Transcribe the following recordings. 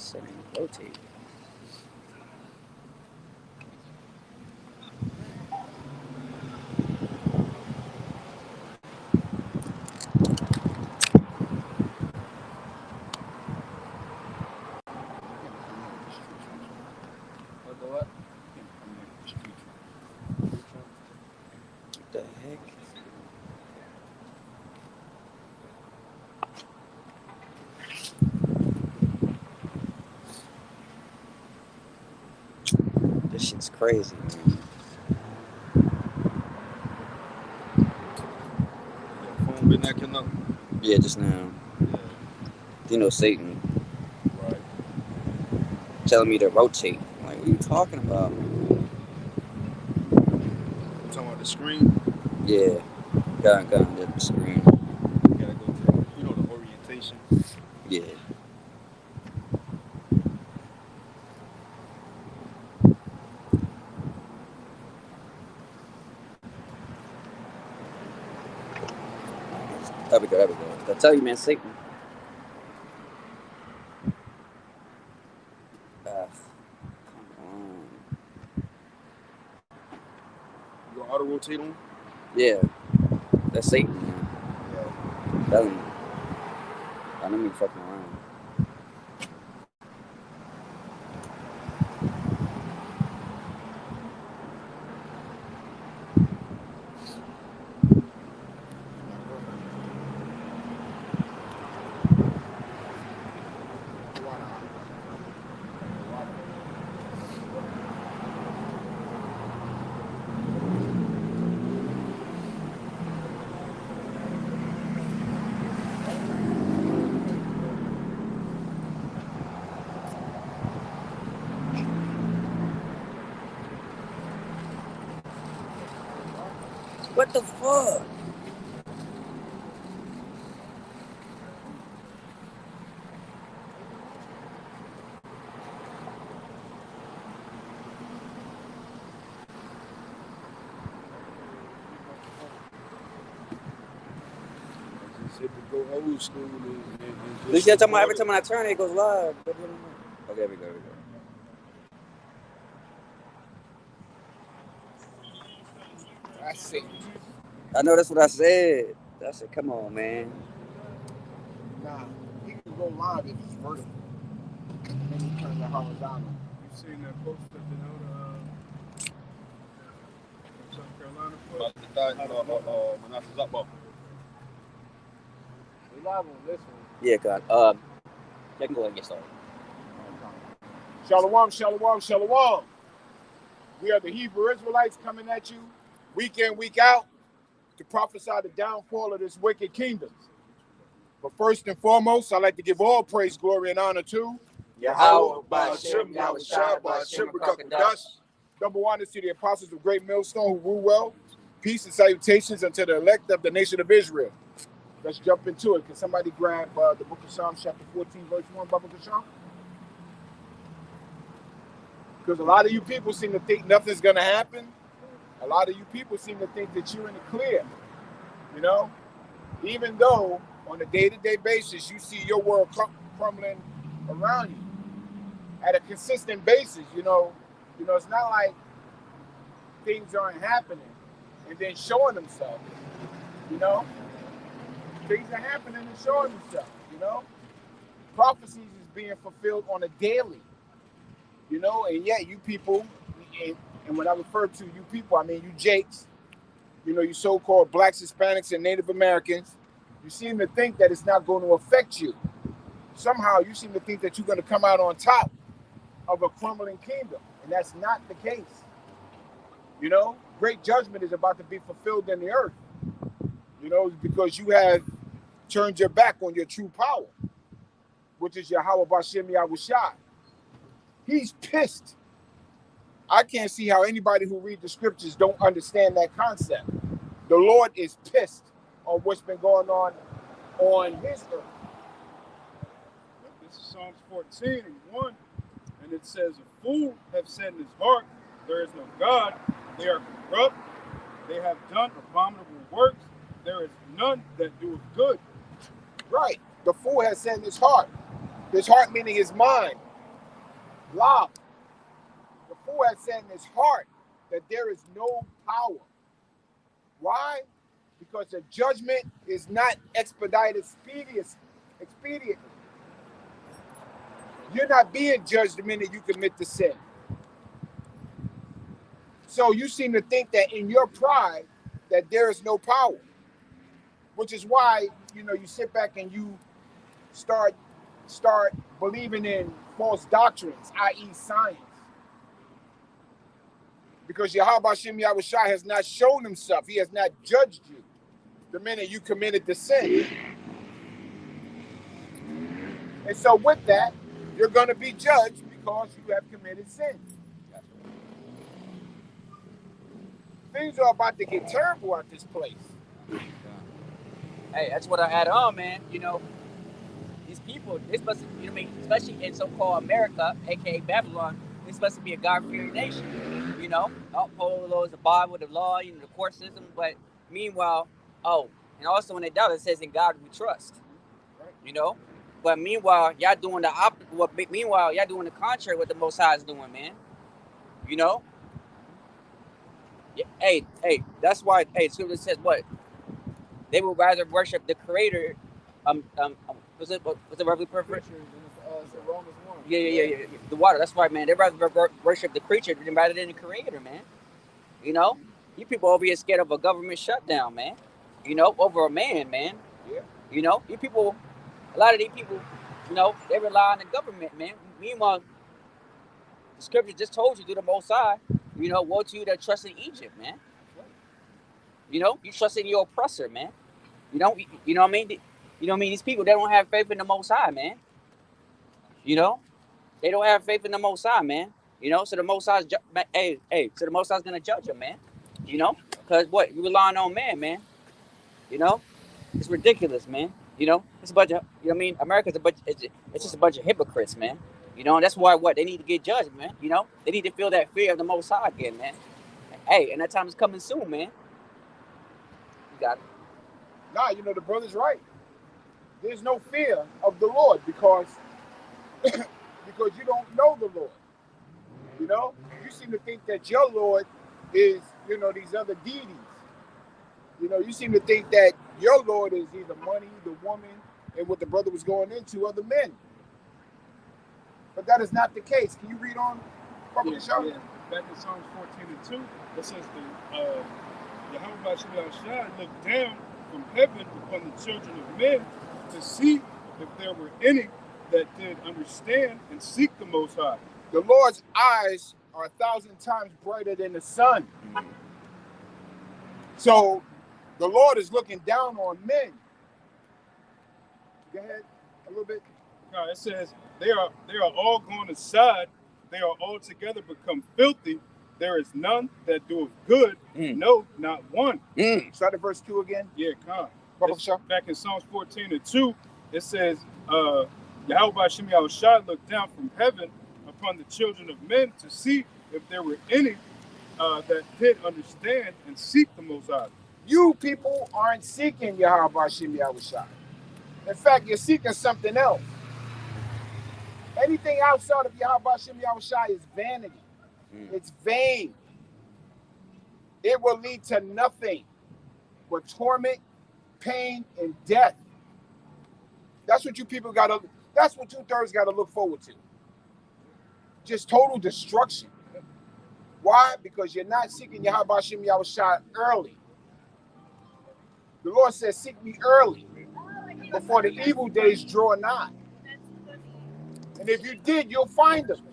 saying rotate. What? What the heck? This shit's crazy, man. Your phone been acting up. Yeah, just now. Yeah. You know, Satan Right. telling me to rotate. Like, what are you talking about? I'm talking about the screen. Yeah, got the screen. You gotta go to, the orientation. Yeah. There we go, there we go. I tell you, man, Satan. Come on. You gonna auto rotate on? Yeah, that's Satan, man. Yeah. Telling you. I know me fucking around. What the fuck? I just said to go old school and This shit talking about every time I turn it goes live. Okay, there we go, there we go. That's it. I know that's what I said. I said, come on, man. Nah, he can go live if it's vertical. And then he turns it horizontal. You seen that post that the from South Carolina put? Manasseh Zappa. We live on this one. Yeah, God. I can go ahead and get started. Shalom, shalom, shalom. We are the Hebrew Israelites coming at you week in, week out to prophesy the downfall of this wicked kingdom. But first and foremost, I'd like to give all praise, glory, and honor to Yahweh, Ba'ashem, Yahweh, Ba'ashem, Rakakadash. Number one is to the apostles of Great Millstone who rule well. Peace and salutations unto the elect of the nation of Israel. Let's jump into it. Can somebody grab the book of Psalms, chapter 14, verse 1, Baba Kasham? Because a lot of you people seem to think nothing's going to happen. A lot of you people seem to think that you're in the clear. Even though on a day-to-day basis you see your world crumbling around you at a consistent basis. It's not like things aren't happening and then showing themselves. Things are happening and showing themselves. Prophecies is being fulfilled on a daily. And yet you people, and when I refer to you people, I mean you Jakes, you so-called blacks, Hispanics, and Native Americans, you seem to think that it's not going to affect you. Somehow you seem to think that you're going to come out on top of a crumbling kingdom, and that's not the case. Great judgment is about to be fulfilled in the earth, because you have turned your back on your true power, which is Yahweh Ba'ashem Yahushua. He's pissed. I can't see how anybody who reads the scriptures don't understand that concept. The Lord is pissed on what's been going on his earth. This is Psalms 14 and 1. And it says, a fool have said in his heart, there is no God. They are corrupt. They have done abominable works. There is none that doeth good. Right. The fool has said in his heart. His heart meaning his mind. love. The fool has said in his heart that there is no power. Why? Because the judgment is not expedited expediently. You're not being judged the minute you commit the sin. So you seem to think that in your pride that there is no power, which is why you sit back and you start believing in false doctrines, i.e., science, because Yahweh Hashem Yahushua has not shown himself. He has not judged you the minute you committed the sin. And so with that, you're going to be judged because you have committed sin. Things are about to get terrible at this place. Hey, that's what I add on, man. These people, they're supposed to, especially in so-called America, aka Babylon, they're supposed to be a God-fearing nation. Uphold the laws, the Bible, the law, the court system. But meanwhile, and also in the Bible it says, "In God we trust." Right. But meanwhile, y'all doing the opposite. Meanwhile, y'all doing the contrary what the Most High is doing, man. Yeah, hey, that's why. Hey, Scripture says what? They would rather worship the Creator. Was it roughly perfect? Romans 1. Yeah. The water. That's right, man. They rather worship the creature rather than the Creator, man. You people over here scared of a government shutdown, man. Over a man, man. Yeah. You people, a lot of these people, they rely on the government, man. Meanwhile, the Scripture just told you through the Most High, woe to you that trust in Egypt, man. You trust in your oppressor, man. You know what I mean? These people, they don't have faith in the Most High, man. They don't have faith in the Most High, man. So the Most High's, so the Most High's gonna judge them, man. Because what? You relying on man. It's ridiculous, man. It's a bunch of, America's a bunch. It's just a bunch of hypocrites, man. And that's why they need to get judged, man. They need to feel that fear of the Most High again, man. Hey, and that time is coming soon, man. You got it. Nah, the brother's right. There's no fear of the Lord because you don't know the Lord. You seem to think that your Lord is, these other deities. You seem to think that your Lord is either money, the woman, and what the brother was going into, other men. But that is not the case. Can you read on? Yeah. Back in Psalms 14:2, it says Yahweh Shai looked down from heaven upon the children of men to see if there were any that did understand and seek the Most High. The Lord's eyes are 1,000 times brighter than the sun. So the Lord is looking down on men. Go ahead a little bit. No, it says they are all gone aside. They are altogether become filthy. There is none that doeth good. No, not one. Start at verse 2 again. Yeah, come. Back in Psalms 14:2, it says, Yahweh Hashem Yahushua looked down from heaven upon the children of men to see if there were any that did understand and seek the Most High. You people aren't seeking Yahweh Hashem Yahushua. In fact, you're seeking something else. Anything outside of Yahweh Hashem Yahushua is vanity. It's vain. It will lead to nothing but torment, pain, and death. That's what you people that's what 2/3 gotta look forward to. Just total destruction. Why? Because you're not seeking Yahweh Hashem Yahushua early. The Lord says, seek me early before the evil days draw nigh. And if you did, you'll find them.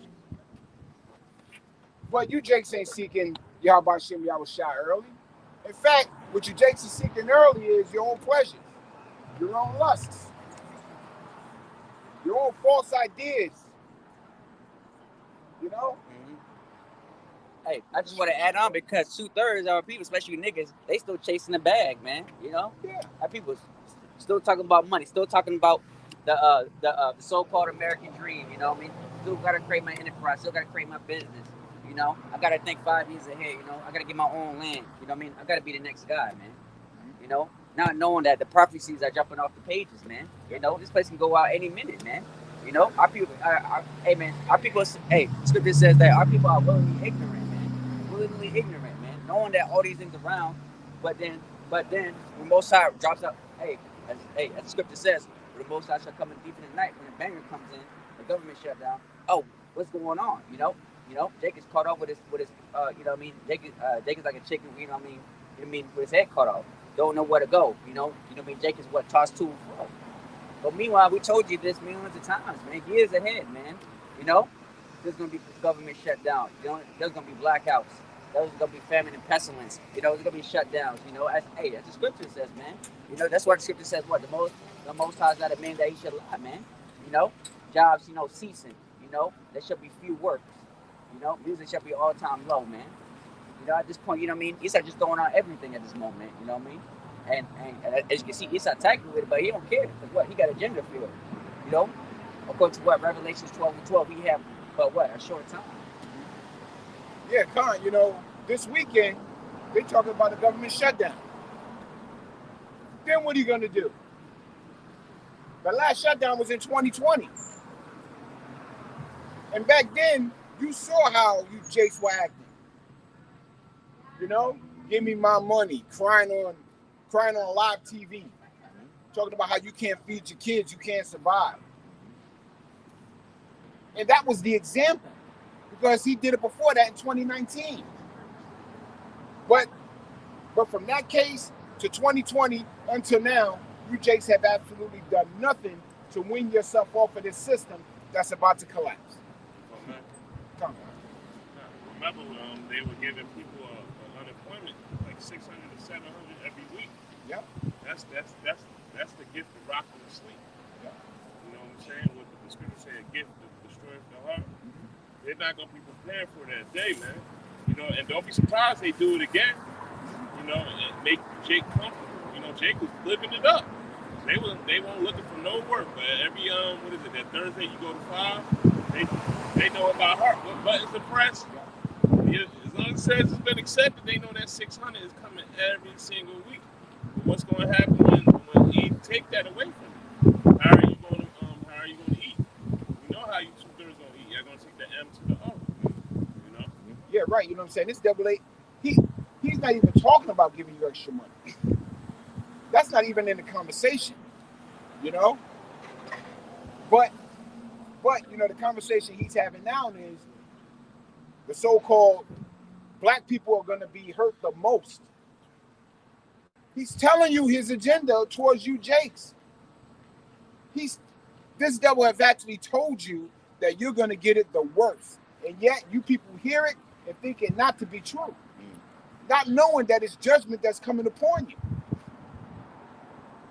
But you Jakes ain't seeking Yahweh Hashem Yahushua early. In fact, what you Jakes are seeking early is your own pleasures, your own lusts, your own false ideas. Hey, I just want to add on because 2/3 of our people, especially niggas, they still chasing the bag, man. Yeah. Our people still talking about money, still talking about the so-called American dream. Still gotta create my enterprise, still gotta create my business. I gotta think 5 years ahead. I gotta get my own land. I gotta be the next guy, man. Not knowing that the prophecies are jumping off the pages, man. This place can go out any minute, man. You know, our people, hey man, our people. Hey, scripture says that our people are willingly ignorant, man. Willingly ignorant, man. Knowing that all these things around, but then, when Most High drops out, as the scripture says, when the Most High shall come in deep in the night, when the banger comes in, the government shut down. Oh, what's going on? Jacob's caught up with his, you know what I mean? Jacob's like a chicken, you know what I mean? With his head cut off, don't know where to go. What I mean? Jacob's what tossed to and fro. But meanwhile, we told you this millions of times, man. Years ahead, man. You know, there's gonna be government shut down. There's gonna be blackouts. There's gonna be famine and pestilence. There's gonna be shutdowns. As the scripture says, man. That's what the scripture says. What the most high is not a man that he should lie, man. Jobs, ceasing. There should be few workers. Music should be all time low, man. At this point, Esau just throwing out everything at this moment. You know what I mean? And as you can see, Esau tagging with it, but he don't care because what he got a gender for it. According to what Revelations 12:12, he have but what a short time. Yeah, Khan. This weekend they talking about the government shutdown. Then what are you gonna do? The last shutdown was in 2020, and back then you saw how you Jakes were acting. Give me my money, crying on live TV, talking about how you can't feed your kids, you can't survive. And that was the example because he did it before that in 2019. But from that case to 2020 until now, you Jakes have absolutely done nothing to wean yourself off of this system that's about to collapse. Come on. Remember, they were giving people unemployment like 600 to 700 every week. Yep. That's the gift of rocking to sleep. Yep. You know what I'm saying? What the scripture say, a gift that destroys the heart. They're not gonna be prepared for that day, man. And don't be surprised they do it again. And make Jake comfortable. Jake was living it up. They weren't looking for no work. But every that Thursday you go to 5, they know about heart. What buttons to press? As long as it says it's been accepted, they know that 600 is coming every single week. But what's going to happen when you take that away from you? How are you going to eat? You know how you 2/3 going to eat. You're going to take the M to the O. Yeah, right. You know what I'm saying? This double A, he's not even talking about giving you extra money. That's not even in the conversation. But the conversation he's having now is the so-called black people are going to be hurt the most. He's telling you his agenda towards you Jakes. This devil has actually told you that you're going to get it the worst. And yet you people hear it and think it not to be true. Not knowing that it's judgment that's coming upon you.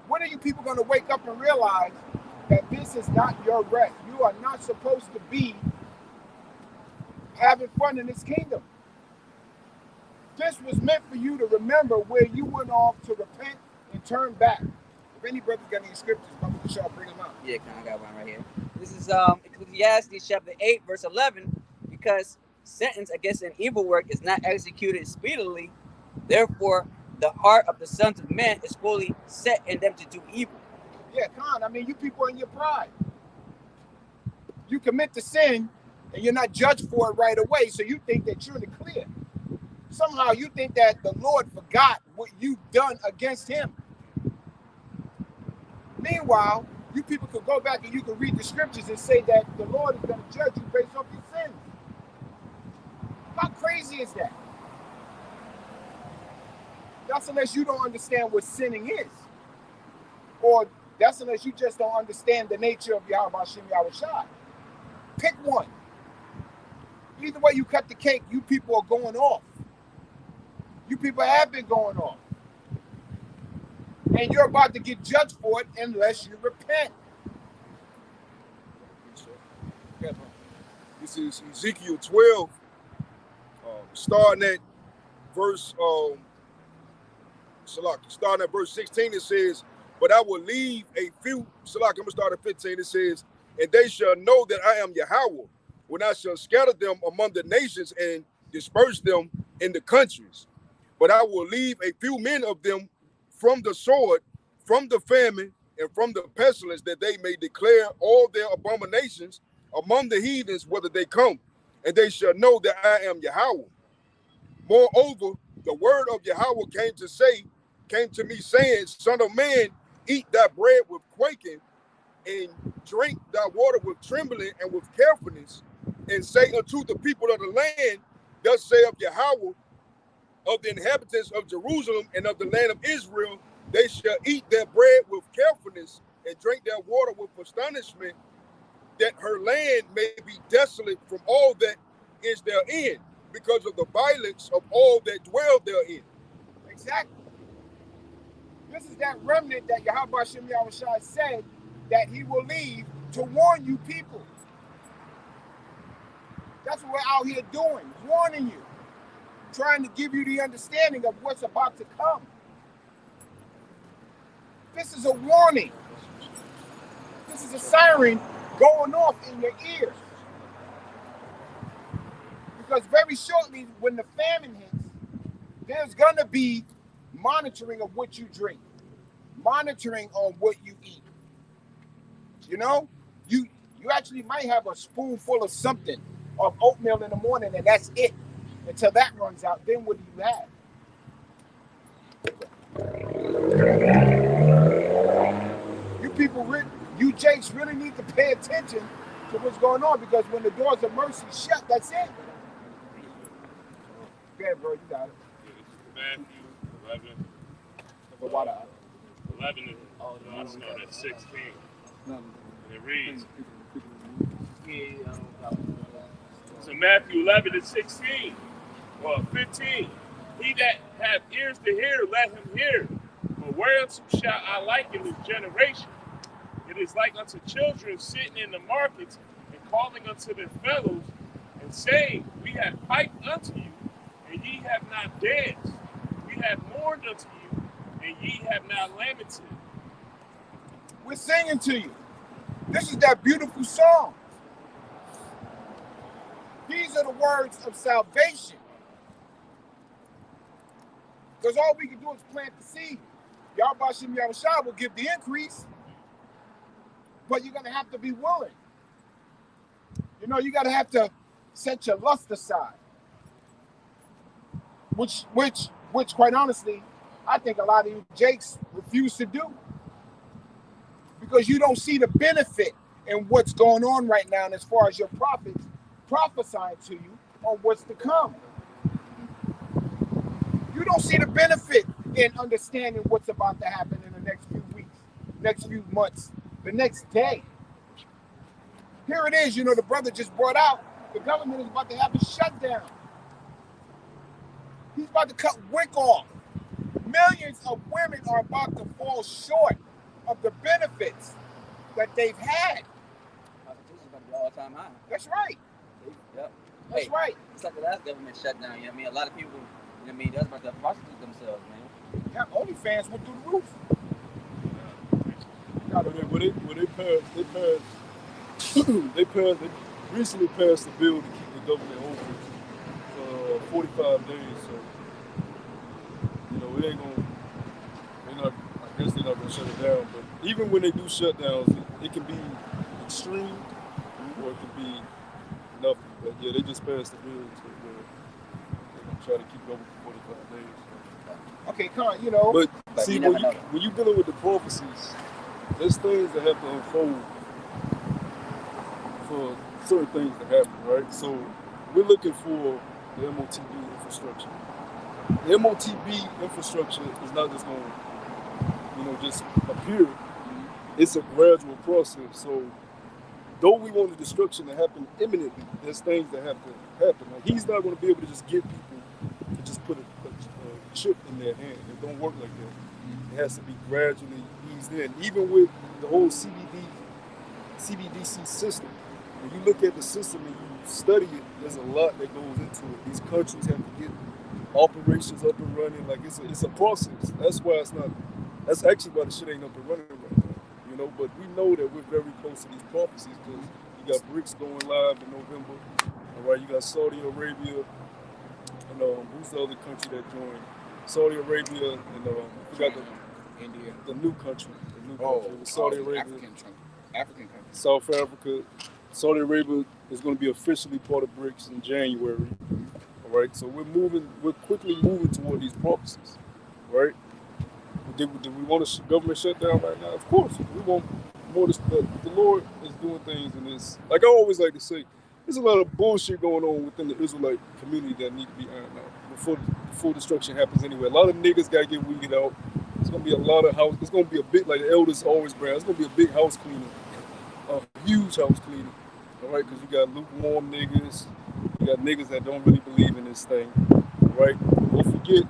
When are you people going to wake up and realize that this is not your rest? You are not supposed to be having fun in this kingdom. This was meant for you to remember where you went off to repent and turn back. If any brothers got any scriptures, Brother Bashar, bring them out. Yeah, I got one right here. This is Ecclesiastes chapter 8, verse 11. Because sentence against an evil work is not executed speedily, therefore the heart of the sons of men is fully set in them to do evil. Yeah, Khan, you people are in your pride. You commit the sin and you're not judged for it right away, so you think that you're in the clear. Somehow you think that the Lord forgot what you've done against him. Meanwhile, you people could go back and you can read the scriptures and say that the Lord is going to judge you based off your sins. How crazy is that? That's unless you don't understand what sinning is. Or that's unless you just don't understand the nature of Yahweh Hashem Yahushua. Pick one. Either way you cut the cake, you people are going off. You people have been going off. And you're about to get judged for it unless you repent. This is Ezekiel 12, starting at verse 16. It says, "But I will leave a few." I'm gonna start at 15. It says, "And they shall know that I am Yahweh, when I shall scatter them among the nations and disperse them in the countries. But I will leave a few men of them from the sword, from the famine, and from the pestilence, that they may declare all their abominations among the heathens, whether they come, and they shall know that I am Yahweh. Moreover, the word of Yahweh came to me saying, Son of man, eat thy bread with quaking, and drink thy water with trembling and with carefulness, and say unto the people of the land, thus saith Yahweh, of the inhabitants of Jerusalem and of the land of Israel, they shall eat their bread with carefulness and drink their water with astonishment, that her land may be desolate from all that is therein, because of the violence of all that dwell therein. Exactly. This is that remnant that Yahweh Shem Yahushua said that he will leave to warn you people. That's what we're out here doing, warning you, trying to give you the understanding of what's about to come. This is a warning. This is a siren going off in your ears. Because very shortly, when the famine hits, there's going to be monitoring of what you drink, monitoring on what you eat. You know, you actually might have a spoonful of something, of oatmeal in the morning, and that's it. Until that runs out, then what do you have? You people, you Jakes really need to pay attention to what's going on, because when the doors of mercy shut, that's it. Go ahead, bro, you got it. Matthew 11. The water. 11 I start at 16. And it reads. So Matthew 11 and 16, or 15. He that hath ears to hear, let him hear. For whereunto shall I liken this generation? It is like unto children sitting in the markets and calling unto their fellows and saying, We have piped unto you, and ye have not danced. We have mourned unto you, and ye have not lamented. We're singing to you. This is that beautiful song. These are the words of salvation. Because all we can do is plant the seed. Yahweh Shem Yahushua will give the increase, but you're going to have to be willing. You know, you got to have to set your lust aside. Which, quite honestly, I think a lot of you Jakes refuse to do. Because you don't see the benefit in what's going on right now, and as far as your prophets prophesying to you on what's to come. You don't see the benefit in understanding what's about to happen in the next few weeks, next few months, the next day. Here it is, you know, the brother just brought out, the government is about to have a shutdown. He's about to cut wick off. Millions of women are about to fall short of the benefits that they've had. All-time high. That's right. Yep. That's right. It's like the last government shutdown. You know what I mean? A lot of people, you know what I mean, that's about to prostitute themselves, man. Yeah, OnlyFans went through the roof. They recently passed a bill to keep the government open for 45 days. So, you know, I guess they're not gonna shut it down. But even when they do shutdowns, it can be extreme or it can be nothing. But yeah, they just passed the bill to where they're gonna try to keep it open for 45 days. Okay, come on, you know. But see, when you're dealing with the prophecies, there's things that have to unfold for certain things to happen, right? So we're looking for the MOTB infrastructure. The MOTB infrastructure is not just going to, just appear. It's a gradual process. So though we want the destruction to happen imminently, there's things that have to happen. Like, he's not going to be able to just get people to just put a chip in their hand. It don't work like that. It has to be gradually eased in. Even with the whole CBDC system, when you look at the system and you study it, there's a lot that goes into it. These countries have to get operations up and running. Like, it's a process. That's why that's actually why the shit ain't up and running right now. But we know that we're very close to these prophecies because you got BRICS going live in November. All right, you got Saudi Arabia, and who's the other country that joined? Saudi Arabia, and we got India, the new country, the new country. It was Saudi Arabia. African country. South Africa. Saudi Arabia is going to be officially part of BRICS in January. All right, so we're quickly moving toward these promises, right? Do we want a government shutdown right now? Of course, we want more. The Lord is doing things in this. Like I always like to say, there's a lot of bullshit going on within the Israelite community that need to be ironed out before destruction happens anyway. A lot of niggas got to get weeded out. It's going to be a lot of house. It's going to be a bit like the elders always brand. It's going to be a big house cleaning, a huge house cleaning. All right, because you got lukewarm niggas, you got niggas that don't really believe in this thing. All right, don't forget,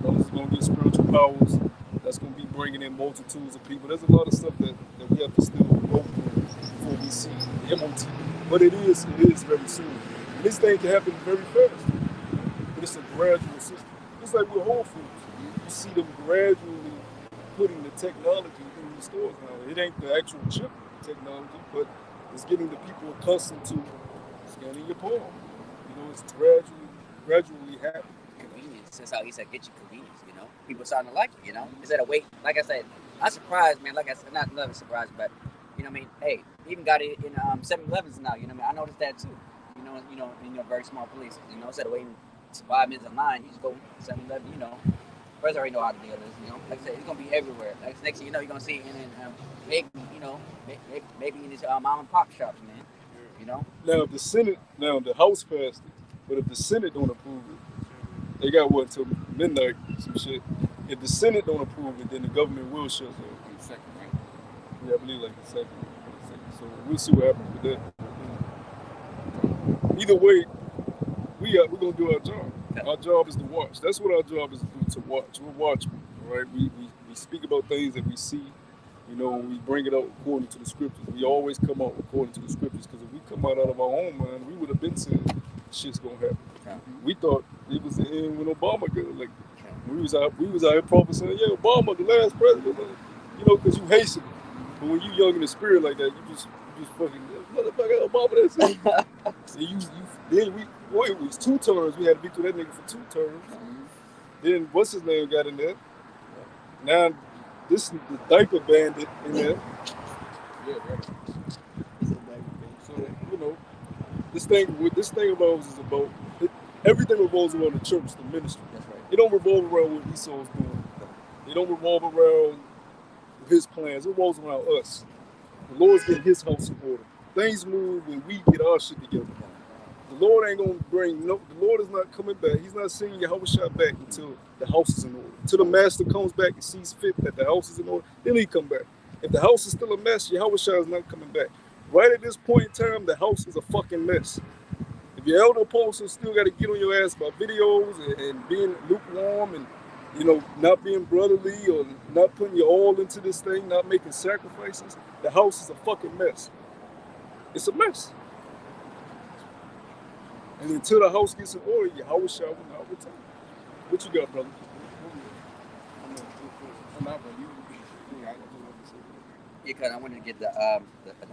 brothers are going to get spiritual powers. That's going to be bringing in multitudes of people. There's a lot of stuff that we have to still go through before we see the MOT. But it is very soon. And this thing can happen very fast. But it's a gradual system. It's like with Whole Foods. You see them gradually putting the technology in the stores now. It ain't the actual chip technology, but it's getting the people accustomed to scanning your palm. You know, it's gradually happening. Convenience. That's how he said, get your convenience, you know. People starting to like it, you know. Instead of wait, like I said, I'm surprised, man. Like I said, not love surprised, but you know what I mean? Hey, even got it in 7-Elevens now, you know what I mean? I noticed that too. You know, in your very small places, you know, instead of waiting 5 minutes in line, you just go 7-Eleven, you know. First, I already know how to deal with this, you know. Like I said, it's gonna be everywhere. Like next thing you know, you're gonna see it in maybe, you know, maybe in these mom and pop shops, man. You know. Now, if the House passed it, but if the Senate don't approve it, they got what until midnight, some shit. If the Senate don't approve it, then the government will shut down. On the second, right? Yeah, I believe like the second. So we'll see what happens with that. Either way, we're gonna do our job. Our job is to watch. That's what our job is to do, to watch. We're watchmen, right? We speak about things that we see, you know, and we bring it out according to the scriptures. We always come out according to the scriptures, because if we come out of our own mind, we would have been saying shit's gonna happen. We thought it was the end when Obama got elected. We was out here prophesying, yeah, Obama, the last president, you know, because you hasten. But when you young in the spirit like that, you just fucking motherfucker, Obama, that's it. And it was 2 terms. We had to be through that nigga for 2 terms. Then what's his name got in there? Now this is the diaper bandit in there. Yeah, right. So you know, this thing of ours is about everything revolves around the church, the ministry. That's right. It don't revolve around what Esau's doing. It don't revolve around his plans. It revolves around us. The Lord's getting his house in order. Things move when we get our shit together. The Lord ain't gonna the Lord is not coming back. He's not sending Yahushua back until the house is in order. Until the master comes back and sees fit that the house is in order, then he come back. If the house is still a mess, Yahushua is not coming back. Right at this point in time, the house is a fucking mess. If your elder apostles still got to get on your ass about videos and being lukewarm and, you know, not being brotherly or not putting your all into this thing, not making sacrifices, the house is a fucking mess. It's a mess. And until the house gets in order, Yahushua will not return. What you got, brother? Yeah, because I wanted to get the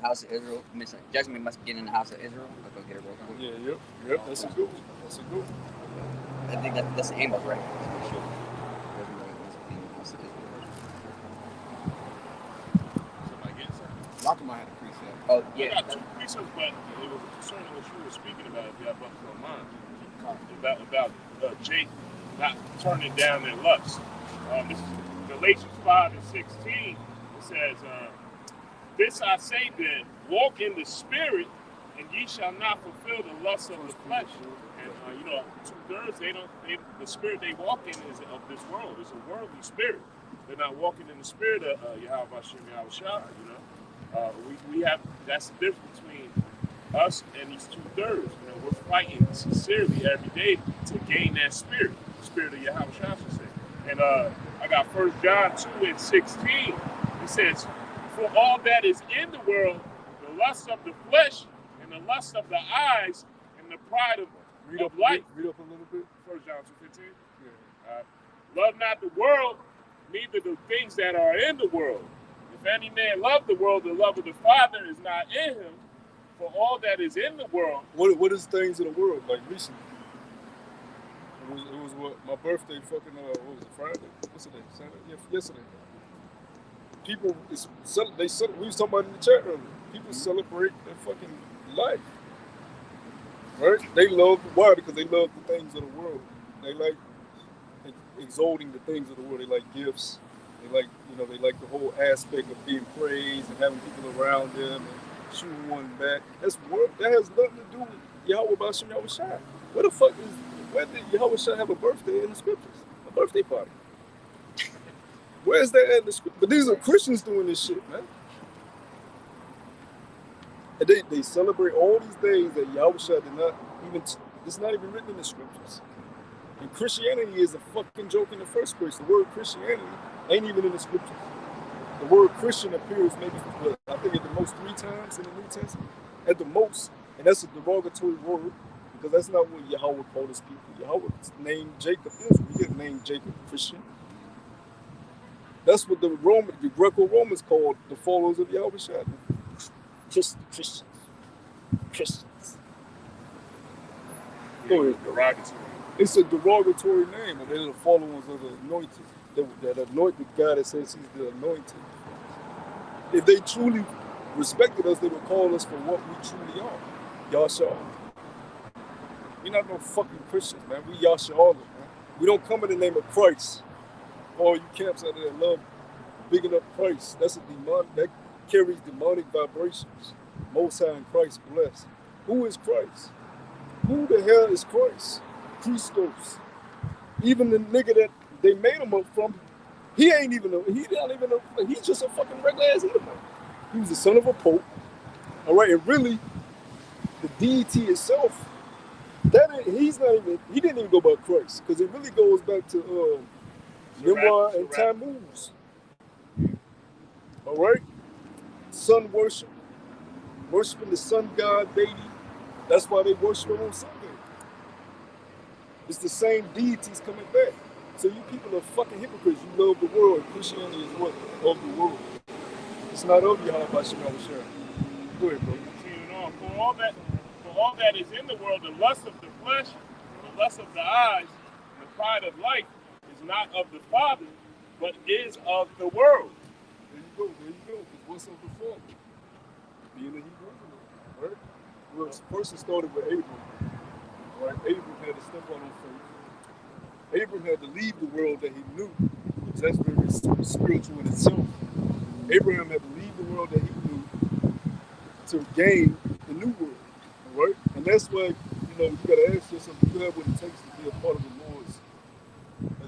house of Israel. Judgment must begin in the house of Israel. Let's go get it real quick. Yeah, yep. That's a good one. I think that's the aim of it, right? Sure. Rockman had a precept. Oh, yeah. I got 2 precepts, but it was concerning what you were speaking about, if you have buckets on mind. About Jake not turning down their lust. This is Galatians 5:16. It says, this I say then, walk in the spirit, and ye shall not fulfill the lust of the flesh. And you know, 2/3 the spirit they walk in is of this world. It's a worldly spirit. They're not walking in the spirit of Yahweh Hashem Yahushua, you know. We have, that's the difference between us and these 2/3. You know, we're fighting sincerely every day to gain that spirit, the spirit of Yahweh Shah, should say. And I got 1 John 2:16. It says, for all that is in the world, the lust of the flesh and the lust of the eyes and the pride of life. Read up a little bit. 1 John 2:15. Yeah. Love not the world, neither the things that are in the world. If any man love the world, the love of the Father is not in him. For all that is in the world. What is things in the world like recently? It was what my birthday fucking what was it, Friday? What's the day? Saturday? Yeah, yesterday. people, we was talking about in the chat earlier, people celebrate their fucking life. Right? They love, why? Because they love the things of the world. They like exalting the things of the world. They like gifts. They like, they like the whole aspect of being praised and having people around them and shooting one back. That has nothing to do with Yahweh Bashim Yahweh Shai. Where did Yahweh Shai have a birthday in the scriptures? A birthday party. Where's that in the scripture? But these are Christians doing this shit, man. And they celebrate all these days that Yahweh Shai did not even, it's not even written in the scriptures. And Christianity is a fucking joke in the first place. The word Christianity ain't even in the scriptures. The word Christian appears maybe, I think at the most 3 times in the New Testament. At the most. And that's a derogatory word, because that's not what Yahweh called his people. Yahweh named Jacob Israel. He didn't name Jacob Christian. That's what the Greco-Romans called the followers of Yahweh Shai. Christians. Derogatory. It's a derogatory name, and they're the followers of the anointed. That anointed God that says he's the anointed. If they truly respected us, they would call us for what we truly are. Yashar. We're not no fucking Christians, man. We Yashar, man. We don't come in the name of Christ. All you camps out there that love bigging up Christ. That's a demon that carries demonic vibrations. Most High in Christ blessed. Who is Christ? Who the hell is Christ? Christos. Even the nigga that they made him up from, he's just a fucking regular ass Edomite. He was the son of a pope. All right, and really, the deity itself, he didn't even go by Christ, because it really goes back to Nimrod and Tammuz. All right, sun worship, worshiping the sun god deity. That's why they worship him on Sunday. It's the same deities coming back. So you people are fucking hypocrites. You love the world. Christianity is what? Of the world. It's not of Yahweh Bashim Yahweh Shai. Go ahead, bro. For all that is in the world, the lust of the flesh, the lust of the eyes, the pride of life is not of the Father, but is of the world. There you go. Because what's of the Father? Being a Hebrew, right? Well, first it started with Abram. Right? Abram had to step out on faith. Abram had to leave the world that he knew, because that's very spiritual in itself. Abraham had to leave the world that he knew to gain the new world. All right? And that's why, you gotta ask yourself, do you have what it takes to be a part of the Lord's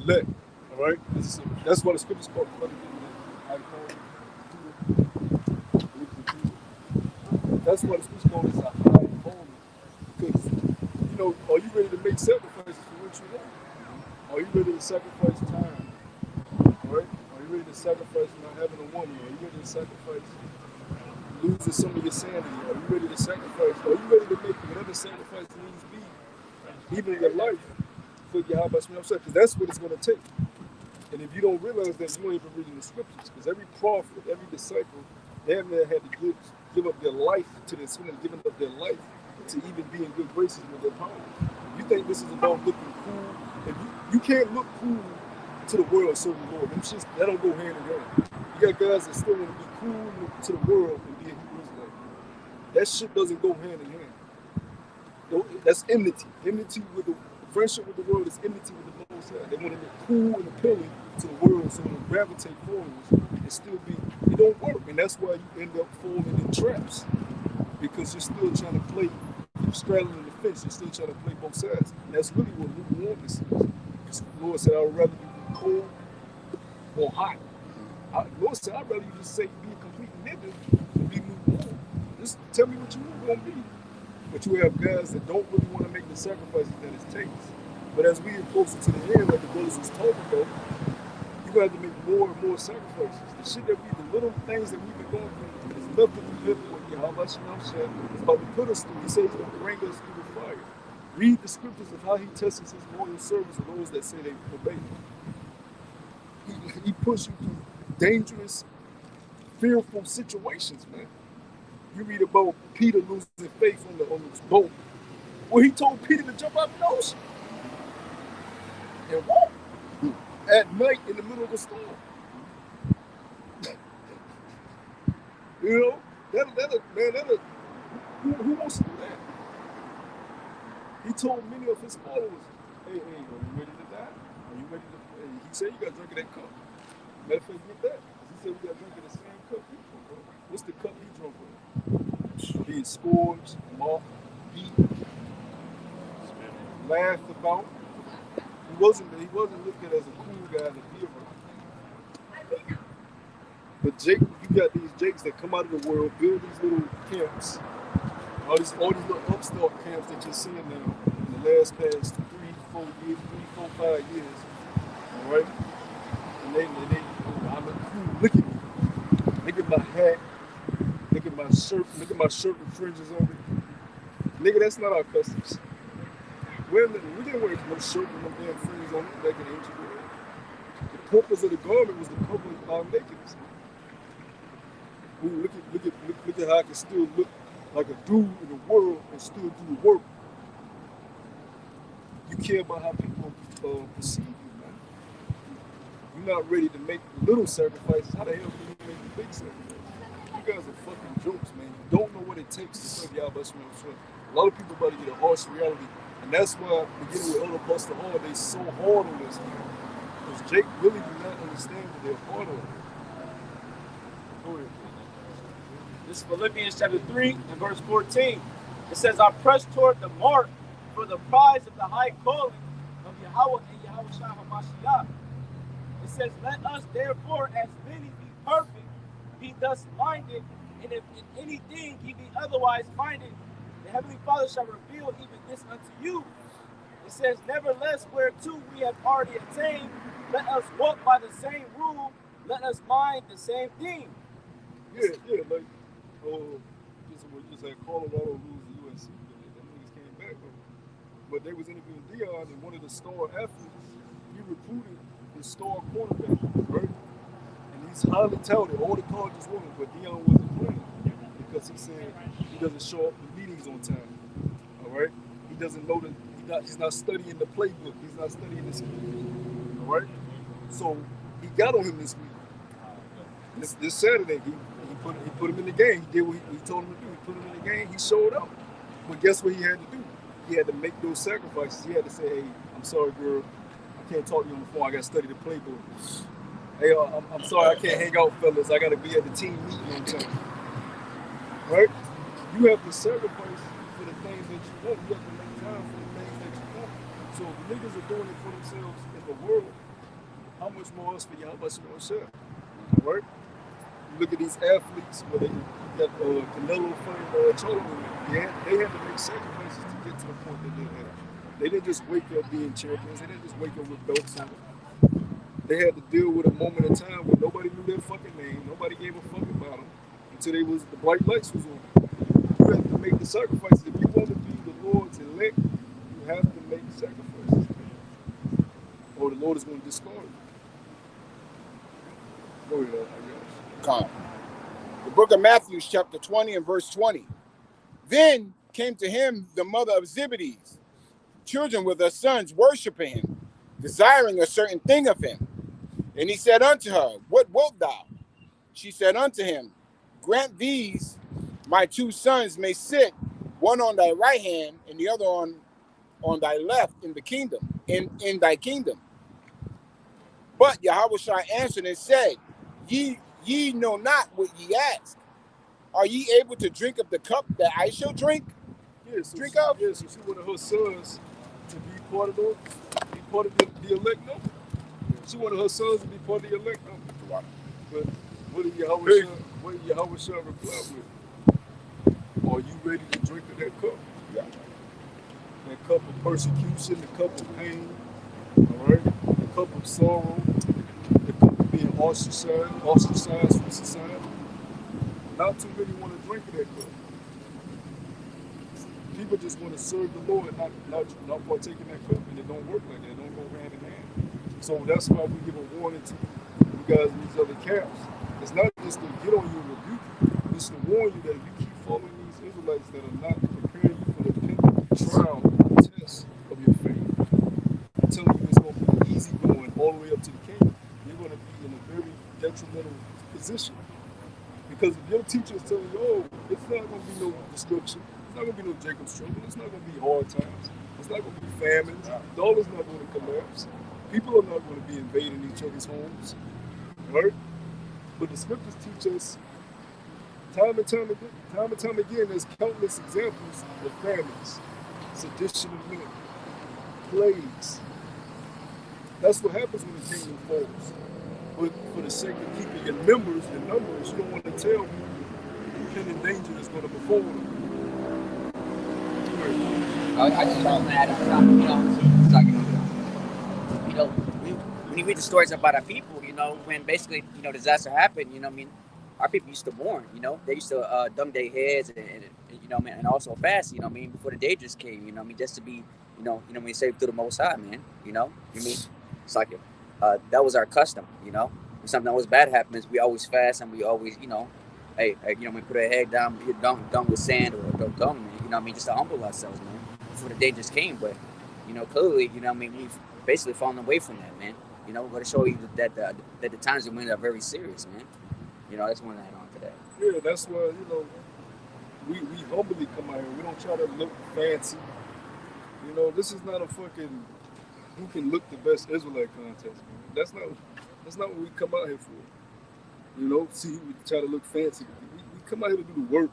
elect? All right? That's why the scriptures call it. That's why the scriptures call it a high calling. Because, are you ready to make sacrifices for what you want? Are you ready to sacrifice time? All right? Are you ready to sacrifice not having a woman? Are you ready to sacrifice losing some of your sanity? Are you ready to sacrifice? Are you ready to make whatever sacrifice needs to be, even in your life, for Yahweh Bashim Yahweh Shai? Because that's what it's going to take. And if you don't realize that, you don't even read in the scriptures. Because every prophet, every disciple, they haven't had to give up their life to this, giving up their life to even be in good graces with their power. You think this is about looking cool? If you can't look cool to the world and serve the Lord. That don't go hand in hand. You got guys that still want to be cool to the world and be a Hebrew Israelite. That shit doesn't go hand in hand. That's enmity. Enmity with the friendship with the world is enmity with the Most High. They want to look cool and appealing to the world, so they gravitate forwards and still be. It don't work, and that's why you end up falling in traps, because you're still trying to play. You're straddling the fence. You're still trying to play both sides. And that's really what lukewarmness is. Because the Lord said, I would rather you be cold or hot. Lord said, I'd rather you just say be a complete nigga than be lukewarm. Just tell me what you want to be. But you have guys that don't really want to make the sacrifices that it takes. But as we get closer to the end, like the brothers was talking about, you're going to have to make more and more sacrifices. The shit that the little things that we've been going through is nothing compared to what Yahweh is about to put us through. He says he's going to bring us through the fire. Read the scriptures of how he tests his loyal servants and those that say they obey him. He puts you through dangerous, fearful situations, man. You read about Peter losing faith on the boat, where he told Peter to jump out the ocean and walk at night in the middle of a storm. You know, who wants to do that? He told many of his followers, hey, are you ready to die? Are you ready to? Hey, he said you got to drink of that cup. Matter of fact, get that. He said we got to drink of the same cup he drunk of. What's the cup he drunk of? Being scourged, mocked, beaten, laughed about. He wasn't looked at as a cool guy to be around. But Jake, you got these Jakes that come out of the world, build these little camps, all these little upstart camps that you're seeing now in the last past 3, 4 years, 5 years. All right? And they I'm cool. Look at me. Look at my hat. Look at my shirt. Look at my shirt with fringes on it. Nigga, that's not our customs. We didn't wear no shirt with no damn fringes on it back in the ancient world. The purpose of the garment was to cover our nakedness. Ooh, look at how I can still look like a dude in the world and still do the work. You care about how people perceive you, man. You're not ready to make little sacrifices. How the hell can you make the big sacrifices? You guys are fucking jokes, man. You don't know what it takes to serve Yahweh Shemel Shemel. A lot of people about to get a harsh reality. And that's why, beginning with Elder Buster Hall, they so hard on this, man. Because Jake really do not understand that they're hard on it. Go ahead. This is Philippians chapter 3 and verse 14. It says, I press toward the mark for the prize of the high calling of Yahweh and Yahweh Shai HaMashiach. It says, let us therefore as many be perfect, be thus minded, and if in anything ye be otherwise minded, the Heavenly Father shall reveal even this unto you. It says, nevertheless, whereto we have already attained, let us walk by the same rule, let us mind the same thing. Yeah, like, just had Colorado lose the USC. Them niggas came back, but they was interviewing Deion, and one of the star athletes, he recruited the star quarterback, right? And he's highly talented. All the colleges want him, but Deion wasn't playing because he said he doesn't show up to meetings on time. All right, he doesn't know that he's not studying the playbook. He's not studying this week. All right, so he got on him this week. This Saturday, he put him in the game. He did what he told him to do. He put him in the game. He showed up. But guess what he had to do? He had to make those sacrifices. He had to say, hey, I'm sorry, girl. I can't talk to you on the phone. I got to study the playbook. Hey, I'm sorry. I can't hang out, fellas. I got to be at the team meeting on time. Right? You have to sacrifice for the things that you want. You have to make time for the things that you want. So if niggas are doing it for themselves in the world, how much more else for y'all busting on share? All right? Look at these athletes, where they got Canelo fighting Charlo. They had to make sacrifices to get to the point that they had. They didn't just wake up being champions. They didn't just wake up with belts on. They had to deal with a moment in time where nobody knew their fucking name. Nobody gave a fuck about them until the bright lights was on. You have to make the sacrifices. If you want to be the Lord's elect, you have to make sacrifices. Or the Lord is going to discard you. Go ahead, I guess. Come. The book of Matthew, chapter 20 and verse 20. Then came to him the mother of Zebedee, children with her sons, worshiping him, desiring a certain thing of him. And he said unto her, what wilt thou? She said unto him, grant these my 2 sons may sit, one on thy right hand and the other on thy left in the kingdom, in thy kingdom. But Yahushua answered and said, Ye know not what ye ask. Are ye able to drink of the cup that I shall drink? So she wanted her sons to be part of the elect number. She wanted her sons to be part of the elect number. But what did Yahushua reply with? Are you ready to drink of that cup? Yeah. That cup of persecution, the cup of pain, all right? The cup of sorrow, the cup of being ostracized from society. Not too many want to drink of that cup. People just want to serve the Lord and not partake in that cup, and it don't work like that. It don't go hand in hand. So that's why we give a warning to you guys in these other camps. It's not just to get on you and rebuke you. It's to warn you that if you keep following these Israelites that are not preparing you for the trial, test of your faith, I'm telling you it's going to be easy going all the way up to the kingdom. You're going to be in a very detrimental position Because if your teacher is telling you, oh, it's not going to be no destruction, it's not going to be no Jacob's trouble, it's not going to be hard times, it's not going to be famines, the dollar's not going to collapse, people are not going to be invading each other's homes, right? But the scriptures teach us time and time again, there's countless examples of famines, sedition of men, plagues. That's what happens when the kingdom falls. But for the sake of keeping your numbers, you don't want to tell people the impending danger is going to befall them. I just want to add on top, it's like, when you read the stories about our people, when basically, disaster happened, our people used to mourn, they used to dumb their heads and also fast, before the dangers came, just to be, when you say through the Most High, man, it's like, that was our custom, when something was bad happens, we always fast and we always, we put our head down, we're done with sand or dung, just to humble ourselves, man, before the dangers came. But, clearly, we've basically fallen away from that, man. We're going to show you that the times we're in are very serious, man. That's one add on to that. Yeah, that's why, we humbly come out here. We don't try to look fancy. This is not a fucking who can look the best Israelite contest, man. That's not what we come out here for. See, we try to look fancy. We come out here to do the work,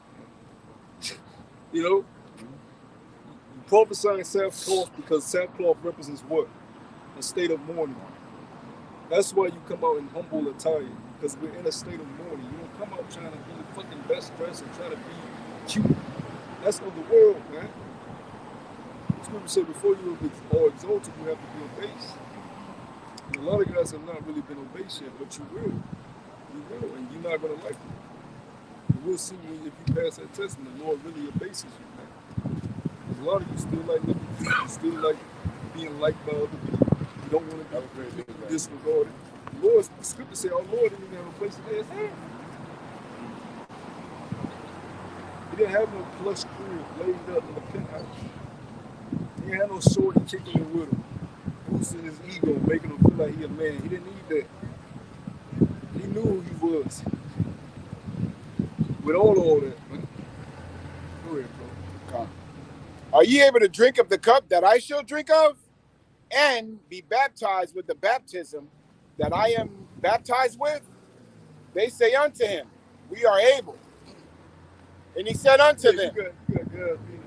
man. You prophesying sackcloth because sackcloth represents what? A state of mourning. That's why you come out in humble attire, because we're in a state of mourning. You don't come out trying to be the fucking best dress and try to be cute. That's of the world, man. Scripture said before you are exalted, you have to be obese. And a lot of guys have not really been obese yet, but you will. You will, and you're not going to like it. We'll see if you pass that test and the Lord really abases you, man. Because a lot of you still like looking cute, you still like being liked by other people. You don't want to be disregarded. The scripture said, our Lord didn't even have a place to lay his head. He didn't have no plush crib laid up in the penthouse. He didn't have no shorty kicking it with him, boosting his ego, making him feel like he a man. He didn't need that. He knew who he was. With all that. Go ahead, bro. Are ye able to drink of the cup that I shall drink of, and be baptized with the baptism that I am baptized with? They say unto him, we are able. And he said unto them, You got guys being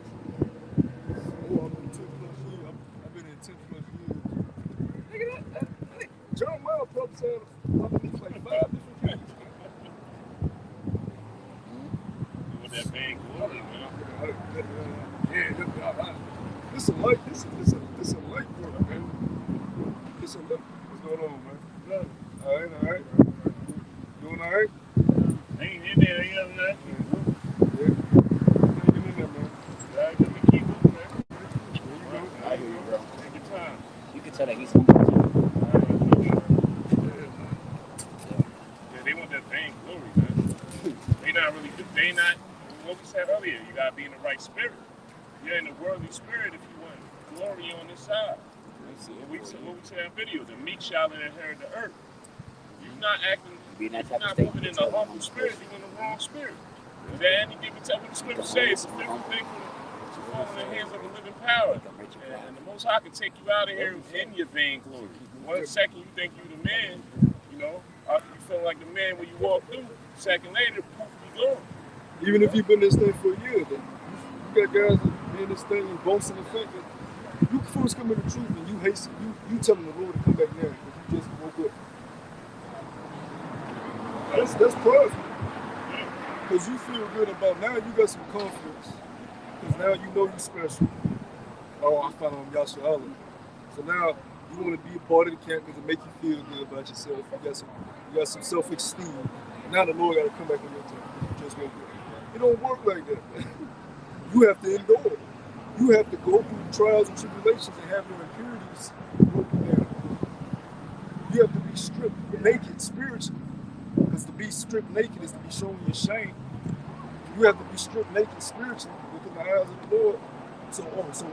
I've been in 10 plus years. Nigga, Jeremiah prophesied like 5 different things. With that vain glory, man. This a light work, man. It's a light. What's going on, man? All right. Doing all right? Ain't in there, you know that. Yeah. Hanging in there, man. Let me keep moving, man. There you go. I hear you, bro. Take your time. You can tell that he's humble. Yeah, they want that vain glory, man. They not, what we said earlier, you gotta be in the right spirit. You're in the worldly spirit if you want glory on this side. What we said in video, the meek shall inherit the earth. You're not moving in the humble spirit, you're in the wrong spirit. Is there any given time? What the scripture says, it's a different thing to fall in the hands of a living power. And the Most High can take you out of here in your vain glory. 1 second you think you're the man, you feel like the man when you walk through. Second later, poof, you glory. Even if you've been in this thing for a year, then you got guys that be in this thing and boasting the fact that you first come in the truth and you hasten, you telling the Lord to come back now because you just woke up. That's prideful. Because you feel good about now you got some confidence. Because now you know you're special. Oh, I found on Yasha Allah. So now you want to be a part of the camp because it make you feel good about yourself. You got some self-esteem. Now the Lord got to come back on your time because you just woke up. It don't work like that. You have to endure. You have to go through trials and tribulations and have your impurities broken down. You have to be stripped naked spiritually. Because to be stripped naked is to be shown your shame. You have to be stripped naked spiritually within the eyes of the Lord. So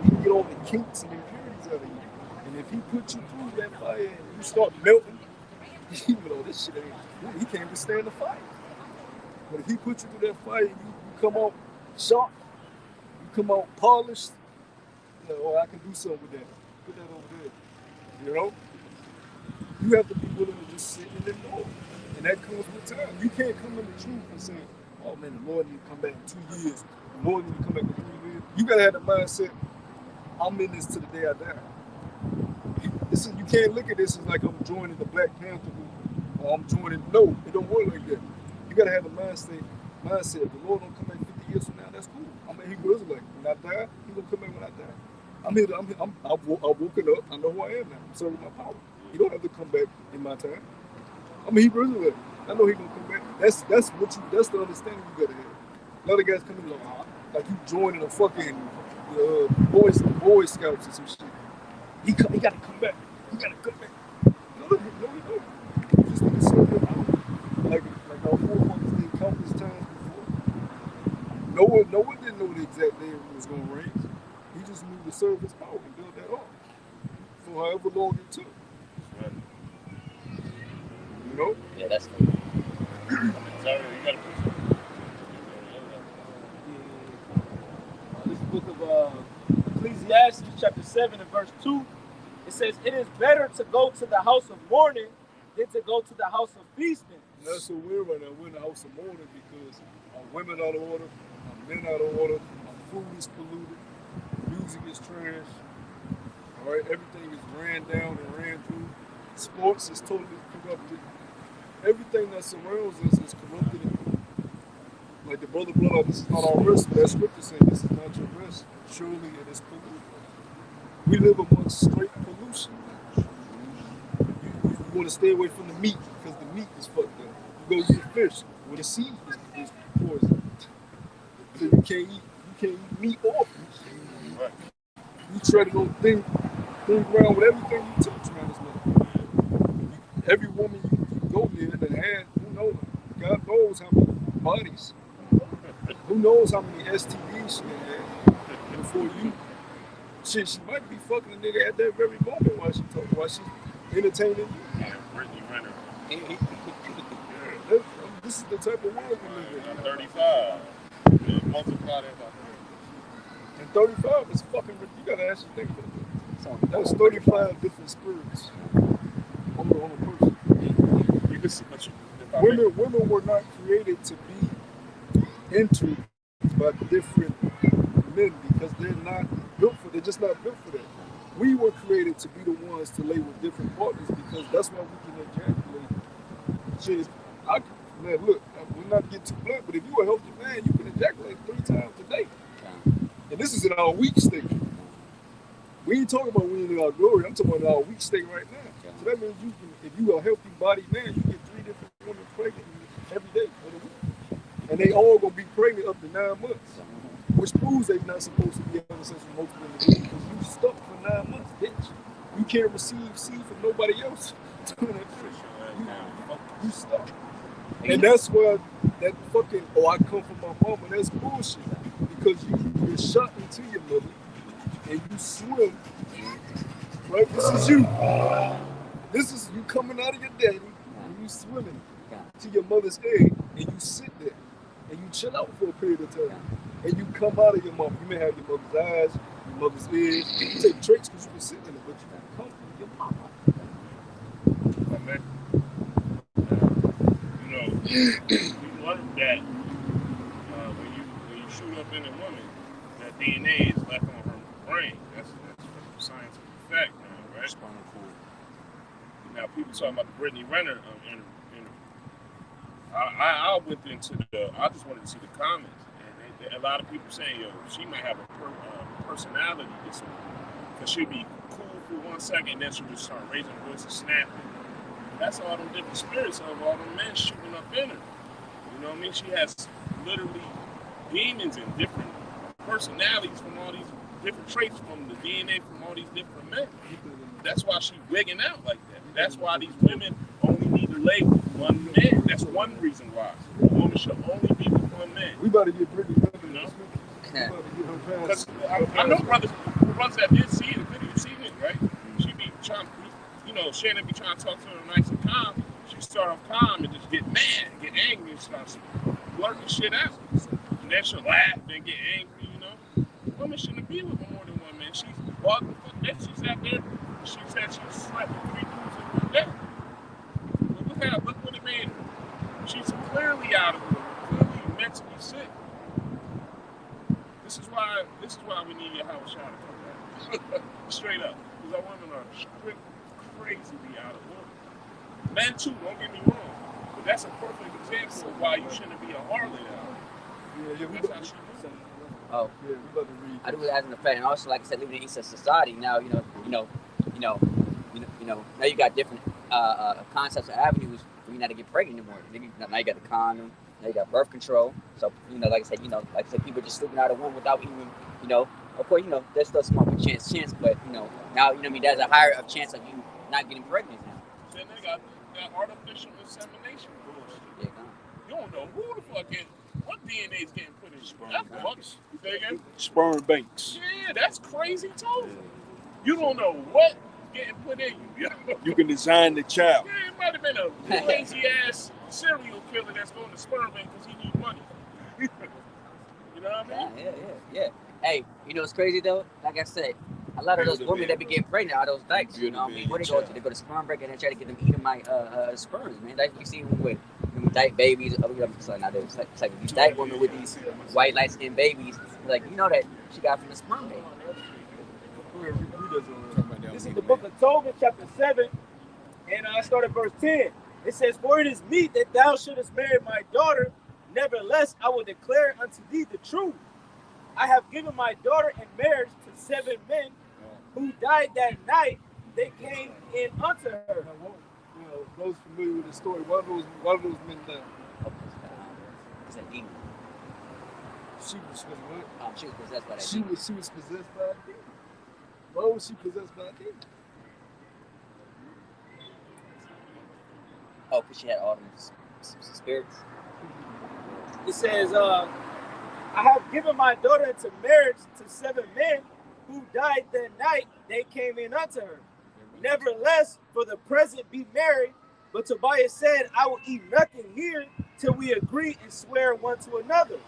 he can get all the kinks and impurities out of you. And if he put you through that fire and you start melting, this shit ain't, he can't withstand the fire. But if he put you through that fire and you come out sharp, you come out polished, you know, oh, I can do something with that. Put that over there. You know? You have to be willing to just sit and ignore. And that comes with time. You can't come in the truth and say, oh man, the Lord need to come back in 2 years. The Lord need to come back in 3 years. You gotta have the mindset, I'm in this to the day I die. You can't look at this as like I'm joining the Black Panther movement or I'm joining. No, it don't work like that. You gotta have the mindset. If the Lord don't come back 50 years from now, that's cool. I'm a Hebrew Israelite. When I die, He gonna come back when I die. I've woken up. I know who I am now. I'm serving my power. He don't have to come back in my time. I'm a Hebrew Israelite. I know He gonna come back. That's the understanding you gotta have. A lot of guys come in like you joining a fucking Boy Scouts or some shit. He gotta come back. He gotta come back. No, he don't. You just need to serve Him out. Like our forefathers did countless times before. No one didn't know the exact day it was gonna rain. He just knew to serve His power and build that off for however long it took. You know? Yeah, that's cool. Sorry, you gotta push it. This book of Ecclesiastes, chapter 7 and verse 2, it says, it is better to go to the house of mourning than to go to the house of feasting. And that's so weird right now. We're in the house of mourning because our women out of order, our men out of order, our food is polluted, music is trash, all right, everything is ran down and ran through, sports is totally corrupted, everything that surrounds us is corrupted. Like the brother brought out, this is not our rest, but that scripture says this is not your rest, surely it is polluted. We live amongst straight pollution. You want to stay away from the meat because the meat is fucked up. You go eat fish where the seed is poison. So you can't eat meat or fish. Right. You tread on thin ground with everything you touch around this motherfucker. Every woman you go near that had, who knows? God knows how many bodies. Who knows how many STDs she had before you. Shit, she might be fucking a nigga at that very moment while she's entertaining you. Yeah, Brittany Renner. Yeah, this is the type of world we live in. I'm 35. Yeah, multiply that by 30. And 35 is fucking, you gotta ask your nigga. That's 35 different spirits on a person. You can see, but Women were not created to be entered by different men because they're just not built for that. We were created to be the ones to lay with different partners because that's why we can ejaculate. Shit, man, look, we're not getting too blunt, but if you a healthy man, you can ejaculate 3 times a day. And this is in our weak state. We ain't talking about we in our glory. I'm talking about our weak state right now. So that means if you are a healthy body man, you get 3 different women pregnant every day for the week. And they all gonna be pregnant up to 9 months. Which proves they're not supposed to be having sex with multiple individuals because you stuck for 9 months, bitch. You can't receive seed from nobody else doing that shit. You stuck. And that's why that fucking, I come from my mama, that's bullshit. Because you're shot into your mother and you swim, right? This is you. This is you coming out of your daddy and you swimming to your mother's egg and you sit there and you chill out for a period of time. And you come out of your mom. You may have your mother's eyes, your mother's ears. You take traits because you can sit in it, but you can come from your mama. We learned that when you shoot up in a woman, that DNA is left on her brain. That's scientific fact now, right? Now people talking about the Brittany Renner interview. I went into I just wanted to see the comments. A lot of people saying, yo, she might have a personality disorder. Because she'll be cool for 1 second, then she'll just start raising her voice and snapping. That's all them different spirits of all them men shooting up in her. You know what I mean? She has literally demons and different personalities from all these different traits from the DNA from all these different men. That's why she's wigging out like that. That's why these women only need to lay with one man. That's one reason why. A woman should only be with one man. We about to get Brittany Renner. You know? Because I know brothers that did see the video, you've seen it, right? She be trying, Shannon be trying to talk to her nice and calm. She start off calm and just get mad, get angry and starts blurting shit out. And then she'll laugh and get angry, you know. Women shouldn't be with more than one man. She's walking the fuck that. She sat there. She said she slept with 3 dudes in one day. But look what it made her. She's clearly out of it. Clearly mentally sick. This is why we need your house shot to come back. Straight up. Because our women are strict, crazily out of order. Men too, don't get me wrong. But that's a perfect example of why you shouldn't be a harlot out. Yeah, That's how she moves. Oh, Yeah, we love to read. I do it as an effect, and also, like I said, living in East society now, now you got different concepts or avenues for you not to get pregnant anymore. Now you got the condom, now you got birth control. So like I said, people just sleeping out of one without even, of course, there's still small chance, but now there's a higher chance of you not getting pregnant now. Then they got that artificial insemination bullshit. Yeah, You don't know who the fuck is. What DNA is getting put in? That's fucks. You say again? Sperm banks. Yeah, that's crazy too. You don't know what's getting put in you. You can design the child. Yeah, it might have been a lazy ass serial killer that's going to sperm bank because he needs money. You know what I mean? Yeah. Hey, it's crazy though? Like I said, a lot of those women that be getting pregnant are those dykes. You know what I mean? Where they go to? They go to sperm break and they try to get them eating my sperms, man. Like you see with dyke babies. It's like these dyke women with these white light skinned babies. Like that she got from the sperm bank. This is the book of Tobit, chapter 7, and I start at verse 10. It says, "For it is meet that thou shouldest marry my daughter. Nevertheless, I will declare unto thee the truth. I have given my daughter in marriage to 7 men who died that night. They came in unto her." Those familiar with the story, one of those men died. It's a demon. She was what? She was possessed by that She demon. was possessed by a demon. Why was she possessed by a demon? Oh, because she had all them spirits. It says, "I have given my daughter into marriage to 7 men who died that night. They came in unto her. Nevertheless, for the present be married." But Tobias said, "I will eat nothing here till we agree and swear one to another."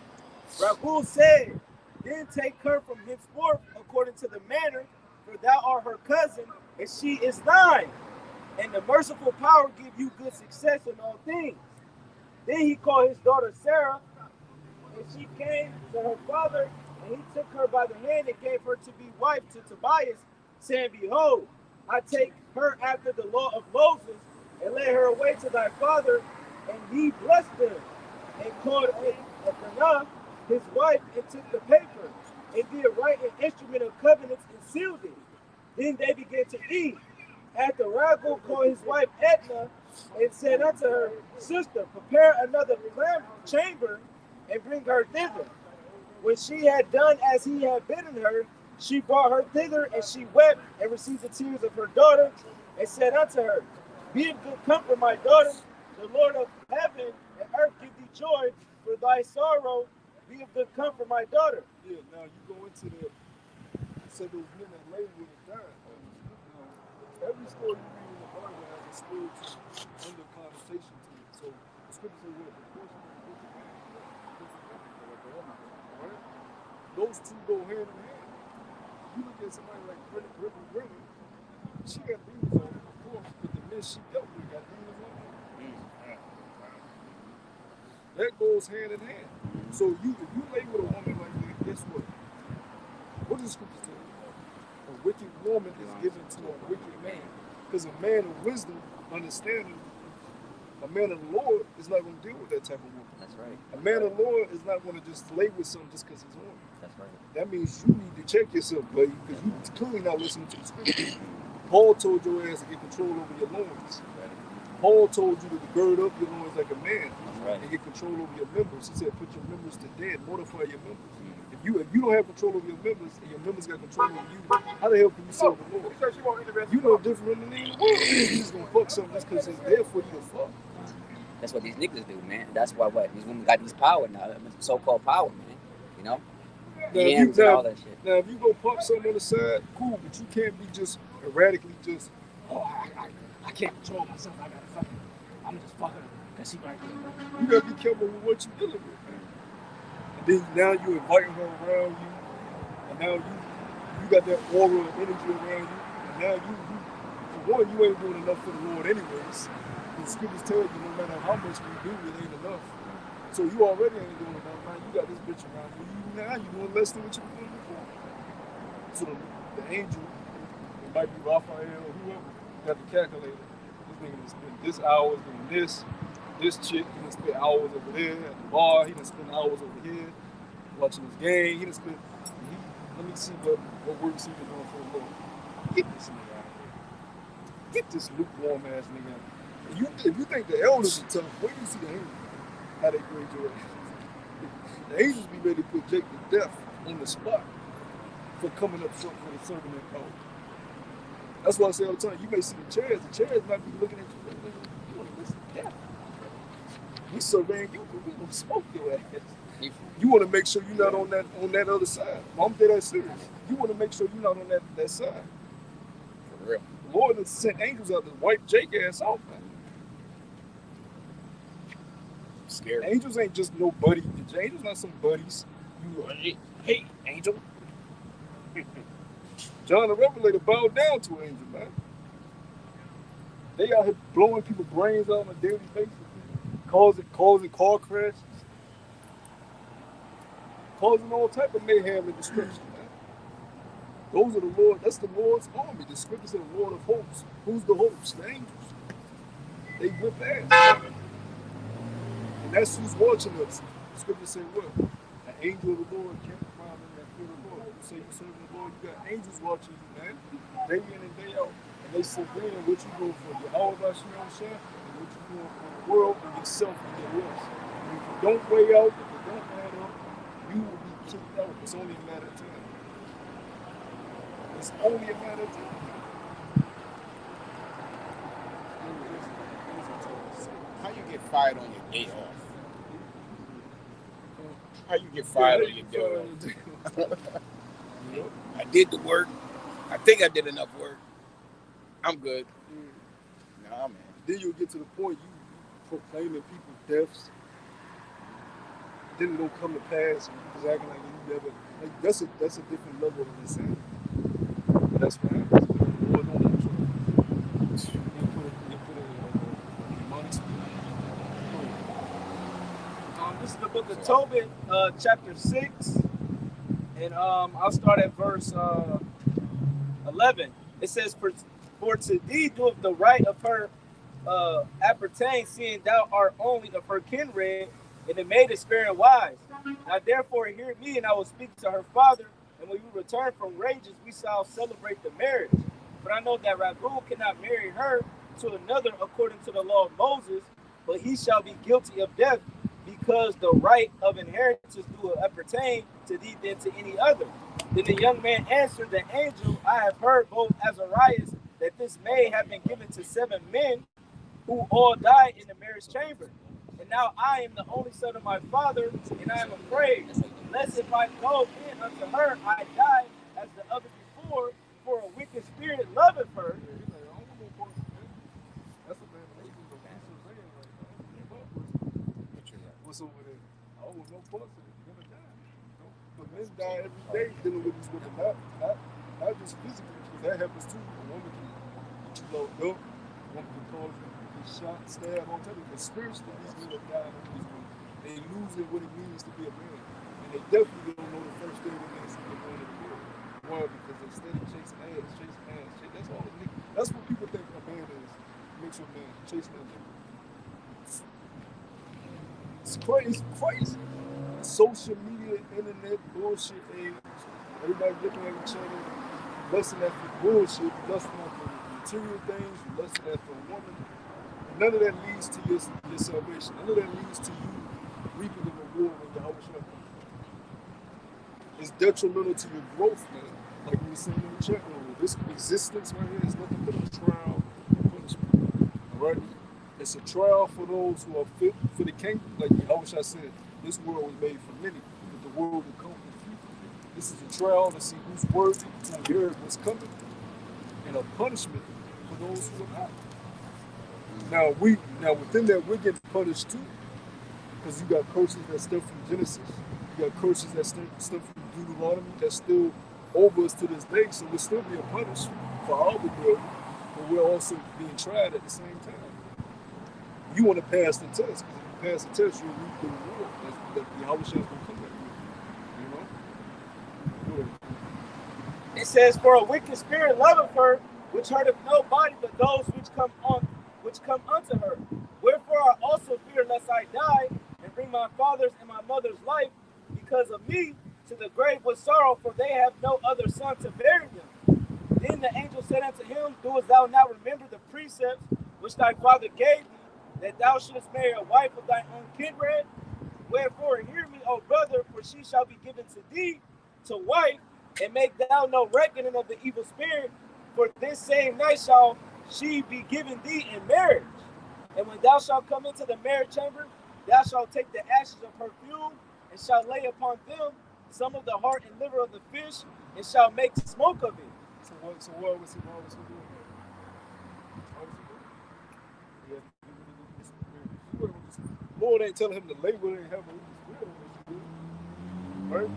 Raguel said, "Then take her from henceforth according to the manner, for thou art her cousin, and she is thine. And the merciful power give you good success in all things." Then he called his daughter Sarah, and she came to her father, and he took her by the hand and gave her to be wife to Tobias, saying, "Behold, I take her after the law of Moses, and led her away to thy father." And he blessed them, and called Elkanah his wife, and took the paper, and did write an instrument of covenants, and sealed it. Then they began to eat. After Raguel called his wife Edna, and said unto her, "Sister, prepare another chamber, and bring her thither." When she had done as he had bidden her, she brought her thither, and she wept, and received the tears of her daughter, and said unto her, "Be of good comfort, my daughter. The Lord of heaven and earth give thee joy for thy sorrow. Be of good comfort, my daughter." Yeah, now you go into the said those men that later would have died. Every story you read in the Bible has a spiritual under connotation to it. So the scripture says what? Right? Those two go hand in hand. You look at somebody like Brittany Griner, she got demons on her, of course, but the men she dealt with got demons on her. That goes hand in hand. So if you lay with a woman like that, guess what? What does the scripture tell you? A wicked woman is given to a wicked man. Because a man of wisdom, understanding, a man of the Lord is not going to deal with that type of woman. That's right. A man of the Lord is not going to just lay with something just because he's on it. That's right. That means you need to check yourself, buddy, because you clearly not listening to the scripture. Paul told your ass to get control over your loins. Paul told you to gird up your loins like a man and get control over your members. He said, put your members to death, mortify your members. If you don't have control over your members and your members got control over you, how the hell can you serve the Lord? You know different than anyone. You just gonna fuck something just because it's there for you to fuck. That's what these niggas do, man. That's why these women got these power now, so-called power, man. You know? Yams and all that shit. Now, if you go pump something on the side, cool, but you can't be just erratically just, I can't control myself. I'm just fucking. Cause she right there. You gotta be careful with what you're dealing with, man. And then now you inviting her around you, and now you got that aura of energy around you, and now you for one, you ain't doing enough for the Lord anyways. The scriptures tell you no matter how much we do, it ain't enough. So you already ain't doing enough, man. You got this bitch around you. Now you doing less than what you were doing before. So the angel, it might be Raphael or whoever, got the calculator. This nigga done spend this hours doing this. This chick, he done spend hours over there at the bar. He done spend hours over here watching this game. He done spend. Let me see what works he been doing for the Lord. Get this nigga out of here. Get this lukewarm ass nigga out of here. If you think the elders are tough, where do you see the angels? How they grade your ass? The angels be ready to put Jake to death on the spot for coming up short for the serving their power. That's why I say all the time, you may see the chairs might be looking at you, you want to listen to that. We surveying you, but we gonna smoke your ass. You want to make sure you're not on that other side. I'm dead serious. You want to make sure you're not on that side. For real. The Lord has sent angels out to wipe Jake ass off, man. Scary. Angels ain't just no buddy. Angels not some buddies. Hey, angel. John the Revelator bowed down to an angel, man. They out here blowing people's brains out on a daily basis, causing car crashes, causing all type of mayhem and destruction, man. Those are the Lord. That's the Lord's army. The scripture said the Lord of hosts. Who's the host? The angels. They whip ass. And that's who's watching us. The scripture say what? An angel of the Lord can't around in that fear of the Lord. You say you serving the Lord, you got angels watching you, man. Day in and day out. And they surveying what you doing for your all about your own self and what you doing for the world and yourself and your rest. And if you don't weigh out, if you don't add up, you will be kicked out. It's only a matter of time. It's only a matter of time. How you get fired on your day off? How you get fired on your day off? I did the work. I think I did enough work. I'm good. Nah, man. Then you'll get to the point you proclaiming people's deaths. Then it don't come to pass and you just acting like you never. Like that's a different level of insanity. But that's what happens. The Lord don't want you. He put a demonic spirit. This is the book of Tobit, chapter 6, and I'll start at verse 11. It says, For to thee doeth the right of her appertain, seeing thou art only of her kindred, and the maid is fair and wise. Now therefore hear me, and I will speak to her father, and when you return from rages, we shall celebrate the marriage. But I know that Raguel cannot marry her to another according to the law of Moses, but he shall be guilty of death, because the right of inheritance do appertain to thee than to any other. Then the young man answered the angel, I have heard both Azarias that this maid have been given to 7 men who all died in the marriage chamber. And now I am the only son of my father, and I am afraid, lest if I go in unto her, I die as the other before, for a wicked spirit loveth her. What's over there? Oh, no parts of it. You're gonna die. But men die every day dealing with these women, not just physically, because that happens too. A woman can get you locked up, a woman can cause you to get shot, stabbed, on everything. But spiritually, these men are dying over these women. They losing what it means to be a man. And they definitely don't know the first thing when they're going to the world. Why? Because they're steady chasing ass. That's all. That's what people think a man is. Makes you a man, chasing ass. It's crazy. Social media, internet, bullshit age. Everybody looking at each other, lusting after bullshit, lusting after material things, lusting after a woman. None of that leads to your salvation. None of that leads to you reaping the reward when Yahweh Shah comes. It's detrimental to your growth, man. Like we were saying in the chat room, this existence right here is nothing but a trial and punishment. All right? It's a trial for those who are fit for the kingdom. Like Yahweh Shah said, this world was made for many, but the world will come for few. This is a trial to see who's worthy to inherit what's coming, and a punishment for those who are not. Now within that we're getting punished too, because you got curses that stem from Genesis, you got curses that stem from Deuteronomy that's still over us to this day. So we're still being punished for our rebellion, but we're also being tried at the same time. You want to pass the test, because if you pass the test, you'll reap the reward that Yahweh Shai is going to come back with. You know? It says, "For a wicked spirit loveth her, which hurteth nobody but those which come unto her. Wherefore I also fear lest I die and bring my father's and my mother's life because of me to the grave with sorrow, for they have no other son to bury them." Then the angel said unto him, "Doest thou not remember the precepts which thy father gave thee, that thou shouldest marry a wife of thine own kindred? Wherefore hear me, O brother, for she shall be given to thee to wife, and make thou no reckoning of the evil spirit, for this same night shall she be given thee in marriage. And when thou shalt come into the marriage chamber, thou shalt take the ashes of perfume, and shalt lay upon them some of the heart and liver of the fish, and shalt make smoke of it." So what was he doing? Lord ain't telling him to label it and have a right?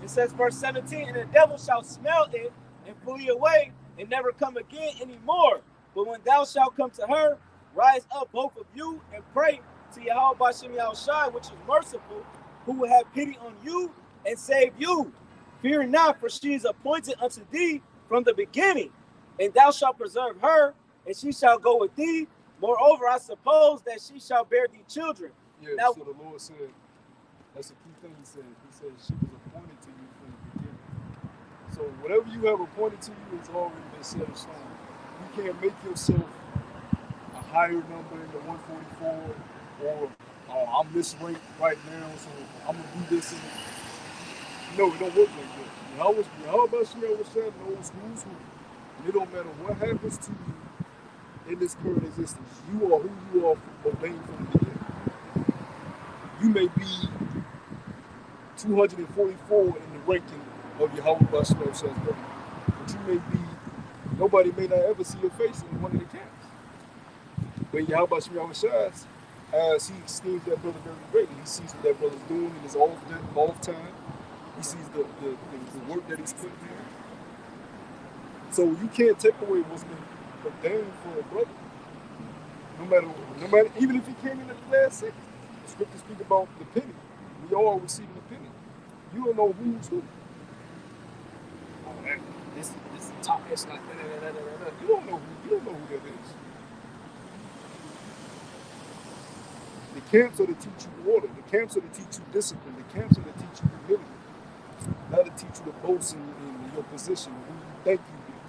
It says, verse 17, "And the devil shall smell it and flee away and never come again anymore. But when thou shalt come to her, rise up both of you and pray to Yahweh B'Shem Yahushai, which is merciful, who will have pity on you and save you. Fear not, for she is appointed unto thee from the beginning. And thou shalt preserve her, and she shall go with thee. Moreover, I suppose that she shall bear thee children." Yeah, Now, so the Lord said, that's a key thing he said. He said she was appointed to you from the beginning. So whatever you have appointed to you has already been set in stone. You can't make yourself a higher number in the 144, or I'm this rank right now, so I'm going to do this. No, it don't work like that. Yahweh B'Shem Yahushai knows who's who. And it don't matter what happens to you in this current existence. You are who you are ordained from the beginning. You may be 244 in the ranking of Yahweh B'Shem Yahushai's government, but you may be, nobody may not ever see your face in one of the camps. But Yahweh B'Shem Yahushai, as he esteems that brother very greatly, he sees what that brother's doing in his off time. He sees the work that he's putting in. So you can't take away what's been ordained for a brother. No matter, even if he came in at the last second. The scriptures speak about the penny. We all receiving the penny. You don't know who's who. Oh, this is top. It's like You don't know who that is. The camps are to teach you order. The camps are to teach you discipline. The camps are to teach you humility. Not to teach you to boast in your position, who you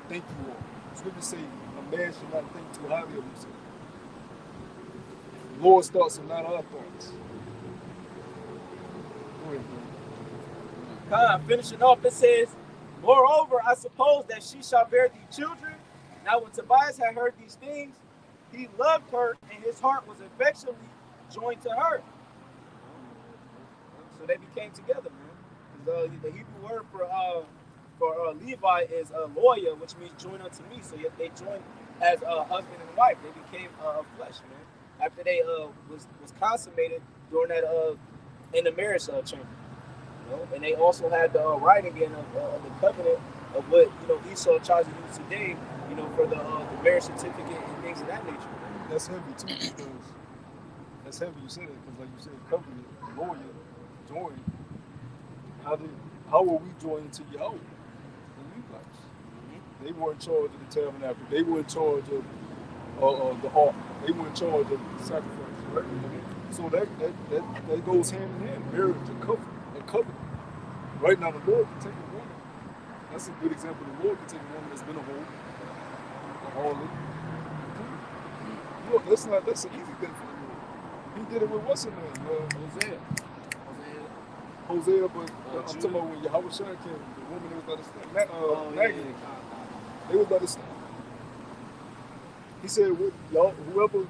think you are. The scriptures say a man should not think too highly of himself. The Lord's thoughts are not our thoughts. Go ahead, bro. Finishing off, it says, "Moreover, I suppose that she shall bear thee children. Now when Tobias had heard these things, he loved her, and his heart was affectionately joined to her." So they became together, man. The Hebrew word for Levi is loya, which means join unto me. So they joined as husband and wife. They became a flesh, man. After they was consummated during that in the marriage chamber, you know. And they also had the writing in of the covenant of what Esau tries to do today, for the marriage certificate and things of that nature. Man. That's heavy too, because that's heavy. You said it because, like you said, covenant, lawyer, join. How were we joined to Yahweh? The Levites. Mm-hmm. They were in charge of the tabernacle. They were in charge of the ark. They were in charge of the sacrifice. Right? So that goes hand in hand. Marriage and covenant. Right now, the Lord can take a woman. That's a good example. The Lord can take a woman that's been a harlot. Look, that's an easy thing for the Lord. He did it with what's her name? Hosea, but I'm talking about when Yahweh Shai came, the woman that was by the snake, Maggie, they was by the snake. He said, y'all, whoever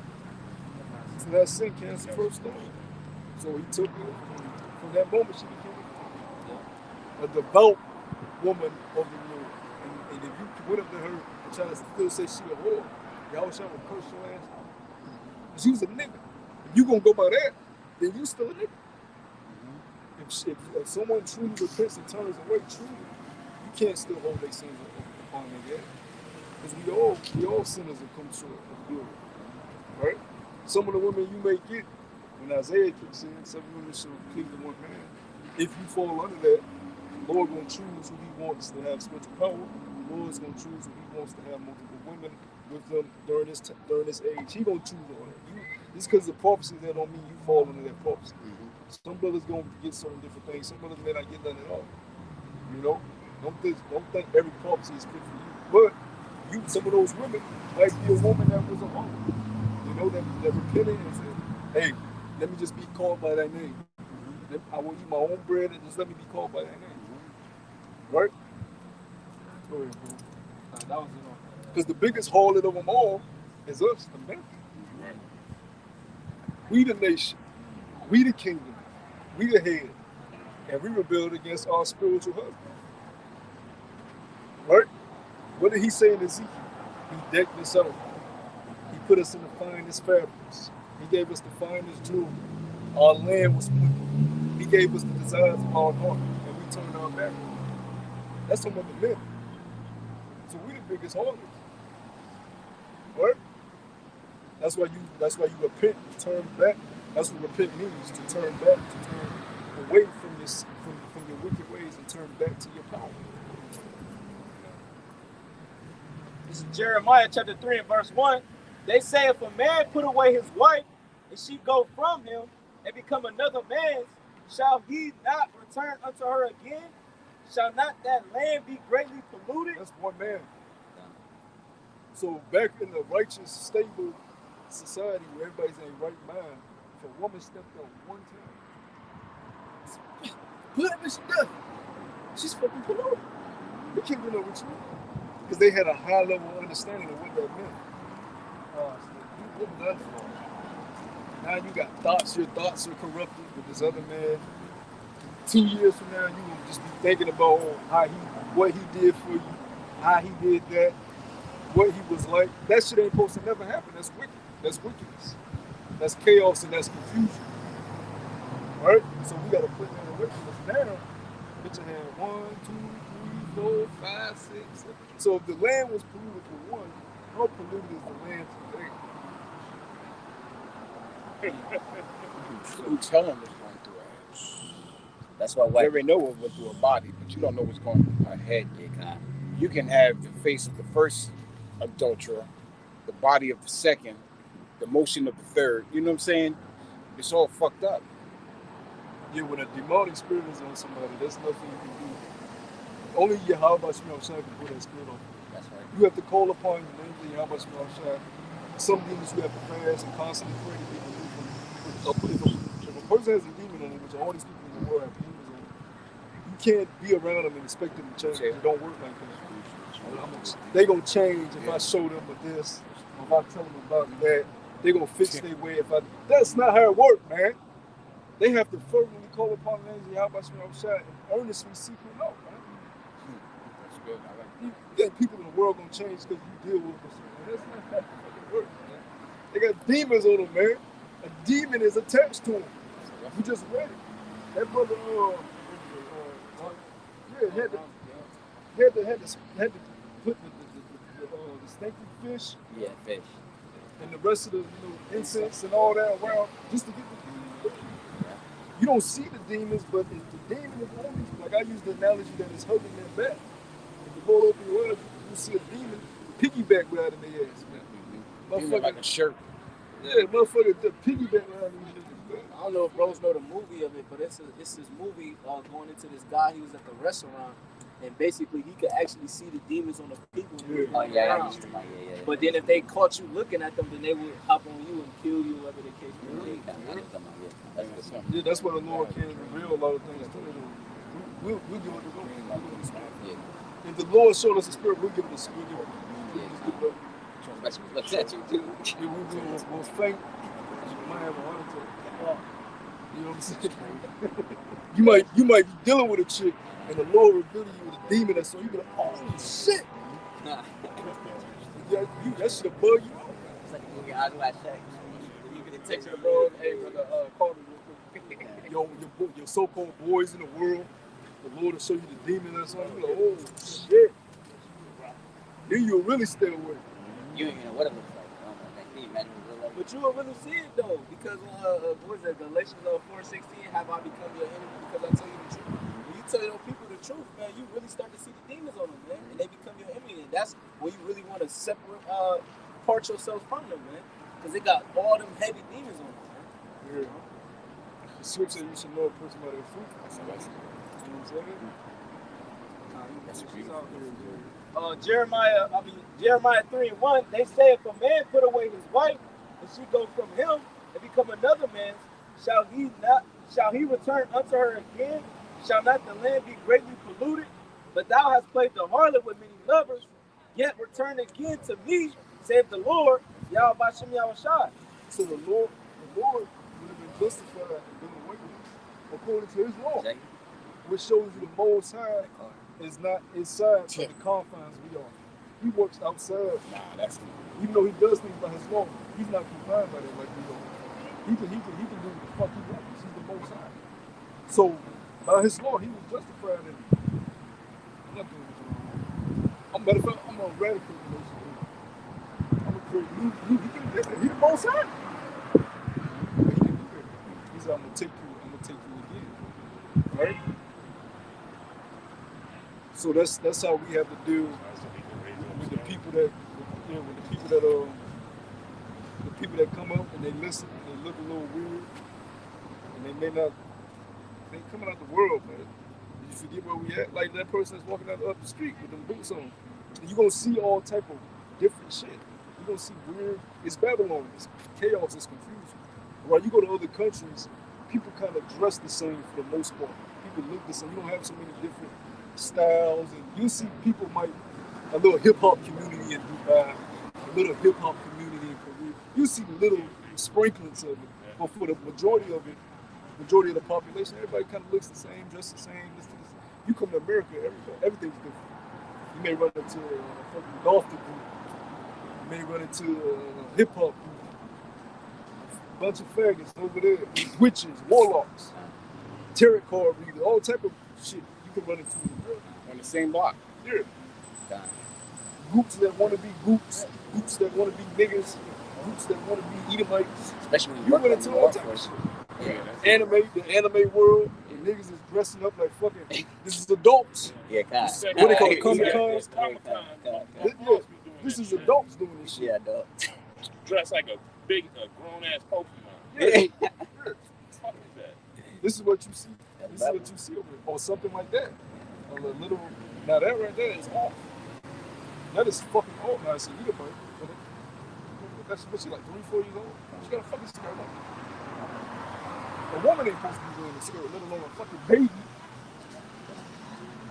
that sin cast the first stone. So he took her. From that moment, she became a devout woman of the Lord. And if you went up to her and tried to still say she a whore, Y'all shall would curse your ass out. Because you was a nigga. If you gonna go by that, then you still a nigga. If someone truly repents and turns away, truly, you can't still hold their sins upon their head. Because we all sinners and come short of glory. Right? Some of the women you may get, when Isaiah kicks in, 7 women shall cleave to one man. If you fall under that, the Lord gonna choose who he wants to have spiritual power. The Lord's gonna choose who he wants to have multiple women with them during this age. He gonna choose all that. Just because the prophecy, that don't mean you fall under that prophecy. Some brothers gonna get certain different things. Some brothers may not get none at all. You know, don't think every prophecy is fit for you. But some of those women might be a woman that was a woman. You know, that repented and said, "Hey, let me just be called by that name. I will eat my own bread and just let me be called by that name." Right? Go ahead, bro. Because the biggest harlot of them all is us, America. We the nation. We the kingdom. We the head. And we rebelled against our spiritual husband. Right? What did he say in Ezekiel? He decked us out. He put us in the finest fabrics. He gave us the finest jewelry. Our land was split. He gave us the desires of our heart. And we turned our back. That's some of the men. So we the biggest harlots. Right? That's why you repent and turn back. That's what repent means, to turn back, to turn away from your wicked ways and turn back to your power. This is Jeremiah chapter 3 and verse 1. They say, if a man put away his wife, and she go from him, and become another man's, shall he not return unto her again? Shall not that land be greatly polluted? That's one man. So back in the righteous, stable society where everybody's in their right mind, if a woman stepped out one time, put up and she does. She's fucking polluted. They can't do no ritual. Because they had a high level understanding of what that meant. So you're done for. Now you got thoughts, your thoughts are corrupted with this other man. 2 years from now, you will just be thinking about what he did for you, how he did that, what he was like. That shit ain't supposed to never happen. That's wicked. That's wickedness. That's chaos and that's confusion. Right? So we gotta put that away from us now. Put your hand 1, 2, 3, 4, 5, 6, 7. So if the land was polluted for one, how polluted is the land today? You tell them what's going through her head. That's why You white already know what went through her body, but you don't know what's going through her head yet. You can have the face of the first adulterer, the body of the second, the motion of the third. You know what I'm saying? It's all fucked up. Yeah, when a demonic spirit is on somebody, there's nothing you can do. Only Yahweh Shai can put that spirit on. That's right. You have to call upon the name of Yahweh Shai. Some demons you have to fast and constantly pray to get removed from. If a person has a demon on him, which all these people in the world have demons on them, you can't be around them and expect them to change. It don't work like that. They gonna change if I show them with this, or if I tell them about that. They gonna fix their way. That's not how it works, man. They have to fervently call upon the name of Yahweh Shai and earnestly seek Him out, man. That's good. I like You think people in the world gonna change because you deal with them? That's not how it works, man. They got demons on them, man. A demon is attached to them. You just read it. That brother, had to put the stinky fish Yeah, fish. and the rest of the incense and all that around just to get the demons. You don't see the demons, but if the demon is on you, like I use the analogy that it's hugging their back. If you roll open your eyes, you see a demon piggyback right in their ass, man. it. Like a shirt. Yeah, motherfucker, the piggyback around these niggas, man. I don't know if bros know the movie of it, but it's this movie going into this guy. He was at the restaurant, and basically he could actually see the demons on the people. Yeah. Oh yeah, around. yeah. But then if they caught you looking at them, then they would hop on you and kill you, whatever the case may be. Yeah, that's what the Lord can reveal a lot of things to them. We'll give it to them. Yeah. If the Lord showed us the spirit, we'll give it a spirit. What's that you do? We'll faint. You might have a heart attack. You know what I'm saying? you might be dealing with a chick, and the Lord reveal you with a demon, and so you be like, oh shit. Yeah, that should bug you out. You guys watch that. You can text your bro, hey brother, call me real quick. your so-called boys in the world, the Lord will show you the demon or something. You're like, oh shit. Then you'll really stay away. You don't even know what it looks like. Oh my God. Can you imagine what it looks like? But you will really see it though, because what is that? Galatians 4:16. Have I become your enemy because I tell you the truth? When you tell your people the truth, man, you really start to see the demons on them, man, and they become your enemy. And that's when you really want to separate, part yourself from them, man, because they got all them heavy demons on them, man. Yeah. The scripture said you should know a person by their fruit. You know what I'm saying? Jeremiah 3:1, they say if a man put away his wife and she go from him and become another man, shall he return unto her again? Shall not the land be greatly polluted? But thou hast played the harlot with many lovers, yet return again to me, saith the Lord, Yahweh Bashem Yahushai. So the Lord would have been justified and been away according to his law, which shows you the Most High is not inside of the confines we are. He works outside. Even though he does things by his law, he's not confined by that like we are. He can do what the fuck he wants. He's the Most High. So by his law, he was justified in it. I'm not doing it. Matter of fact, I'm a radical relationship. I'm a create. He can do that. He's the Most High. He can do that. He said, I'm gonna take you again. Right? So that's how we have to deal with the people that, the people that come up and they listen, and they look a little weird, and they coming out the world, man. You forget where we at. Like that person that's walking out up the street with them boots on. And you're gonna see all type of different shit. You're gonna see weird. It's Babylon. It's chaos. It's confusion. While you go to other countries, people kind of dress the same for the most part. People look the same. You don't have so many different styles, and you see people a little hip hop community in Dubai, a little hip hop community in Korea. You see little sprinklings of it, but for the majority of the population, everybody kind of looks the same, dressed the same. You come to America, everything's different. You may run into a fucking golf group. You may run into a hip hop group. A bunch of faggots over there, witches, warlocks, tarot card readers, all type of shit you can run into On the same block. Yeah. Groups that want to be groups that want to be niggas, groups that want to be Edomites. Especially when you run into all type of shit. The anime world, and niggas is dressing up like fucking. This is adults. Yeah, God. What they call it, Comic-Con? This is adults doing this shit. Yeah, adults. Dressed like a grown ass Pokemon. Yeah. Fuck is that? This is what you see. This is what you see over there. Or something like that. A little. Now that right there is off. That is fucking off. Now it's a Edomite. That's what she like 3-4 years old. She got a fucking skirt on. A woman ain't supposed to be wearing a skirt, let alone a fucking baby.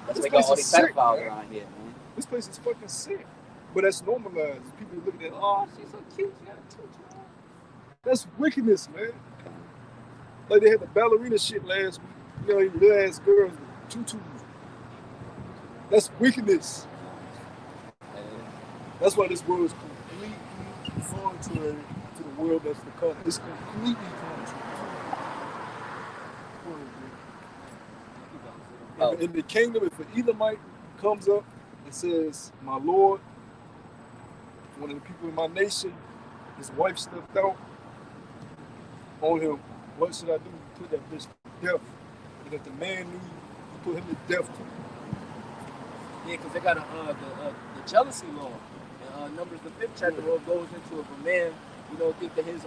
That's why they got all these pedophiles around here, man. This place is fucking sick. But that's normalized. People looking at, oh, she's so cute. She got a tutu. That's wickedness, man. Like they had the ballerina shit last week. You know, little ass girls with tutus. That's wickedness. That's why this world is completely contrary to the world that's to come. It's completely contrary. In the kingdom, if an Edomite comes up and says, my Lord, one of the people in my nation, his wife stepped out on him, what should I do? You put that bitch to death. And if the man knew, you put him to death too. Yeah, because they got the jealousy law. Numbers the 5th chapter goes into if a man, think that his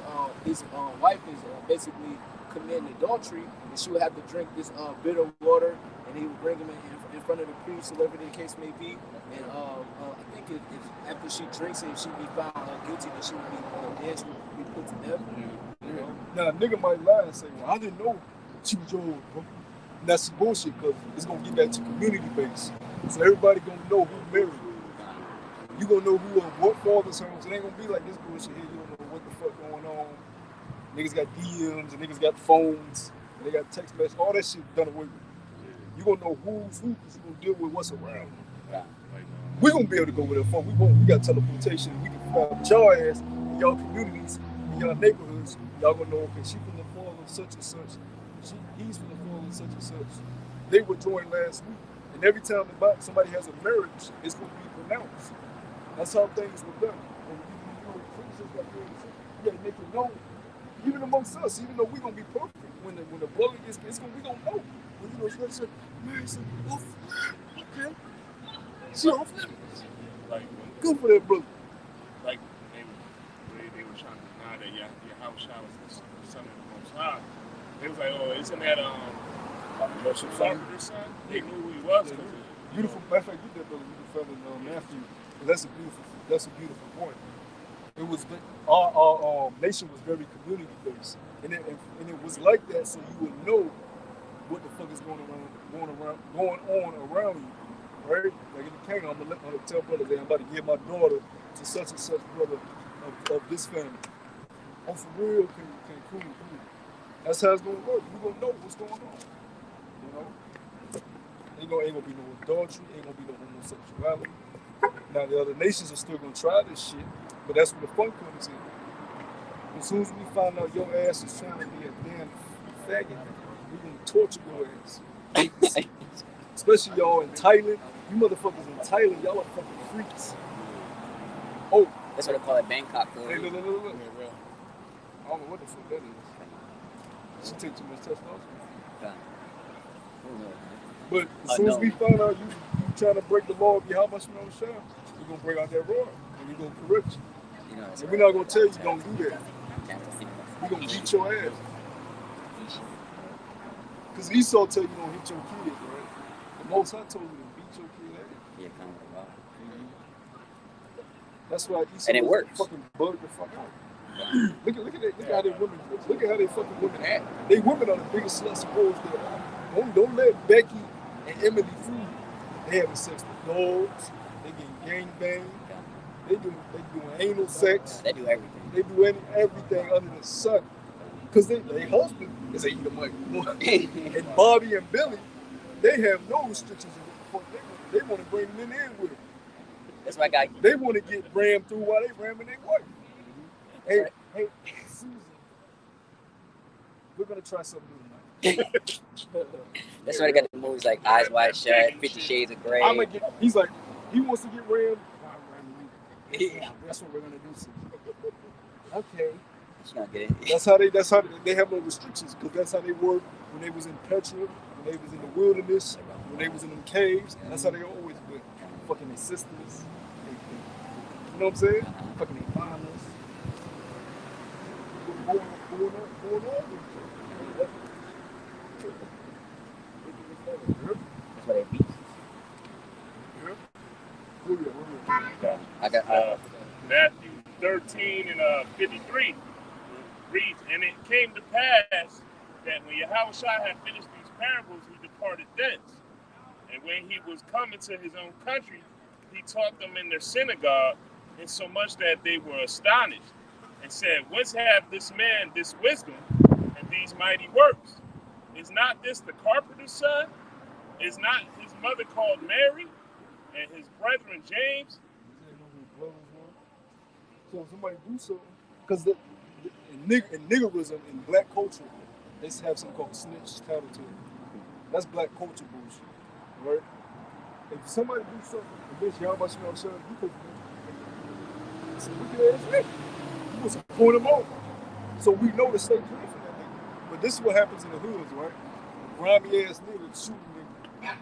wife is basically committing adultery, and she would have to drink this bitter water, and he would bring him in front of the priest, or whatever the case may be. And I think if after she drinks it, if she be found guilty, then she would be be put to death. Now, a nigga might lie and say, well, I didn't know she was yours, bro. And that's bullshit, because it's going to get back to community base. So everybody going to know who married. You going to know who what father's homes. It ain't going to be like this bullshit here. You don't know what the fuck going on. Niggas got DMs and niggas got phones. And they got text messages. All that shit done away with. You going to know who's who, because you going to deal with what's around them. We're going to be able to go with our phone. We got teleportation. We can fly with your ass in your communities, in your neighborhoods, y'all gonna know, okay, she from the fall of such and such. He's from the fall of such and such. They were joined last week. And every time somebody has a marriage, it's gonna be pronounced. That's how things were done. And you gotta make it known. Even amongst us, even though we're gonna be perfect, when the bullet is, we gonna know. When you know, you're gonna say, Mary said, oof, okay. She off limits. Like, Good for that brother. like they were trying to deny that Yahushua was the son of the Most High. They was like, oh, isn't that Joseph's son? They knew who he was. Yeah, beautiful. Matter of fact, you did brother, you found Matthew. That's a beautiful point. It was our nation was very community based, and it was like that, so you would know what the fuck is going on around you, right? Like in the kingdom, I'm gonna tell brothers that I'm about to give my daughter to such and such brother of this family. Oh, for real, cool. That's how it's gonna work. We're gonna know what's going on. You know, ain't gonna be no adultery, ain't gonna be no homosexuality. Now the other nations are still gonna try this shit, but that's where the fun comes in. As soon as we find out your ass is trying to be a damn faggot, we're gonna torture your ass. Especially y'all in Thailand. You motherfuckers in Thailand, y'all are fucking freaks. Oh, That's what they call it, Bangkok. hey, look. I don't know what the fuck that is. She take too much testosterone. But as soon as we find out you trying to break the law of Yahweh Shemel Shah, we're gonna break out that rod and we're gonna correct you. And we're not gonna tell you don't do that. We're gonna beat your ass. Because Esau tell you don't hit your kids, right? The Most High told you to beat your kid ass. Yeah, kind of wow. That's why Esau And it works. fucking bugged the fuck out. Look at that. Look at how they women. Look at how they fucking women act. They women are the biggest sluts and hoes there. Don't let Becky and Emily fool you. They having sex with dogs. They getting gangbanged. They doing anal sex. They do everything. They do everything under the sun. Because their husband is a Edomite. And Bobby and Billy, they have no restrictions. They want to bring them in with them. That's why I got. They want to get rammed through while they ramming their wife. Hey, Susan, we're gonna try something new tonight. That's why they got the movies like Eyes Wide Shut, 50 Shades of Grey. He's like, he wants to get rammed. That's what we're gonna do. Susan. Okay. She's gonna get it. That's how they have no restrictions, because that's how they were when they was in Petra, when they was in the wilderness, when they was in them caves. That's how they always been. Fucking their sisters. You know what I'm saying? Fucking their mamas. Going on. That's why they beat. I got Matthew 13 and 53 reads, and it came to pass that when Yahushua had finished these parables, he departed thence. And when he was coming to his own country, he taught them in their synagogue, insomuch that they were astonished, and said, whence have this man this wisdom and these mighty works? Is not this the carpenter's son? Is not his mother called Mary, and his brethren James? So somebody do something, because in niggerism, in black culture, they have something called snitch title to it. That's black culture bullshit, right? If somebody do something against Yahweh Shemel Shah, you could say, look at that shit. You must point them over. So we know to stay clear from that nigga. But this is what happens in the hoods, right? Grimy ass nigga shooting nigga.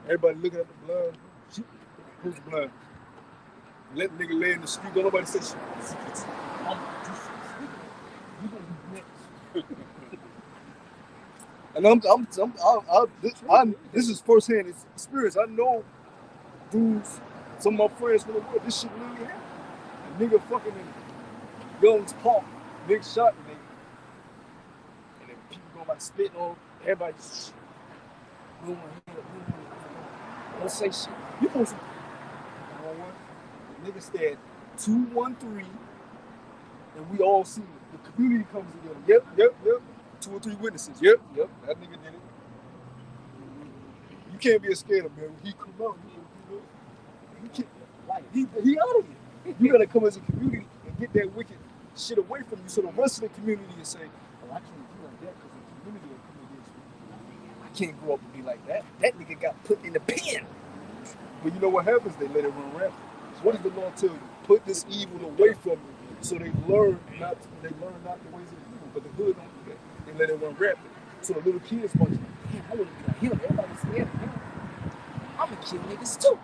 Everybody looking at the blood. Shoot. Who's the blood? Let the nigga lay in the street. Don't nobody say shit. You gonna be next. And this is firsthand experience. I know dudes, some of my friends from the world, this shit really happened. A nigga fucking in Young's Park, big shot nigga. And then people go by spitting on everybody. Don't say shit. You supposed to. The nigga said 213, and we all see it. The community comes together. Yep. 2 or 3 witnesses. Yep. That nigga did it. You can't be scared of man. He come out. He out of here. You gotta come as a community and get that wicked shit away from you. So the rest of the community is saying, oh, I can't be like that because the community will come against me. I can't grow up and be like that. That nigga got put in the pen. But you know what happens? They let it run rampant. What does the law tell you? Put this evil away from you. So they learn not the ways of the evil, but the hood don't do that. They let it run rampant. So the little kids want to, damn, I want to be like him. Everybody's scared of him. I'm gonna kill niggas too.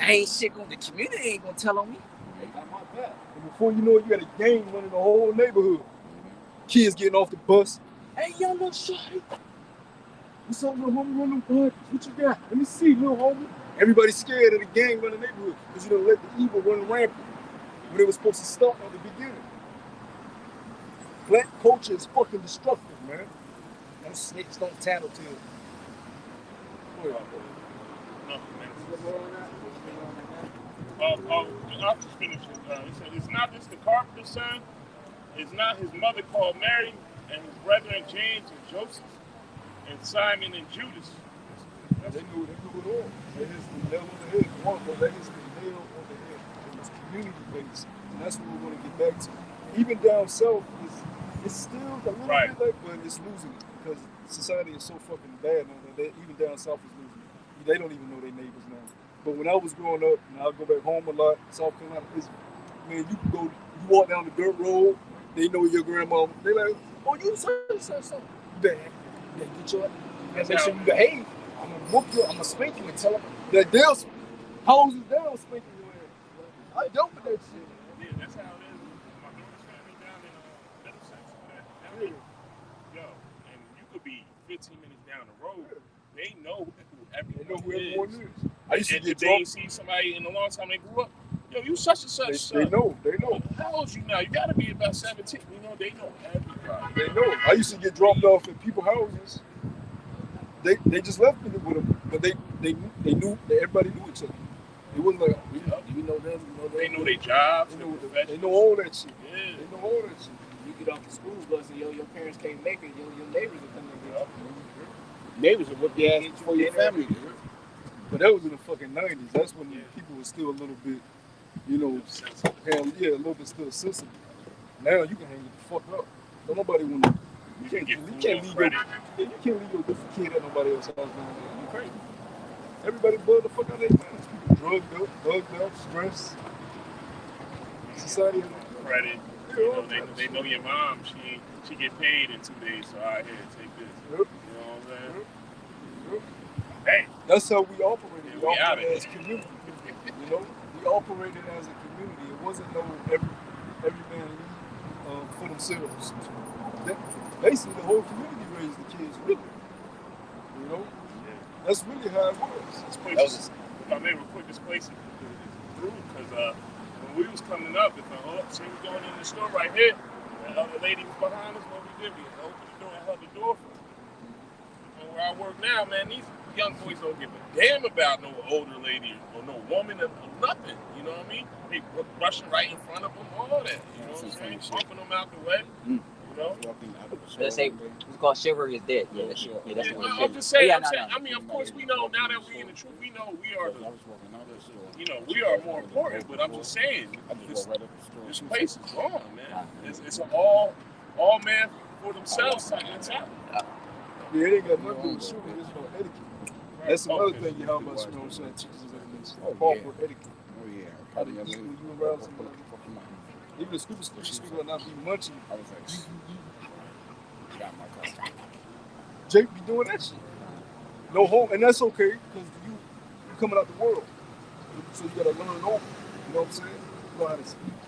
I ain't shit gonna, the community ain't gonna tell on me. They got my back. And before you know it, you got a gang running the whole neighborhood. Kids getting off the bus. Hey, young little shorty. What's up, little homie? Run them buckets. What you got? Let me see, little homie. Everybody's scared of the gang running the neighborhood because you don't let the evil run rampant when it was supposed to stop at the beginning. Black culture is fucking destructive, man. Them snakes don't tattle to you. I'll just finish it. He said, it's not just the carpenter's son, it's not his mother called Mary, and his brethren James and Joseph, and Simon and Judas. They knew it all. That is the nail on the head. That is the nail on the head. It was community based. And that's what we're going to get back to. Even down south, it's still a little bit like, but it's losing it because society is so fucking bad now that even down south is losing it. They don't even know their neighbors now. But when I was growing up, and I go back home a lot, South Carolina, man, you walk down the dirt road, they know your grandma. They like, oh, you son. They get your, and make sure you behave. I'm gonna whoop you, I'm gonna spank you and tell them that they'll hose it down, spanking your ass. I dealt with that shit. Yeah, that's how it is. My daughter's family down in Middlesex. Yo, and you could be 15 minutes down the road. They know who everyone is. I used to get they ain't see somebody in a long time they grew up. Yo, you such and such. They know. How old you now? You gotta be about 17. You know, they know everybody. They know. I used to get dropped off at people's houses. They just left me with them, but they knew that everybody knew each other. It wasn't like we know them, They know their jobs. They know all that shit. Yeah. They know all that shit. You get off the school bus and your parents can't make it. Your neighbors will come and get you. Neighbors will whip your ass before your family do. But that was in the fucking 90s. That's when people were still a little bit, a little bit still sensitive. Now you can hang the fuck up. Don't nobody want to. You can't leave your different kid at nobody else's house. You crazy. Everybody blow the fuck out of their minds. Drugged up, stress. Society. Credit. They know your mom. She get paid in 2 days. So here, take this. Yep. You know what I'm saying? Yep. Hey. That's how we operated. We operated as a community. We operated as a community. It wasn't no every man for themselves. Basically, the whole community raised the kids, really. That's really how it was. This place if I may real quick, this place is rude because when we was coming up, if say we going in the store right here, the other lady was behind us, what we did, we opened the door and held the door for her. And where I work now, man, these young boys don't give a damn about no older lady or no woman or nothing. You know what I mean? They rushing right in front of them, all that. You know what I'm saying? Bumping them out the way. You know? Let's say it's called chivalry is dead. Yeah, that's what I'm just saying. I mean, of course, we know now that we're in the truth. We know we are we are more important. But I'm just saying, this place is gone, man. It's an all man for themselves type of time. Yeah, it ain't got nothing to do with shooting. It's no etiquette. That's another thing you have about Snow Shine teachers in this corporate etiquette. Oh yeah. How to eat when you around somebody. Even the stupid speaker will not be munching. I was like, got my custom. Jake be doing that shit. No home, and that's okay because you coming out the world, so you gotta learn over. You know what I'm saying? You know how to speak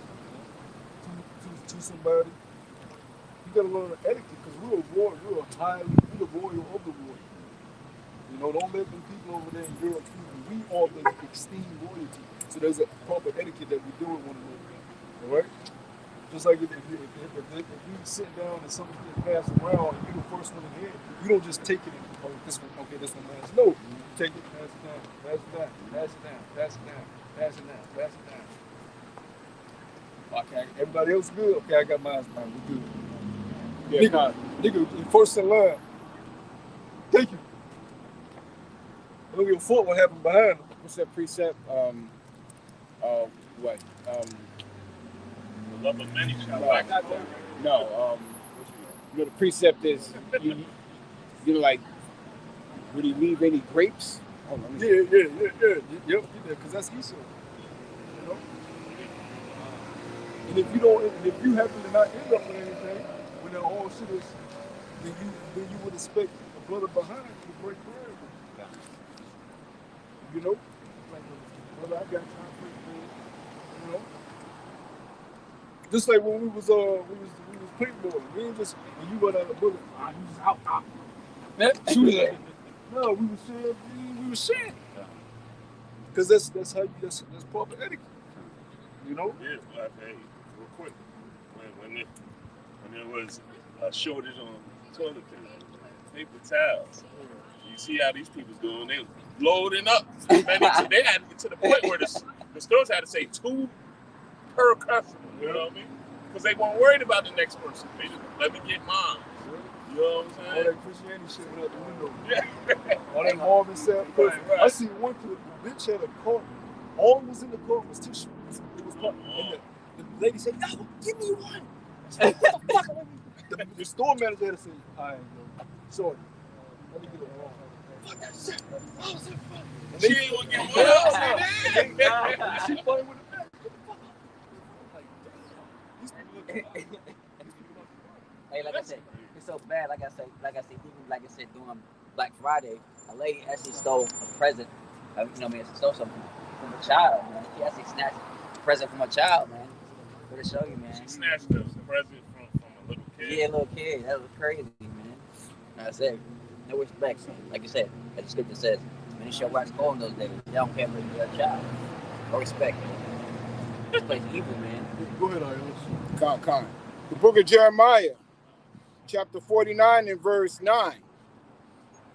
to somebody. You gotta learn the etiquette because we're the royal of the royal. Don't let them people over there in Europe treat you. We all the esteem royalty. So there's a proper etiquette that we do with one another. All right? Just like if you sit down and something gets passed around and you're the first one in here, you don't just take it and this one lands. No, you take it, pass it down, pass it down, pass it down, pass it down, pass it down, pass it down. Okay, everybody else good? Okay, I got mine. We good. Yeah, nigga, first in line. Thank you. I don't give a fuck what happened behind him. What's that precept? The love of many shall No, wax not cold. No, you know, the precept is, you know, like, would he leave any grapes? Hold on, let me- Yep, because that's Esau. You know? And if you don't, and if you happen to not end up with anything, when that all shit is, then you would expect a brother behind you to break bread with you. You know? Like, brother, I got time to break bread. You know? Just like when we was paintballing. We ain't just when you run out of bullets, you just out. Shoot it. No, we was sharing. We was sharing. Because that's how you that's proper etiquette. You know? Yeah, but hey, real quick, when there was a shortage on toilet paper towels, you see how these people's doing? They loading up. They had to get to the point where the stores had to say 2 per customer. You know what I mean? Because they weren't worried about the next person. They just let me get mine. You know what I'm All saying? that Christianity shit went out the window. Yeah. All that Marvin said. Right. I see one kid, the bitch had a cart. All that was in the cart was tissue. It was part, and the lady said, "No, give me one." I said, "What the fuck?" The store manager had to say, "All right, yo, sorry, let me get it wrong." Fuck that shit. I was like, fuck. And She ain't gonna get one else. She fighting with the back. Get the fuck out. Like, these people look. Hey, like I said, it's so bad. Like I said, even during Black Friday, a lady actually stole a present. Stole something from a child, man. She actually snatched a present from a child, man. For to show you, man. She snatched a present from a little kid. Yeah, little kid. That was crazy, man. Like I said, no respect. Like you said, as the scripture says, when you show wax cold in those days, they don't care for your child. No respect. This place evil, man. Go ahead, Ayos. Con. The book of Jeremiah, chapter 49 and verse 9.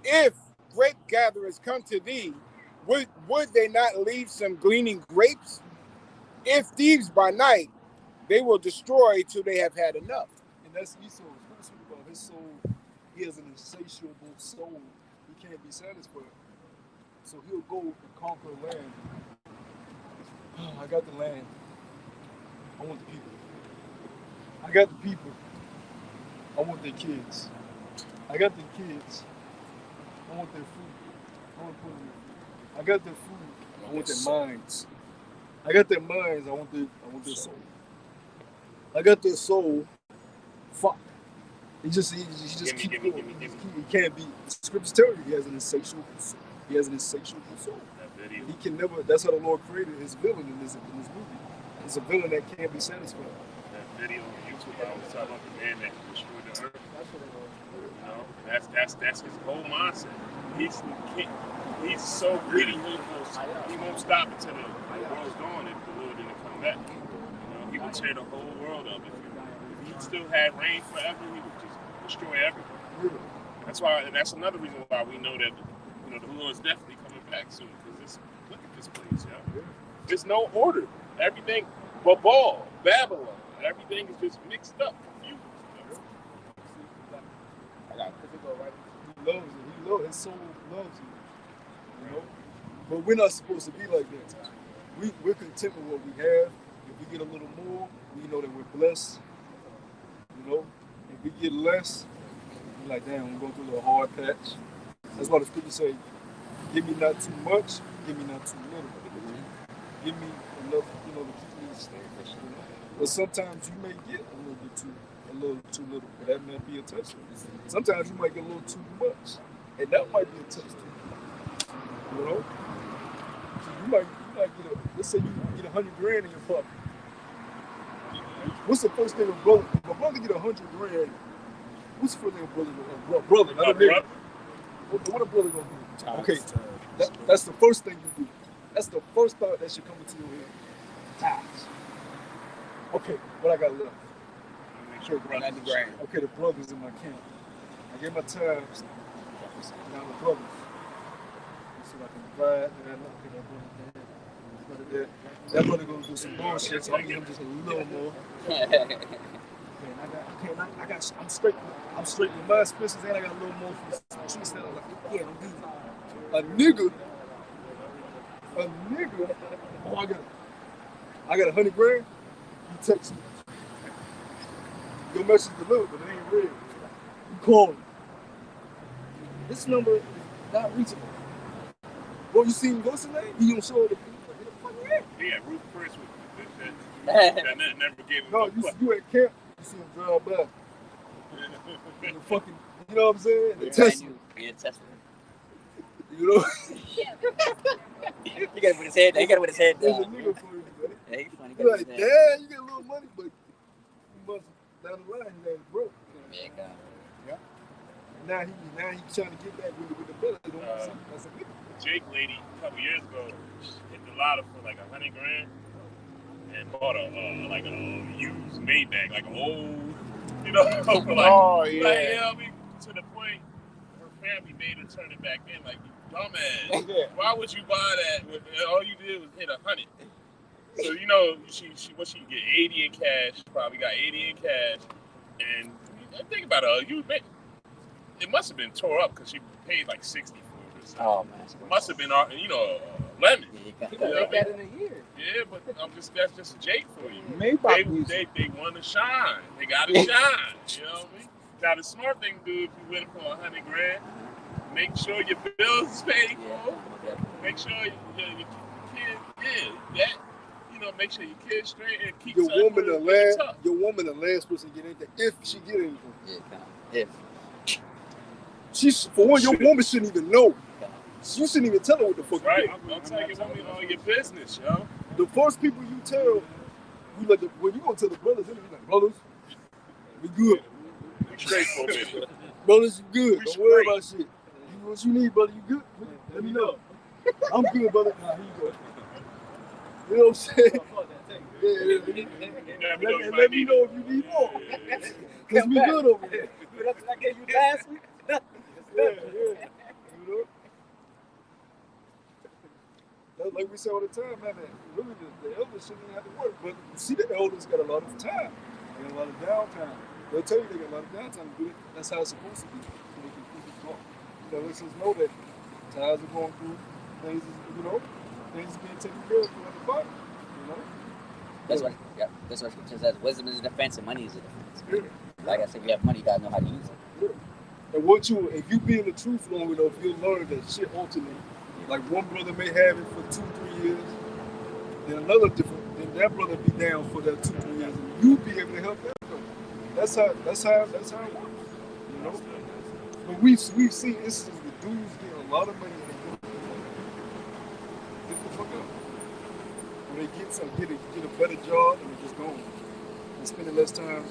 If grape gatherers come to thee, would they not leave some gleaning grapes? If thieves by night, they will destroy till they have had enough. And that's Esau. What speak about his soul? He has an insatiable soul. He can't be satisfied. So he'll go and conquer land. I got the land. I want the people. I got the people. I want their kids. I got the kids. I want their food. I want to put them in. I got their food. I want their minds. I got their minds. I want their soul. I got their soul. Fuck. He just keep Gimme. going. He can't be. The scriptures tell you he has an insatiable soul. He has an insatiable soul. That video. He can never. That's how the Lord created his villain in this movie. It's a villain that can't be satisfied. That video on YouTube, I was talking about the man that destroyed the earth. You know, that's his whole mindset. He's so greedy, he won't stop until the world's gone if the Lord didn't come back. You know, he would tear the whole world up. If he still had reign forever, he would just destroy everything. That's why, and that's another reason why we know that the Lord's definitely coming back soon. Because look at this place, yo. There's no order. Everything, Babylon, everything is just mixed up, confused. I got it. He loves it. He loves his soul loves you. You know? But we're not supposed to be like that. We're content with what we have. If we get a little more, we know that we're blessed. You know? If we get less, we're like, damn, we're going through a hard patch. That's why the scriptures say, give me not too much, give me not too little. Give me enough, to keep me established. But sometimes you may get a little too little, but that may be a test. Sometimes you might get a little too much, and that might be a test. You know? So you might get let's say you get $100,000 in your pocket. What's the first thing if a brother get $100,000, what's the first thing a brother, not a nigga. What a brother gonna do? Okay, that's the first thing you do. That's the first thought that should come into your head. Tax. Okay, what I got left? Sure, $90,000. Okay, the brothers in my camp. I get my tabs. Now the brothers. So I can divide that brother gonna do some bullshit, so I give him just a little more. I'm straight with my expenses, and I got a little more for some treats that I'm like, yeah, I'm good. A nigga, oh, I got $100,000. You text me. Your message delivered, but it ain't real. You calling. This number is not reachable. Bro, you seen what's his name? He don't show the Yeah, Ruth Chris that never gave him no, you at camp, you see him drive by. And the fucking, you know what I'm saying? The Tesla. Yeah, Tesla. You know? You gotta put his head down. You gotta put his head There's a down. nigga for you, man. Yeah, he's funny. You're like, damn, you get a little money, but you must down the line, you ain't broke. Yeah, God. And now he's trying to get back with the brother. That's a nigga. Jake lady a couple years ago hit the lotto for like $100,000 and bought a used Maybach, like an old, you know, for like, Oh, yeah. like, you know what I mean? To the point her family made her turn it back in, like, you dumbass. Yeah. Why would you buy that when all you did was hit 100? So you know she get 80 in cash, probably got 80 in cash, and think about it, it must have been tore up because she paid like 60 for it. Oh man, Must have been, you know, lemon. Yeah, You can make that in a year. Yeah, but that's just a Jake for you. Maybach music. They want to shine. They got to shine. You know what I mean? Now the smart thing to do if you win for $100,000, make sure your bills is paid for. Make sure your kid, make sure your kid's straight and keep Your woman the last person to get anything if she get anything. Yeah. For one, your woman shouldn't even know. You shouldn't even tell her what the fuck right. you get. Don't tell your woman all your business, yo. The first people you tell, when you gonna tell the brothers, they be like, brothers, we good. We straight for a minute. Brothers, you good. We Don't worry straight. about shit. What you need, brother, you good? Let me know. I'm good, brother. Nah, here you go. You know what I'm saying? Let me know if you need more. Because we good over here. I gave you last week. You know? That's like we say all the time, man. Really, the elders shouldn't even have to work. But see, the elders got a lot of time. They got a lot of downtime. They'll tell you they got a lot of downtime to do it. That's how it's supposed to be. So they can keep it going. Let us know that times are going through. Things is being taken care of for the body. That's what scripture says. Wisdom is a defense and money is a defense. Like I said, if you have money, you gotta know how to use it. And if you be in the truth long enough, you'll learn that shit ultimately. Like one brother may have it for 2-3 years, then then that brother be down for that 2-3 years, and you be able to help that brother. That's how it works. You know? But we've seen instances where dudes get a lot of money and they get the fuck up. When they get a better job and they just go and spending less time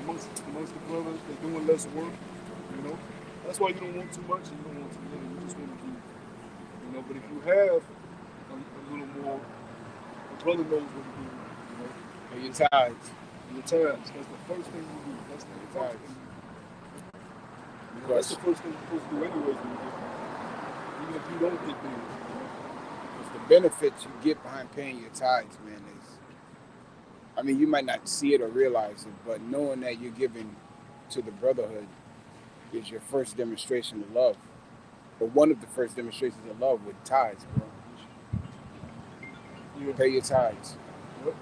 amongst the brothers, they're doing less work. That's why you don't want too much and you don't want too little. You just want to do, but if you have a little more, the brother knows what to do, Pay your tithes. Your tithes. That's the first thing you do. That's the first thing you do. That's the first thing you're supposed to do anyways when you get paid. Even if you don't get paid. Because the benefits you get behind paying your tithes, man, you might not see it or realize it, but knowing that you're giving to the brotherhood is your first demonstration of love. But one of the first demonstrations of love with tithes, bro. You pay your tithes. Yep.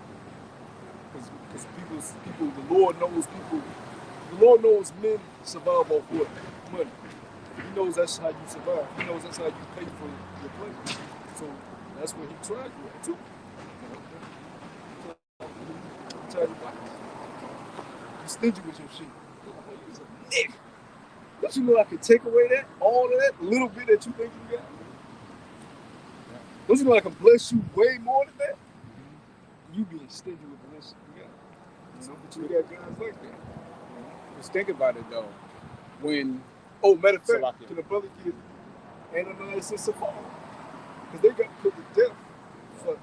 Because people, the Lord knows men survive off what? Money. He knows that's how you survive. He knows that's how you pay for your place. So that's what he tried you at too. You stingy with your shit. Don't you know I can take away all of that, little bit that you think you got? Don't you know I can bless you way more than that? You being stingy with the blessing you got. But you got guys like that. Just think about it though. Matter of fact, to the brother kid, Ananias and Sapphira, because they got put to death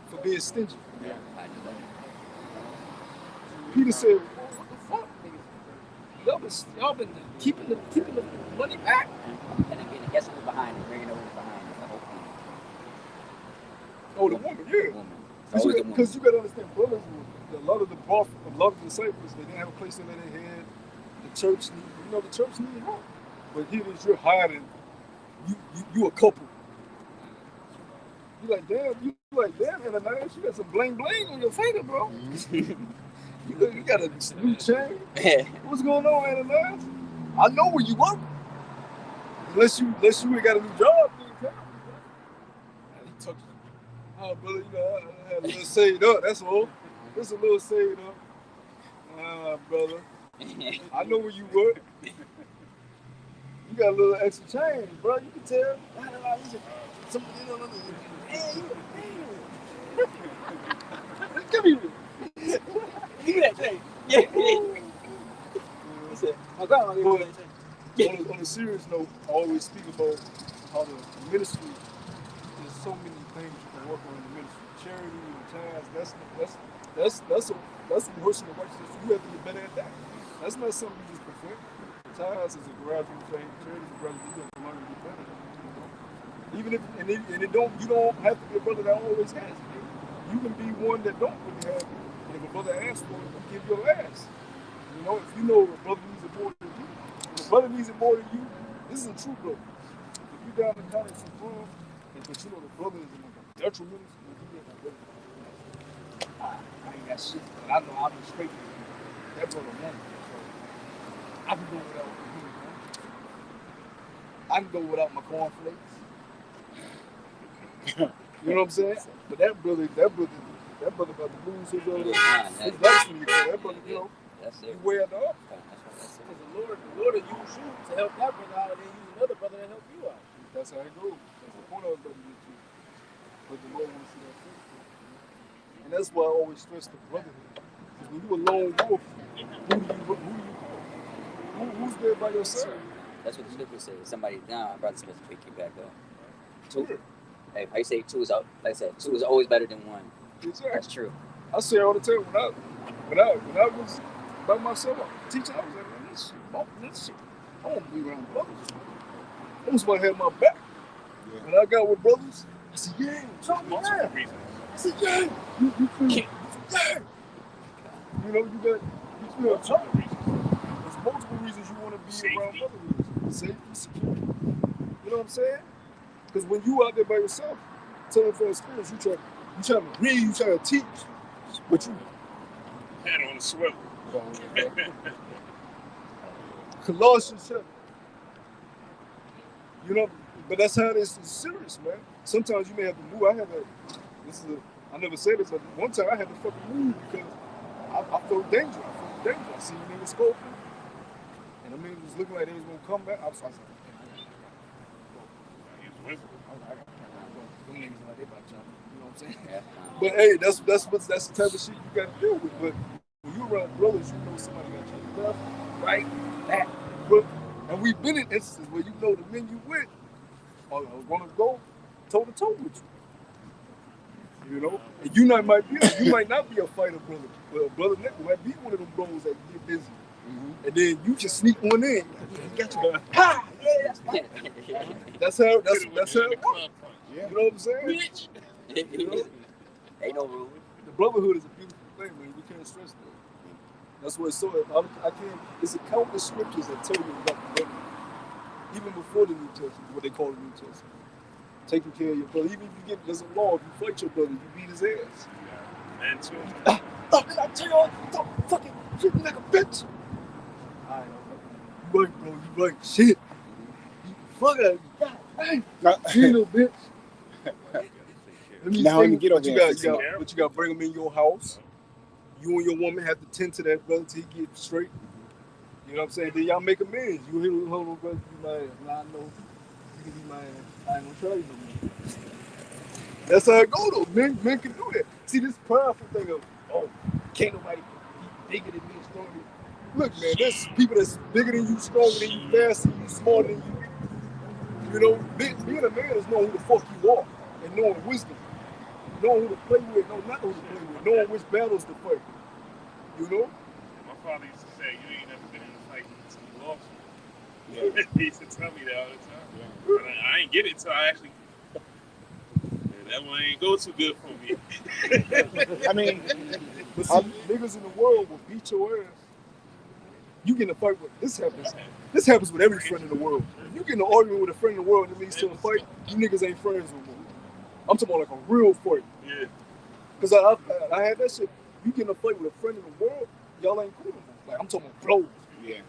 for being stingy. Yeah. Peter said, "What the fuck, niggas? Y'all been keeping the money back." And then guess who's behind it? Bringing it over behind it. The whole thing. Oh, the woman, yeah. The woman. It's always the woman. Because you got to understand, brothers, a lot of the disciples, they didn't have a place in their head. The church need help. But here it is, you're hiding. You a couple. You like, damn, Ananias, you got some bling bling on your finger, bro. You got a new chain? What's going on, Ananias? I know where you work. Unless you ain't got a new job, then you can't. And he took it. Oh, brother, you know, I had a little saved up. That's all. Just a little saved up. Brother, I know where you work. You got a little extra change, bro. You can tell. Give me this. Give me that thing. Yeah. He said, my grandma gave me that thing. On a serious note, I always speak about how the ministry, there's so many things you can work on in the ministry. Charity and tithes, that's a worship of righteousness. You have to get better at that. That's not something you just perfect. Tithes is a gradual thing. Charity is a gradual. You have to learn to get better at it. Even if you don't have to be a brother that always has it. You can be one that don't really have it. And if a brother asks for it, you give your ass. You know, if you know a brother needs it more than you, if a brother needs it more than you, this is a true brother. If you down the county some fun, but you know the brother is in like a detriment, I ain't got shit, but I know I'll be straight with you. That brother won't. So I can go without him, man. I can go without my cornflakes. You know what I'm saying? But that brother about to lose his license because that brother, you know, That's he it. wear it off. Because the Lord will use you to help that brother out, and then use another brother to help you out. That's how it goes. That's the point of it, brother. But the Lord wants to see that fit. And that's why I always stress the brotherhood. Because when you're a lone wolf, who's there by your side? That's what the scripture says. Somebody down, brother supposed to pick you back up. Two. Yeah. Hey, how you say two is up? Like I said, two is always better than one. Exactly. That's true. I say all the time when I was by myself, teaching, I was like, man, this shit. I don't be around brothers. I was supposed to have my back. Yeah. When I got with brothers, I said, yeah, something like that. I said, yeah, you feel, yeah. You know, you feel tough. There's multiple reasons you want to be around brothers. Safety, security. You know what I'm saying? Because when you out there by yourself, telling from experience, you try to read, you try to teach, but you Head on a swivel. Colossians chapter. You know, but that's how this is serious, man. Sometimes you may have to move. I never said this, but one time I had to fucking move because I felt danger. I seen niggas scoping. And I mean, it was looking like they was gonna come back. I was like, them niggas like they about to jump. You know what I'm saying? Yeah. But hey, that's the type of shit you gotta deal with. But when you around brothers, you know somebody got your left, right, back, foot. And we've been in instances where you know the men you with are gonna go toe to toe with you. You know? And you might not be a fighter brother, but a brother Nick might be one of them bros that get busy. Mm-hmm. And then you can sneak one in. Get you. Ha! Yeah, that's right. That's how it works. Yeah. You know what I'm saying? You know? Ain't no rule. The brotherhood is a beautiful thing, man. We can't stress that. That's what it's so. I can't. It's a countless scriptures that tell you about the brotherhood. Even before the New Testament, what they call the New Testament. Taking care of your brother. Even if you there's a law, if you fight your brother, you beat his ass. And too. Did I tell you, don't fucking treat me like a bitch. I know. You right, bro. You right. Shit. You fuck out of me. You little bitch. Now let me get over you there. got to bring him in your house. You and your woman have to tend to that brother till he get straight. You know what I'm saying? Then y'all make amends. You hear hold on, brother. You like, nah, I know. You can be my ass. I ain't gonna try you no more. That's how it go though. Men can do that. See this prideful thing of, oh, can't nobody be bigger than me, stronger than you. Look, man, there's people that's bigger than you, stronger than you, faster than you, smarter than you. You know, being a man is knowing who the fuck you are and knowing wisdom. Knowing who to play with, not who to play with, knowing which battles to fight. You know? My father used to say, you ain't never been in a fight until you lost it. Yeah. He used to tell me that all the time. Yeah. But I ain't get it until I actually. That one ain't go too good for me. I mean, but see, niggas in the world will beat your ass. You get in a fight with this happens. This happens with every friend in the world. If you get in an argument with a friend in the world and it leads to a fight, you niggas ain't friends no more. I'm talking about like a real fight. Yeah. Cause I had that shit. You get in a fight with a friend in the world, y'all ain't cool no more. Like, I'm talking about bros. Yeah.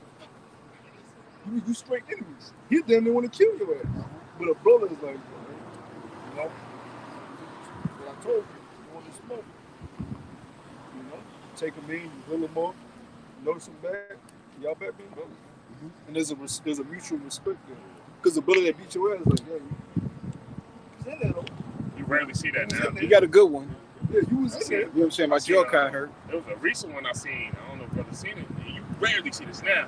You straight enemies. He damn near want to kill your ass. But a brother is like, you know, what I told you want to smoke. You know, take him in, you heal him up, nurse him back, y'all back being brothers. And there's a mutual respect there. Because the brother that beat your ass is like, yeah, he's in there though. You rarely see that now. You got a good one. Yeah, you was in there. You know what I'm saying? My jaw kind of hurt. There was a recent one I seen. I don't know if brother seen it. And you rarely see this now.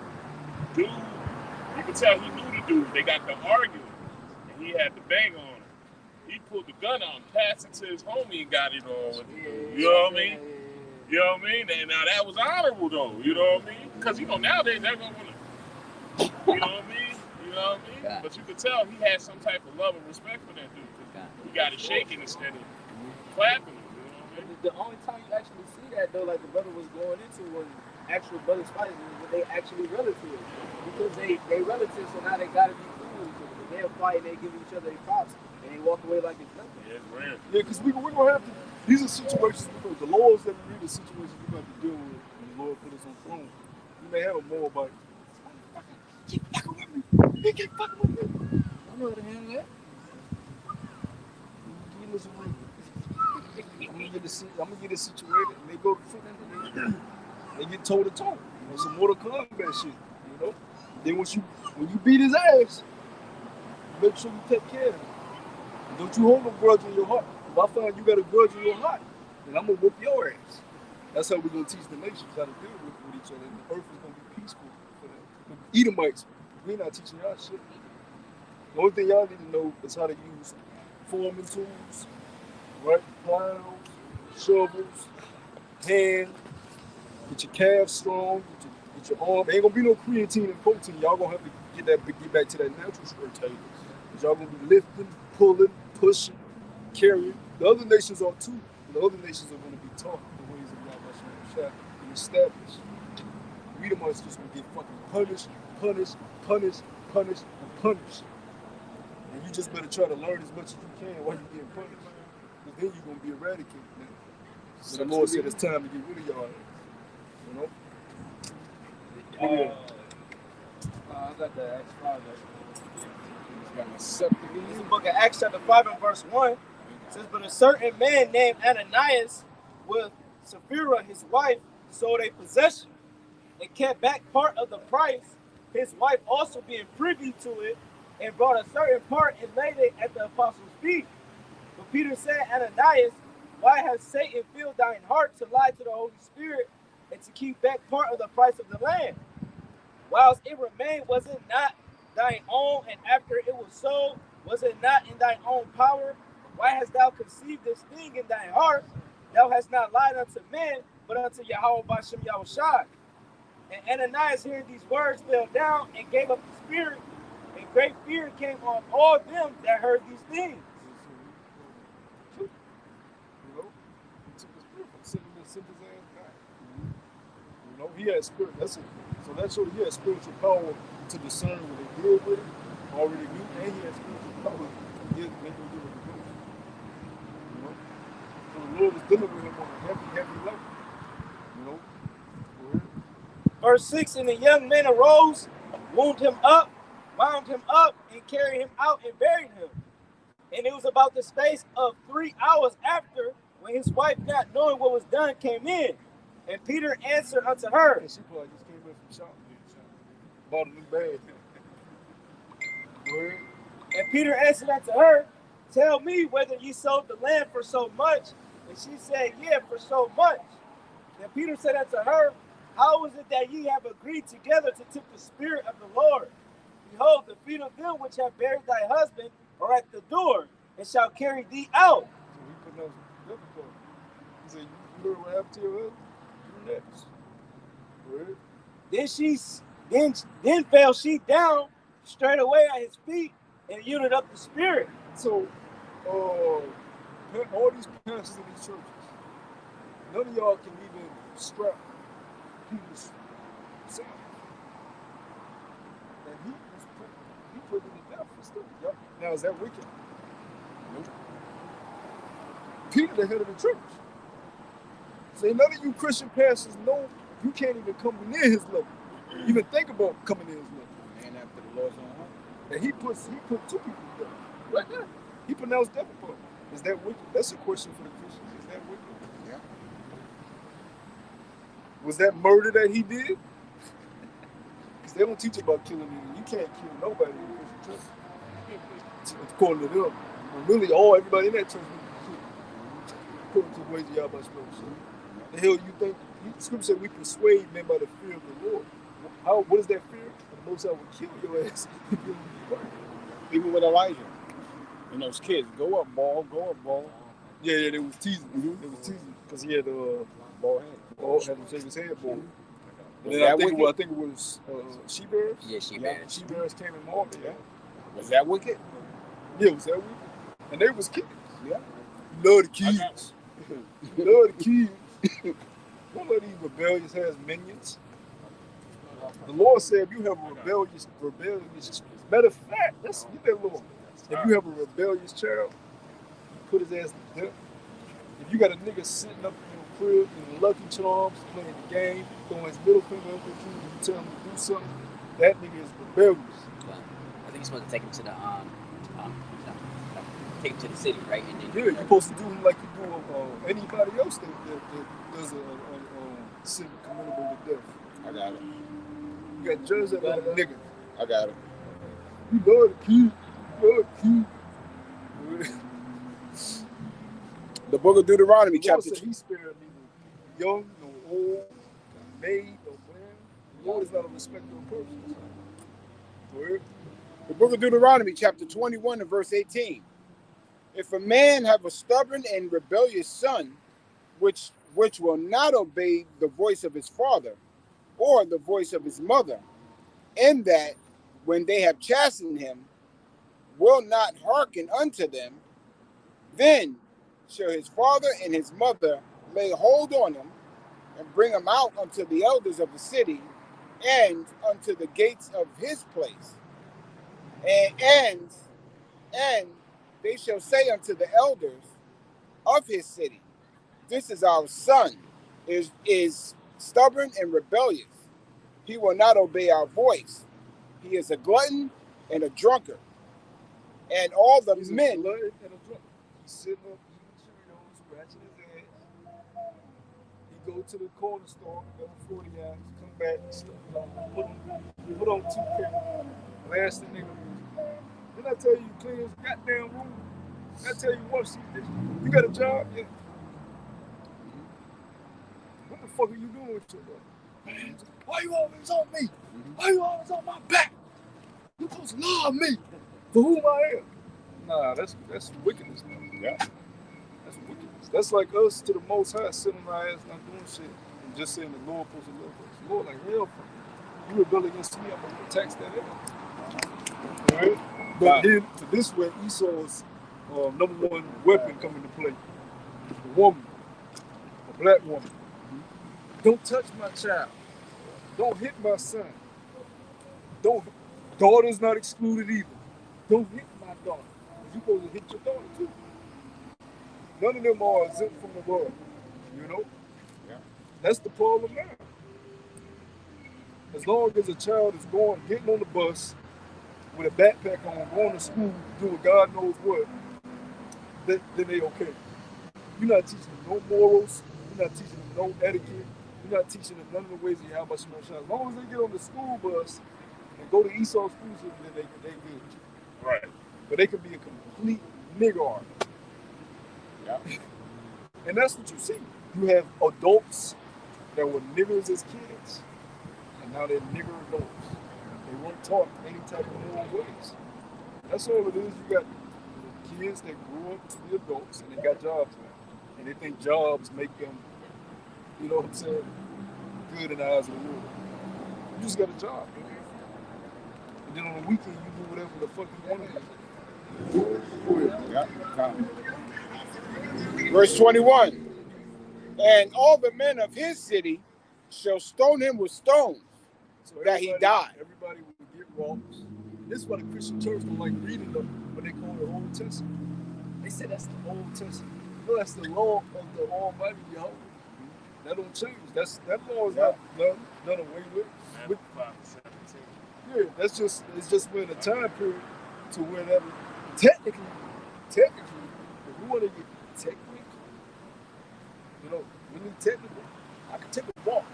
Dude, you can tell he knew the dude. They got to arguing, and he had the bang on him. He pulled the gun out and passed it to his homie and got it on with him. You know what I mean? You know what I mean? And now that was honorable though. You know what I mean? Because you know nowadays they're gonna want to. You know what I mean? You know what I mean? God. But you could tell he had some type of love and respect for that dude. God. He got it shaking instead of clapping him. You know what I mean? The only time you actually see that though, like the brother was going into, was actual brothers fighting when they actually relatives. Because they relatives, so now they gotta be cool with each other. They'll fight and they give each other their props and they walk away like it's nothing. Yeah, it's rare. Yeah, because we're going to have to, these are situations, because the laws that we read are situations we're going to have to deal with when the Lord put us on the throne. We may have a moral bite. Keep fucking with me. He keep fucking with me. I know how to handle that. You listen to me. I'm going to get it situated, and they go to foot and they get toe to toe. You know, some Mortal Kombat shit, you know? Then when you beat his ass, make sure you take care of him. Don't you hold no grudge in your heart. If I find you got a grudge in your heart, then I'm going to whoop your ass. That's how we're going to teach the nations how to deal with each other. And the earth is going to be peaceful for them. The Edomites, we're not teaching y'all shit. The only thing y'all need to know is how to use forming tools, right? Plows, shovels, hand, get your calves strong, get your arm. Ain't going to be no creatine and protein. Y'all going to have to get back to that natural square table. Because y'all going to be lifting, pulling, pushing, carrying. The other nations are too. The other nations are going to be taught the ways of Yahweh and established. We the ones just going to get fucking punished, and punished. And you just better try to learn as much as you can while you're getting punished. Because then you're going to be eradicated now. So the Lord said it's time to get rid of y'all. You know? I got the Acts 5 there. Got my septic in This is you. the book of Acts chapter 5 and verse 1. It says, but a certain man named Ananias with Sapphira, his wife, sold a possession and kept back part of the price, his wife also being privy to it, and brought a certain part and laid it at the apostles' feet. But Peter said, Ananias, why has Satan filled thine heart to lie to the Holy Spirit and to keep back part of the price of the land? Whilst it remained, was it not thine own, and after it was sold, was it not in thine own power? Why hast thou conceived this thing in thine heart? Thou hast not lied unto men, but unto Yahweh Bashem Yahushai. And Ananias, hearing these words, fell down and gave up the spirit, and great fear came on all them that heard these things. You know? He took his spirit from sending his ass back. You know, he had spirit. That's it. So that showed he had spiritual power to discern what they did with it, already knew, and he had spiritual power to make them do what they do. You know? So the Lord was dealing with him on a heavy level. You know? Go ahead. Verse 6, and the young men arose, wound him up, wound him up, and carried him out and buried him. And it was about the space of 3 hours after, when his wife, not knowing what was done, came in. And Peter answered unto her. And she probably just came in from shopping. Bought a new bag. Go ahead. And Peter answered unto her, tell me whether ye sold the land for so much. And she said, yeah, for so much. And Peter said unto her, how is it that ye have agreed together to tempt the Spirit of the Lord? Behold, the feet of them which have buried thy husband are at the door, and shall carry thee out. So he put no difficulty. He said, you heard what happened to your husband? You next. Go ahead. Then fell she down straight away at his feet and yielded up the spirit. So, all these pastors in these churches, none of y'all can even strap Peter's son. And he put him to death for stuff. Y'all. Now, is that wicked? Nope. Peter, the head of the church. See, none of you Christian pastors know you can't even come near his level. Even think about coming near his level. And after the Lord's own heart. And he put 2 people together. Right there. He pronounced death upon him. Is that wicked? That's a question for the Christians. Is that wicked? Yeah. Was that murder that he did? Because they don't teach about killing anyone. You can't kill nobody in the Christian church. According to them. But really, everybody in that church was killed. According to the ways of Yahweh spoke. The hell you think? The scripture said we persuade men by the fear of the Lord. What is that fear? The Most High will kill your ass if you don't pray. Even with Elijah. And those kids, go up, ball. Yeah, they was teasing. They was teasing because he had Ball head. had to shake his head ball. And Was then that I think wicked? it was she-bears. Yeah, she-bears. She-bears came in more. Yeah. Was that wicked? Yeah, was that wicked? And they was kids. Yeah. Love the kids. Love the kids. Don't let these rebellious ass minions. The Lord said if you have a rebellious, matter of fact, let's get that Lord. If you have a rebellious child, put his ass to death. If you got a nigga sitting up in your crib in Lucky Charms, playing the game, throwing his middle finger up at you, and you tell him to do something, that nigga is rebellious. Well, I think you're supposed to take him to the take him to the city, right? And then Yeah, you're supposed to do him like you do anybody else that does a sin committable to death. I got it. You got judged that like a nigga. I got it. You love the kid. You love the kid. The book of Deuteronomy, The Lord chapter said he spared neither young, nor old, maid, nor man. The Lord is not a respecter of persons. Word. The book of Deuteronomy, chapter 21, and verse 18. If a man have a stubborn and rebellious son, which will not obey the voice of his father or the voice of his mother, and that when they have chastened him, will not hearken unto them, then shall his father and his mother lay hold on him and bring him out unto the elders of the city and unto the gates of his place. And they shall say unto the elders of his city, this is our son, is stubborn and rebellious. He will not obey our voice. He is a glutton and a drunkard. And all the He's men. a glutton and a drunkard. He's sitting up eating Cheerios, scratching his ass. He go to the corner store, get a 40 ounce, come back and stuff. Put on 2K. Last the nigga. Didn't I tell you clean his goddamn room? Didn't I tell you wash these dishes? You got a job? Yeah. What the fuck are you doing with your life? Why you always on me? Why you always on my back? You supposed to love me for who I am. Nah, that's wickedness, man. Yeah. That's wickedness. That's like us to the Most High, sitting on our ass not doing shit and just saying the Lord supposed to love us. The Lord like hell for you. You rebel against me, I'm gonna tax that in. All right? But then to this way, Esau's number one weapon come into play. The woman, a black woman. Don't touch my child. Don't hit my son. Daughter's not excluded either. Don't hit my daughter. You're supposed to hit your daughter too. None of them are exempt from the law. You know? Yeah. That's the problem now. As long as a child is getting on the bus with a backpack on, going to school, doing God knows what, then they okay. You're not teaching them no morals. You're not teaching them no etiquette. You're not teaching them none of the ways of Yahweh Shema Shah. As long as they get on the school bus and go to Esau's school system, then they good. Right. But they could be a complete nigger. Yeah. And that's what you see. You have adults that were niggers as kids, and now they're nigger adults. They weren't taught any type of moral ways. That's all it is. You got kids that grew up to be adults and they got jobs now. And they think jobs make them, you know what I'm saying, good in the eyes of the world. You just got a job, man. And then on the weekend, you do whatever the fuck you want to do. Yeah. Verse 21. And all the men of his city shall stone him with stones, So that he died. Everybody would get wrongs. This is why the Christian church don't like reading them when they call it Old Testament. They said that's the Old Testament. No, that's the law of the Almighty Yahweh. That don't change. That law is not done away with. Matthew 5:17. Yeah, it's just we're in a time period to where that technically, if we want to get technically, really technical, I could take a ball,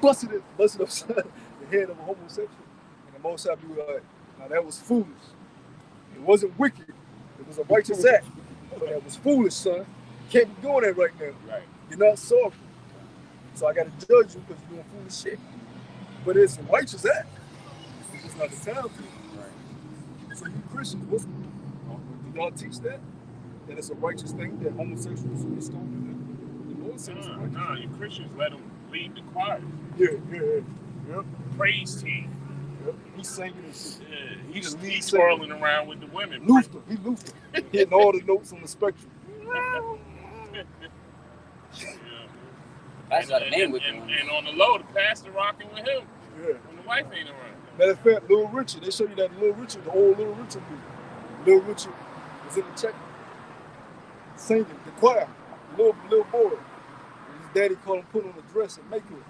bust it upside the head of a homosexual, and the Most High be like, now that was foolish. It wasn't wicked. It was a righteous act, but that was foolish, son. You can't be doing that right now. Right. You're not sorry. So I got to judge you because you're doing foolish shit. But it's a righteous act. It's just not the time for you. Right. So you Christians, do y'all teach that? That it's a righteous thing that homosexuals should be stoned? The Lord says it's righteous. No, you Christians let them lead the choir. Yeah. Praise team. Yep. He's singing and shit. Yeah, he's twirling around with the women. Luther. Hitting all the notes on the spectrum. That's what the man would do. And on the low, the pastor rocking with him. Yeah. When the wife ain't around. Matter of fact, Little Richard, they show you that Little Richard, the old Little Richard movie. Little Richard was in the check singing, the choir, little boy. And his daddy called him put on a dress and makeup.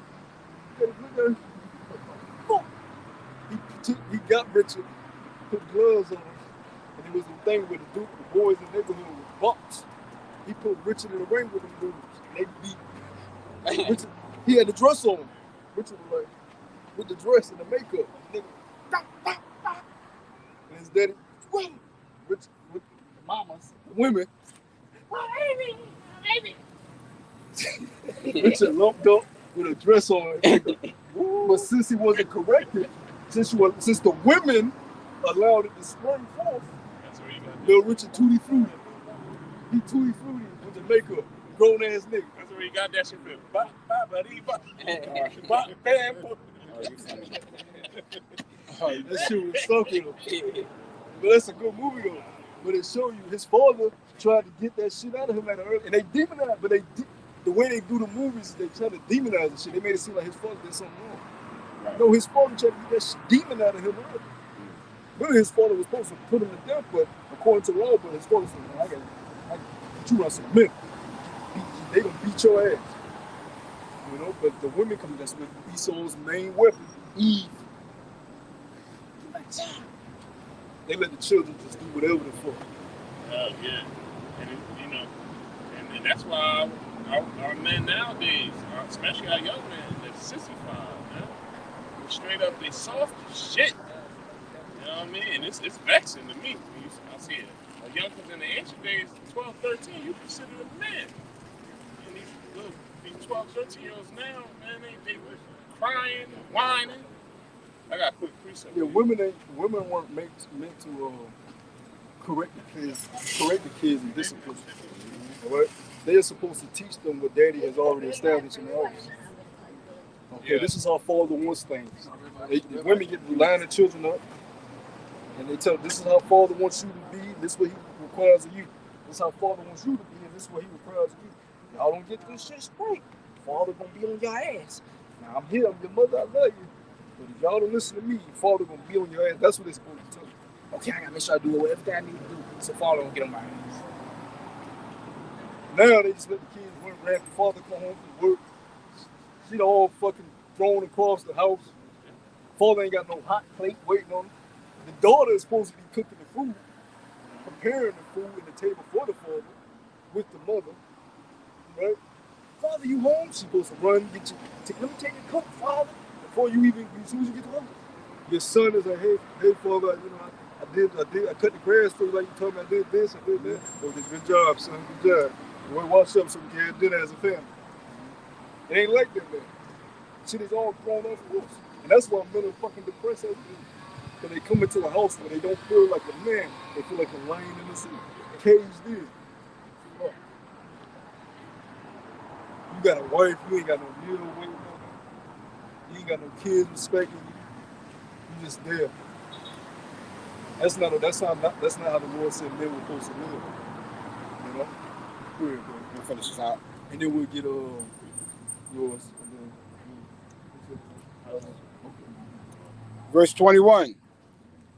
He got Richard, put gloves on him, and it was the thing with the boys in the neighborhood with box. He put Richard in the ring with them dudes. They beat Richard. He had the dress on him. Richard was like, with the dress and the makeup. Nigga, and his daddy, Richard, with the mamas, the women. Richard lumped up with a dress on. But since he wasn't corrected, since the women allowed it to spring forth, Little Richard tutti frutti. He tutti frutti with the makeup, grown ass nigga. That's where he got that shit from. That shit was stuck in him. But that's a good movie though. But it showed you his father tried to get that shit out of him at an early, and they demonized. But the way they do the movies, they try to demonize the shit. They made it seem like his father did something wrong. Right. No, his father tried to get that shit demon out of him early. Really, his father was supposed to put him to death, but according to law, but his father said, I got you on some men. They gonna beat your ass. But the women come, that's with Esau's main weapon, Eve. They let the children just do whatever they fuck. Yeah. And that's why our men nowadays, especially our young men, they're sissified, man. They're straight up, they soft as shit. You know what I mean? It's vexing to me. I see it. A young kids in the ancient days, 12, 13, you consider a man. And these 12, 13-year-olds now, man, they were crying, whining. I got a quick precept. Yeah, women weren't meant to correct the kids and discipline. Right? They are supposed to teach them what daddy has already established in the house. Okay, This is how father wants things. The women get line the children up, and they tell them, this is how father wants you to be, this is what he requires of you. This is how father wants you to be, and this is what he requires of you. Y'all don't get this shit straight. Father gonna be on your ass. Now I'm here, I'm your mother, I love you. But if y'all don't listen to me, father gonna be on your ass. That's what they're supposed to tell you. Okay, I gotta make sure I do whatever I need to do, so father don't get on my ass. Now they just let the kids work, right? The father come home from work. She all fucking thrown across the house. Father ain't got no hot plate waiting on him. The daughter is supposed to be cooking the food, preparing the food and the table for the father with the mother, right? Father, you home? She's supposed to run, let me take your cook, father, before you even, as soon as you get home. Your son is like, hey, father, I cut the grass for you like you told me I did this, I did that. Oh, good job, son, good job. We'll wash up so we can have dinner as a family. It ain't like that, man. Shit is all thrown off course. And that's why men are fucking depressed as it is. Because they come into a house where they don't feel like a man. They feel like a lion in the sea, caged in. You got a wife, you ain't got no meal waiting on you. You ain't got no kids respecting you. You just there. That's not how the Lord said men were supposed to live. You know? Go ahead, bro. We'll finish this out. And then we'll get yours. Verse 21.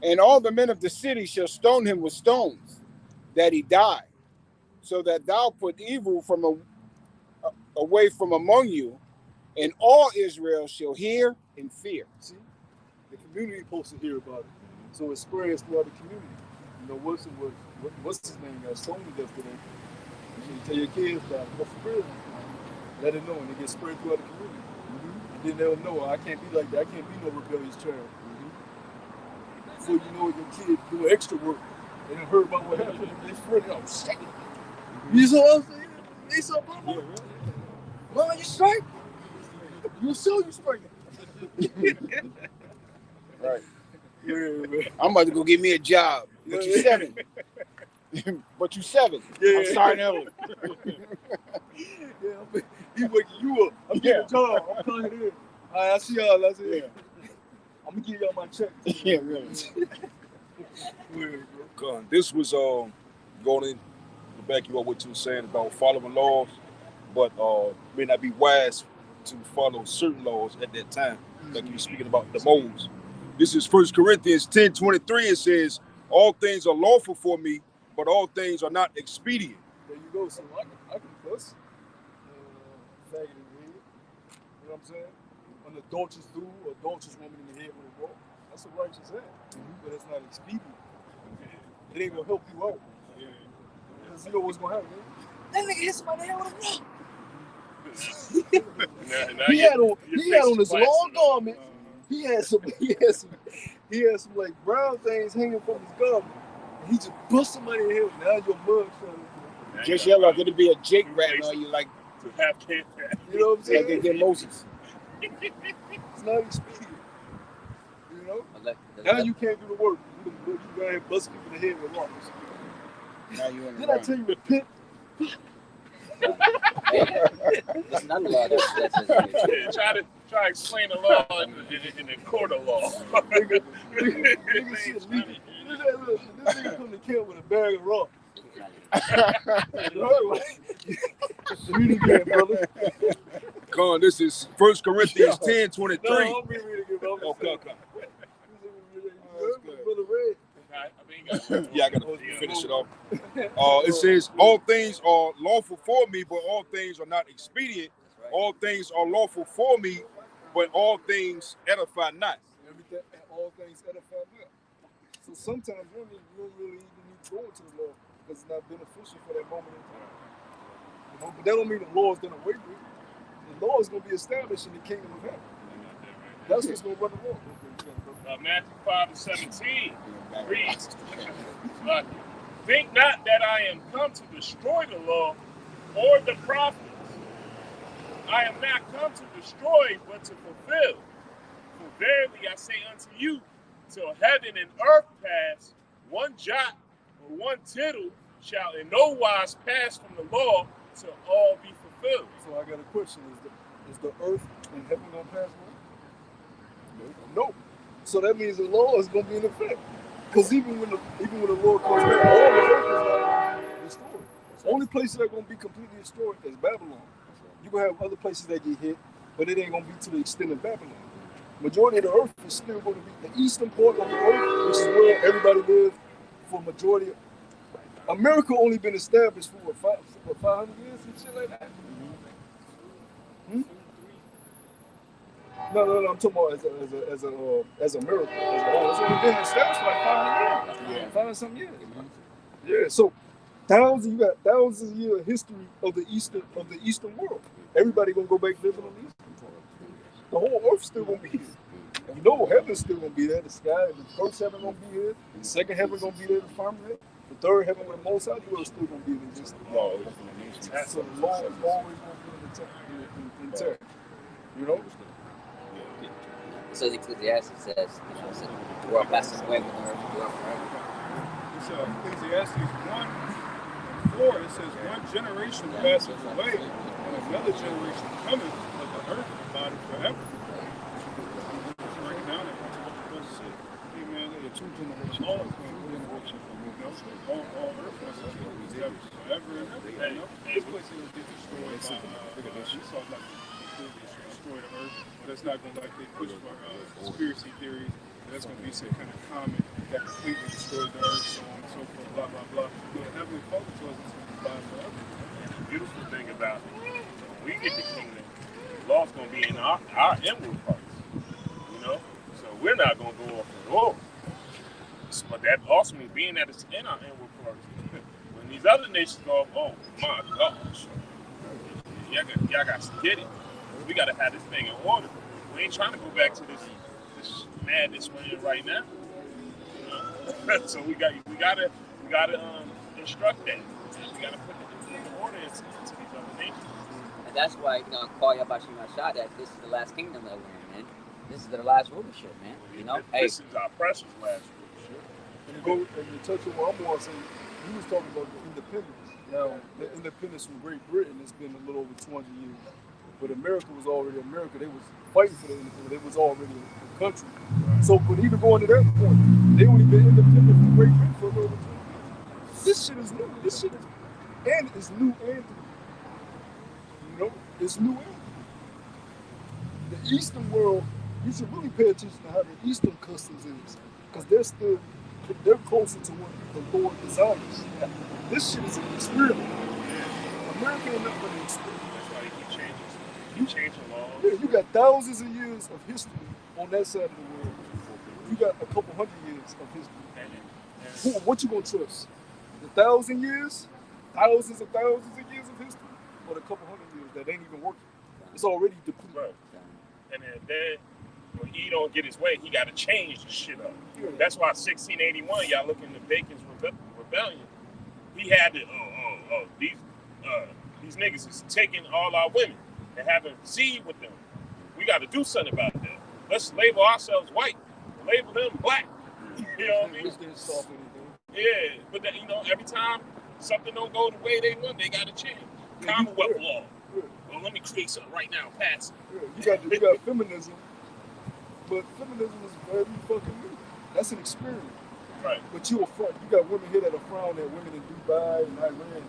And all the men of the city shall stone him with stones, that he die, so that thou put evil from away from among you, and all Israel shall hear and fear. See, the community supposed to hear about it, so it spreads throughout the community. You know, what's his name got stoned to death today? You tell your kids about it. Go for real. Let it know, and it gets spread throughout the community. And then they'll know, I can't be like that. I can't be no rebellious child. Before you know it, your kid doing extra work. They done heard about what happened. They spread it out. Shit. You saw what I'm saying? They saw, Mama, Mama, you straight? You sure you straight? Right. Yeah, man. I'm about to go get me a job. But you 7. But you 7. Yeah. I'm starting early. Yeah, he waking you up. I'm getting a job. I'm coming in. All right, I see y'all. I said, I'm gonna give y'all my check. Yeah, really. This was going in to back you up what you were saying about following laws, but may not be wise to follow certain laws at that time, like you were speaking about the moles. This is 1 Corinthians 10:23. It says, all things are lawful for me, but all things are not expedient. There you go. So I can cuss. Faggot in the head. You know what I'm saying? An adulterous dude or adulterous woman in the head with a rope. That's a righteous act. But it's not expedient. It ain't gonna help you out. Because you know what's gonna happen, man? That nigga hit somebody in the head with a rope. He had on his long garment. He had some like brown things hanging from his garment. And he just bust somebody in the head. Now your mug from Just yell like it'll be a Jake ratting on you, like, you know what I'm saying? like they did Moses. It's not expedient. You know? Now you can't do the work. You go ahead and bust people in the head with rocks. Now you in the Did I wrong. tell you repent? There's another law that says Yeah, try to explain the law in the court of law. Nigga shit legal. This nigga come to camp with a bag of rocks. Read it again, brother. This is 1 Corinthians 10:23. No, I'm reading it again. Okay. Brother Red. Yeah, I gotta finish it off. It says, all things are lawful for me, but all things are not expedient. All things are lawful for me, but all things edify not. Everything, all things edify not. So sometimes you don't really even need to go into the law because it's not beneficial for that moment in time. You know? But that don't mean the law is done away with. The law is going to be established in the kingdom of heaven. That's what's going to run the law. Matthew 5:17 reads, think not that I am come to destroy the law or the prophets. I am not come to destroy, but to fulfill. For verily I say unto you, till heaven and earth pass, one jot or one tittle shall in no wise pass from the law till all be fulfilled. So I got a question. Is the earth and heaven going to pass away? No. So that means the law is going to be in effect. Because even when the Lord comes back, all the earth is not destroyed. The only places that are going to be completely destroyed is Babylon. You're going to have other places that get hit, but it ain't going to be to the extent of Babylon. Majority of the earth is still going to be the eastern part of the earth, which is where everybody lives for majority of America only been established for 500 years and shit like that. No, I'm talking about as a miracle. It's only been established for like 500 years. 500-something years. Yeah, so you got thousands of years of history of the eastern world. Everybody gonna go back living on the eastern part. The whole earth's still gonna be here. You know heaven's still gonna be there. The sky, the first heaven gonna be here. The second heaven gonna be there, the firmament. The third heaven with the Most High, you are still gonna be in existence. So the law is always gonna be intact. You know? It says Ecclesiastes says, the world passes away, but the earth will dwell forever. It's Ecclesiastes 1:4. It says, one generation passes away, and another generation cometh, but the earth abideth forever. Right now, amen. Two generations. All earth was established forever and ever. This place will get destroyed by destroy the earth, but that's not going to, like they push for conspiracy theories. That's going to be some kind of comet that completely destroys the earth, so on and so forth, blah, blah, blah. But Heavenly Father tells us to abide forever. And the beautiful thing about it, when we get the kingdom, law's gonna be in our inward parts. You know, so we're not gonna go off the law. But that also means being that it's in our inward parts. When these other nations go, oh my gosh, y'all got to get it. We got to have this thing in order. We ain't trying to go back to this madness we're in right now. You know? So we got to instruct that. We got to put the order into these other nations. And that's why, call Yabashim Ashad that this is the last kingdom that we're in, man. This is the last rulership, man. You know, this is our precious last rulership. And you touch on what I'm going to say, he was talking about the independence. Now, the independence from Great Britain has been a little over 200 years. But America was already America. They was fighting for the independence. They was already a country. So, but even going to that point, they only been independent from Great Britain for a little over 200 years. This shit is new. This shit is, and it's new and it's new and the Eastern world, you should really pay attention to how the Eastern customs is. Because they're closer to what the Lord desires. This shit is an experiment. America ain't nothing but an experiment. That's why they keep changing. Keep changing laws. Yeah, you got thousands of years of history on that side of the world. You got a couple hundred years of history. What you gonna trust? The 1,000 years? Thousands of years of history? Or the couple hundred years that ain't even working? It's already depleted. Right. And then when he don't get his way, he got to change the shit up. Yeah. That's why 1681, y'all look into Bacon's rebellion. He had to, these niggas is taking all our women and having seed with them. We got to do something about that. Let's label ourselves white, label them black. You know what I mean? Didn't solve anything. Yeah, but that, every time something don't go the way they want, they got to change. Commonwealth law. Yeah. Well, let me create something right now, pass it. Yeah. You got feminism, but feminism is very fucking new. That's an experiment. Right. But you got women here that are frowning at women in Dubai and Iran.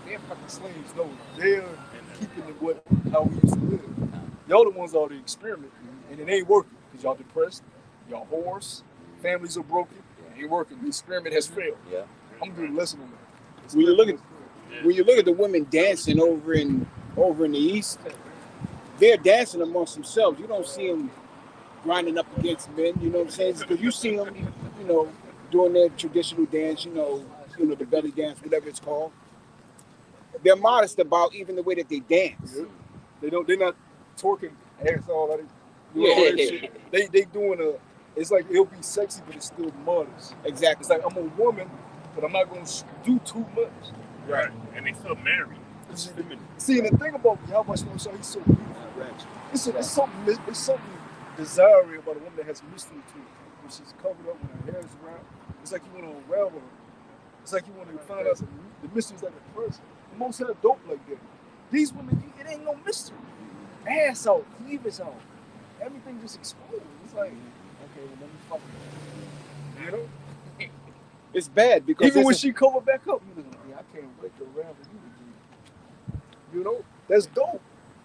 They're fucking slaves. No, they're keeping it how we used to live. Y'all the ones are the experiment, and it ain't working because y'all depressed, y'all whores, families are broken. It ain't working. The experiment has failed. Yeah. I'm gonna do a lesson on that. When you look at the women dancing over in the East, they're dancing amongst themselves. You don't see them grinding up against men. You know what I'm saying? Because you see them, doing their traditional dance. The belly dance, whatever it's called. They're modest about even the way that they dance. Yeah. They're not twerking ass all that. They doing it's like it'll be sexy, but it's still modest. Exactly. It's like I'm a woman, but I'm not gonna do too much. Right. And they feel married. See, and the thing about Yahweh Shah, he's so beautiful. It's something desiring about a woman that has mystery to it. When she's covered up, when her hair is wrapped, it's like you want to unravel her. It's like you want to find out the mysteries like a person. The most hair dope like that. These women, it ain't no mystery. Ass out, cleavage out, everything just exposed. It's like, okay, well, let me fuck her. It's bad because even when she cover back up, I can't wait to unravel you again. That's dope.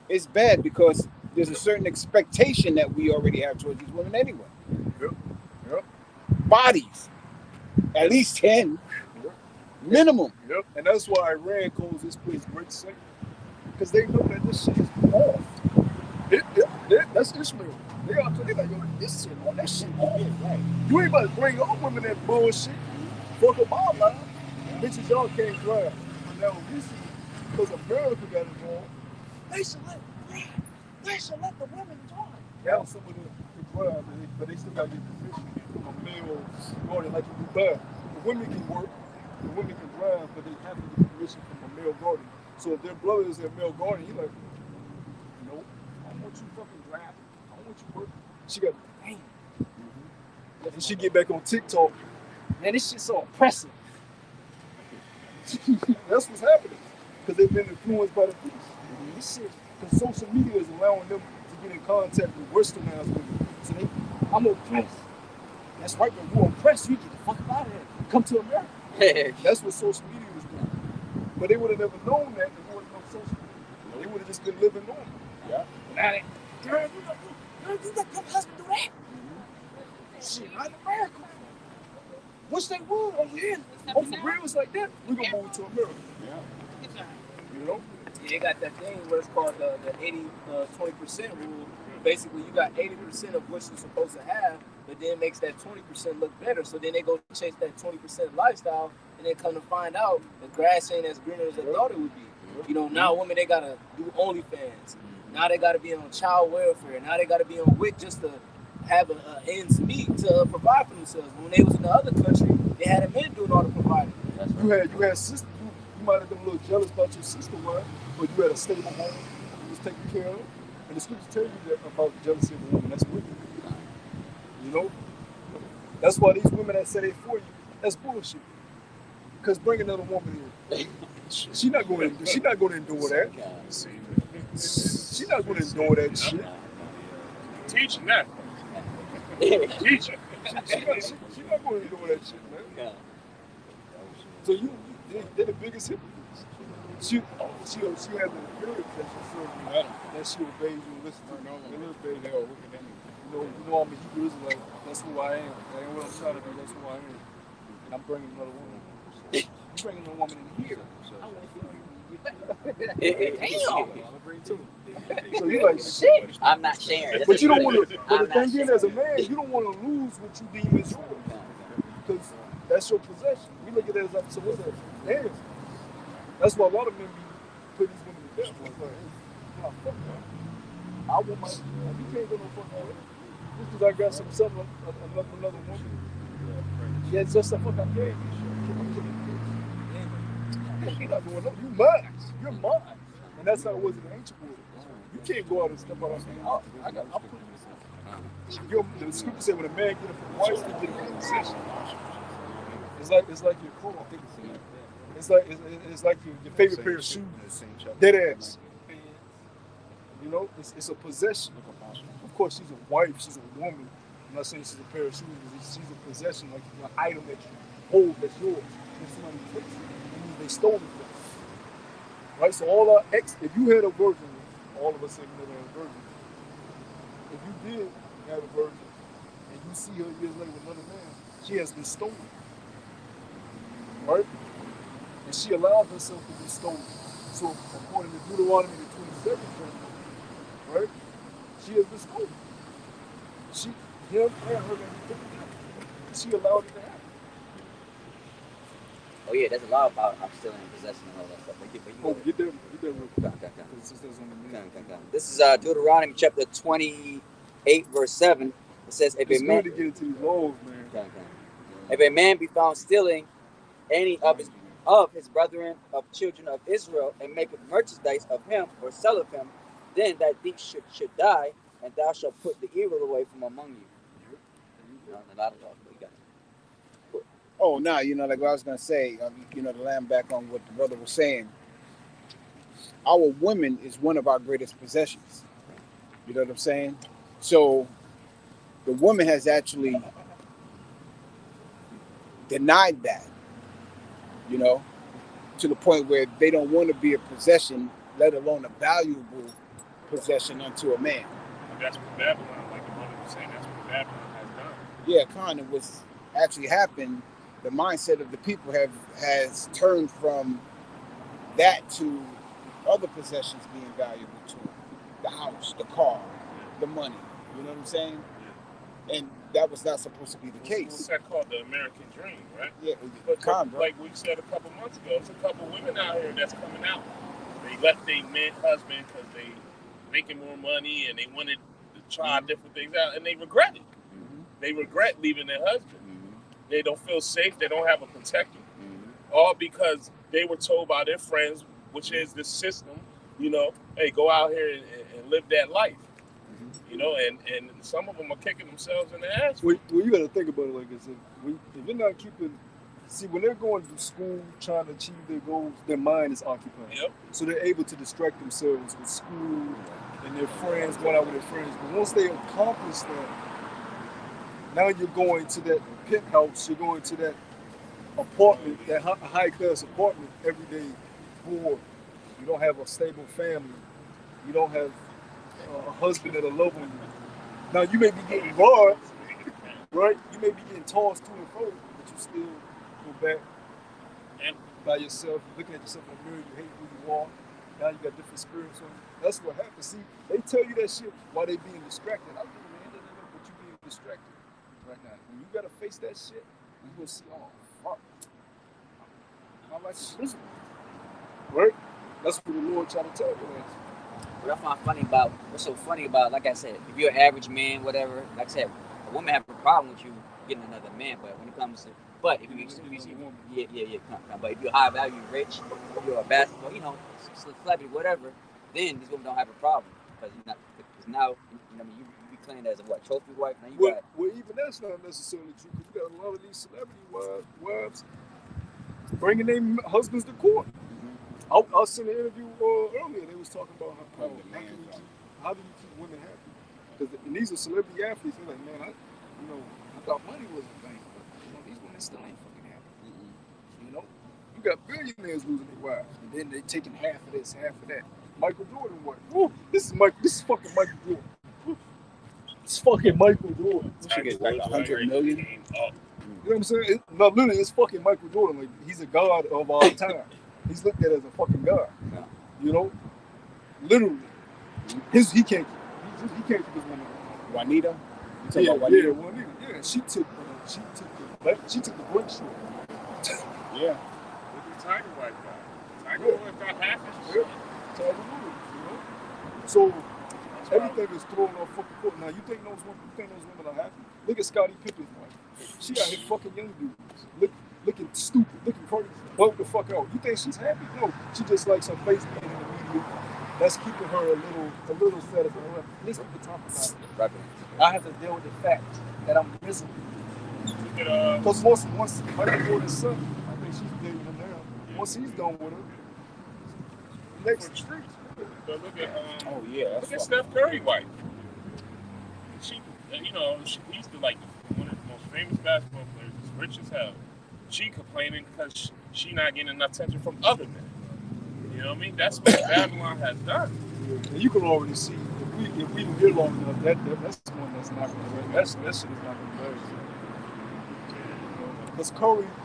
It's bad because there's a certain expectation that we already have towards these women anyway. Yep. Bodies, at least 10, minimum. Yep. And that's why Iran calls this place Great Saint, because they know that this shit is off. That's Ishmael. They like, yo, this shit on that shit. Right. You ain't about to bring all women that bullshit. Fuck a bomb line. Bitches, y'all can't drive. Now, this is because America got involved. They should let the women drive. Now, some of them can drive, but they still got to get permission from a male guardian like you do. The women can work, the women can drive, but they have to get permission from a male guardian. So if their brother is their male guardian, he's like, nope, I don't want you fucking driving. I don't want you working. She got, damn. And she get back on TikTok. Man, this shit's so oppressive. That's what's happening. Because they've been influenced by the police. This shit, because social media is allowing them to get in contact with westernized women. So I'm oppressed. That's right, when you're oppressed, you get the fuck out of here. Come to America. That's what social media is doing. But they would have never known that if there wasn't no social media. They would have just been living normal. Yeah. Now they, girl, you let your husband do that? Shit, not in America. Wish they would over here. Oh, for real, it's like that. We're gonna move to America. Yeah. they got that thing where it's called the 80-20% rule. Basically, you got 80% of what you're supposed to have, but then it makes that 20% look better. So then they go chase that 20% lifestyle, and then come to find out the grass ain't as green as they thought it would be. You know, now women, they gotta do OnlyFans. Now they gotta be on child welfare. Now they gotta be on WIC just to have a ends meet to provide for themselves. When they was in the other country, they had a man doing all the providing. You had sister. You might have been a little jealous about your sister, right? But you had a stable home. You was taken care of. And the scriptures tell you that about jealousy of a woman. That's wicked. You know? That's why these women that say they for you, that's bullshit. Because bring another woman in. She not going to endure that. She not going to endure that shit. Teaching that. Teaching. She not going to endure that shit, man. So they're the biggest hypocrites. She has the appearance that she serves you, that she obeys you and listens to you. You know I'm a Hebrew Israelite. That's who I am. That ain't what I'm trying to do. That's who I am. And I'm bringing another woman. You bringing a woman in here. Damn. Bring two. So you like shit. I'm not sharing. But you don't want to. But I'm the thing not is, as a man, you don't want to lose what you deem as yours, because that's your possession. We look at it as like, so what's that? Damn. That's why a lot of men be putting these women to death. Like, hey, nah, fuck that. I want my. You can't go no fucking way. Just because I got something another woman. Yeah, it's just a fuck I can't. You're not going up. You mine. You're mine. And that's how it was in the ancient world. You can't go out and step out and say, I'll put this. The scripture said when a man get it from wife, he get it from possession. It's like your car. It's like your favorite pair of shoes. Dead ass. You know, it's a possession. Of course, she's a wife. She's a woman. I'm not saying she's a pair of shoes. She's a possession, like an item that you hold that's yours. If somebody takes it, that means they stole it from you. Right? So all our if you had a virgin, all of us say we never had a virgin. If you did have a virgin and you see her years later with another man, she has been stolen. Right? And she allowed herself to be stolen. So according to Deuteronomy the 27th chapter, right? She has been stolen. Him and her she allowed it to happen. Oh yeah, there's a lot about I'm still in possession and all that stuff. Get there real quick. This is Deuteronomy chapter 28, verse 7. It says, if it's a man good to get into these laws, man. If a man be found stealing any of his brethren of children of Israel, and maketh merchandise of him or selleth him, then that thief should die, and thou shalt put the evil away from among you. Oh, no, like what I was going to say, to land back on what the brother was saying, our women is one of our greatest possessions. You know what I'm saying? So the woman has actually denied that, to the point where they don't want to be a possession, let alone a valuable possession unto a man. That's what Babylon, like the brother was saying, that's what Babylon has done. Yeah, kind of what's actually happened. The mindset of the people has turned from that to other possessions being valuable to them. The house, the car, the money. You know what I'm saying? Yeah. And that was not supposed to be the case. What's that called? The American dream, right? Yeah, but like we said a couple months ago, there's a couple women out here that's coming out. They left their husband because they making more money and they wanted to try different things out, and they regret it. Mm-hmm. They regret leaving their husband. They don't feel safe. They don't have a protector. All because they were told by their friends, which is the system, hey, go out here and live that life. And some of them are kicking themselves in the ass. Well, you got to think about it like this. If you're not when they're going to school trying to achieve their goals, their mind is occupied. Yep. So they're able to distract themselves with school and their friends, going out with their friends. But once they accomplish that, now you're going to that penthouse, you're going to that apartment, that high-class apartment every day, poor. You don't have a stable family. You don't have a husband that'll love on you. Now, you may be getting robbed, right? You may be getting tossed to and fro, but you still go back by yourself, looking at yourself in the mirror, you hate who you are, Now you got different spirits on you. That's what happens. See, they tell you that shit while they being distracted. I think, man, but you being distracted right now. When you gotta face that shit, you will see, oh, fuck. My life is miserable. Right? That's what the Lord tried to tell you. What I find funny about, what's so funny about, like I said, if you're an average man, whatever, like I said, a woman have a problem with you getting another man, but when it comes to, but if you come. But if you're high value, rich, if you're a basketball, you know, celebrity, whatever, then these women don't have a problem because now, you know, you be claimed as a what, trophy wife? Now you got, well, even that's not necessarily true because you got a lot of these celebrity wives bringing their husbands to court. I seen an interview earlier. They was talking about how do you keep women happy? Because these are celebrity athletes. They're like, man, I thought money was a thing, but these women still ain't fucking happy. You know, you got billionaires losing their wives, and then they taking half of this, half of that. Michael Jordan, what? Woo, this is fucking Michael Jordan. Woo. It's fucking Michael Jordan. you should get like 100 million. You know what I'm saying? No, literally, it's fucking Michael Jordan. Like, he's a god of all time. He's looked at as a fucking god. Yeah. You know? Literally. He can't keep his woman. Juanita? You talking Yeah, about Juanita? Juanita. Yeah, she took the break shit. Yeah. Look at Tiger wife guy. Tiger wife got half his shit. Tiger Woods, you know? So everything is thrown off fucking court. Now you think those women are happy? Look at Scottie Pippen's wife. She out here fucking young dudes. Looking stupid, looking crazy. Bug the fuck out. You think she's happy? No. She just likes her face being in the media. That's keeping her a little satisfied. Listen to talk about it. I have to deal with the fact that I'm miserable. Because once Michael Jordan's son, I think she's dating him now. Once he's done with her, next street. But look at That's look at Steph Curry wife. She, he's like one of the most famous basketball players. He's rich as hell. She complaining because she not getting enough attention from other men. You know what I mean? That's what Babylon has done. And you can already see if we were here long enough, that's one that's not going to work. That shit is not going to work. Because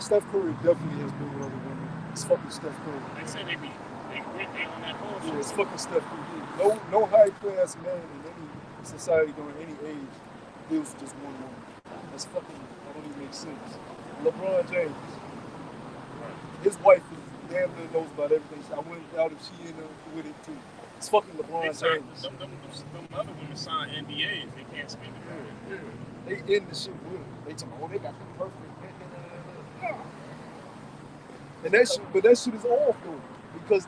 Steph Curry definitely has been with other women. It's fucking Steph Curry. They say they on that bullshit. Yeah, it's fucking Steph Curry. No high class man in any society during any age deals with just one woman. That's fucking, that don't even make sense. LeBron James, his wife is damn near knows about everything. I wouldn't doubt if she in with it too. It's fucking LeBron James. Them other women sign NDAs. They can't speak about it. Yeah. They in the shit with it. They talk, they got the perfect. And that shit is awful though, because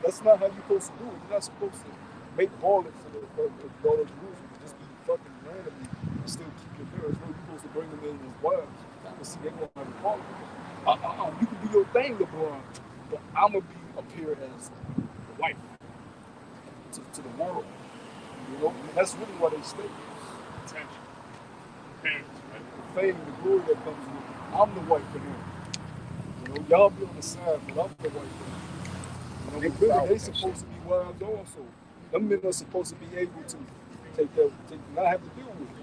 that's not how you're supposed to do it. You're not supposed to make ballers for the rules. Just be fucking randomly and still keep your parents. No, you're supposed to bring them in as wives. See, they gonna have a problem. You can do your thing, LeBron, but I'm gonna appear as the wife to the world. You know, and that's really why they stay. Attention, parents, right? The fame, the glory that comes with it. I'm the wife for him. You know, y'all be on the side, but I'm the wife for him. You know, but really, they supposed to be wives also. Them men are supposed to be able to not have to deal with it.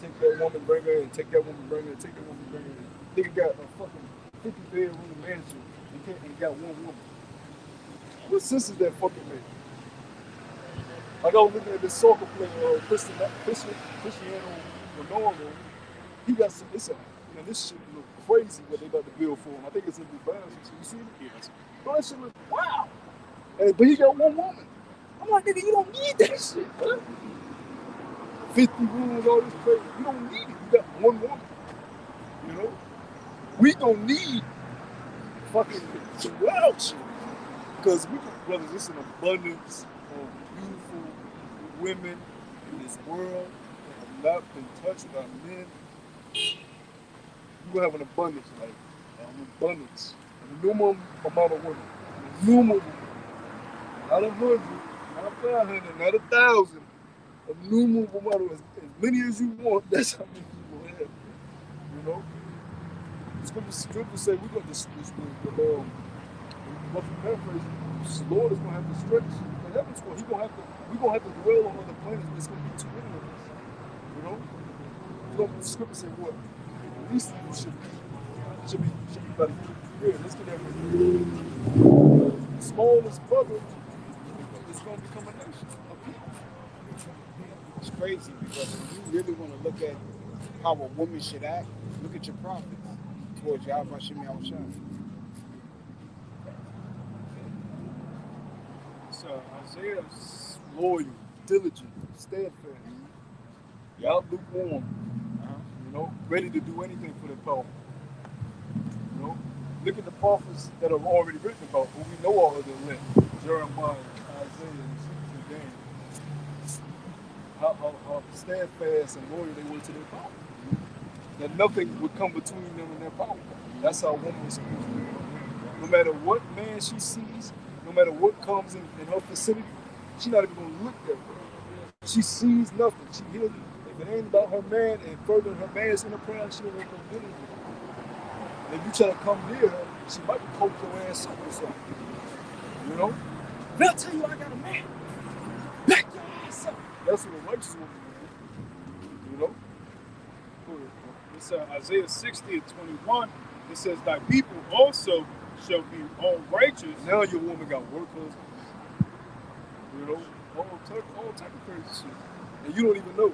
Take that woman, bring her in. Take that woman, bring her in. Take that woman, bring her in. Nigga got a fucking 50-bedroom mansion and got one woman. What sense is that fucking make? Like I was looking at this soccer player, Cristiano Ronaldo. He got some. This shit look crazy what they about to build for him. I think it's in Dubai. You see it? Yes. Bro, that shit look wow. But he got one woman. I'm like, nigga, you don't need that shit, bro. 50 rooms, all this crazy. You don't need it. You got one woman. You know? We don't need fucking some wild shit. Because brothers, it's an abundance of beautiful women in this world that have not been touched by men. You have an abundance, an innumerable amount of women. Innumerable. Not 100, not 500, not 1,000. A innumerable amount of as many as you want, that's how many you will have. You know? Scripture say we're going to the Lord. But from that phrase, the Lord is going to have to stretch the heavens for. We're going to have to dwell on other planets, but it's going to be too many of us. You know? The scripture say what? At least you should be about to get let's get that. The smallest brother gonna become a nation of people. It's crazy because when you really want to look at how a woman should act, look at your prophets towards Yahweh Shemi Yahushua. So Isaiah's loyal, diligent, steadfast. Y'all lukewarm. You know, ready to do anything for the power. You know, look at the prophets that are already written about, who we know all of them left. Jeremiah, Isaiah, Ezekiel, Daniel. How steadfast and loyal they were to their power. That nothing would come between them and their power. That's how a woman is supposed to be. No matter what man she sees, no matter what comes in her vicinity, she's not even going to look that way. She sees nothing. She hears it. If it ain't about her man and furthering her man's enterprise, she don't want no business with it. And if you try to come near her, she might poke your ass up or something. You know? They'll tell you I got a man. Back your ass up. That's what a righteous woman is. You know? It's Isaiah 60 and 21. It says, thy people also shall be all righteous. Now your woman got work husbands. You know? All type of crazy shit. And you don't even know.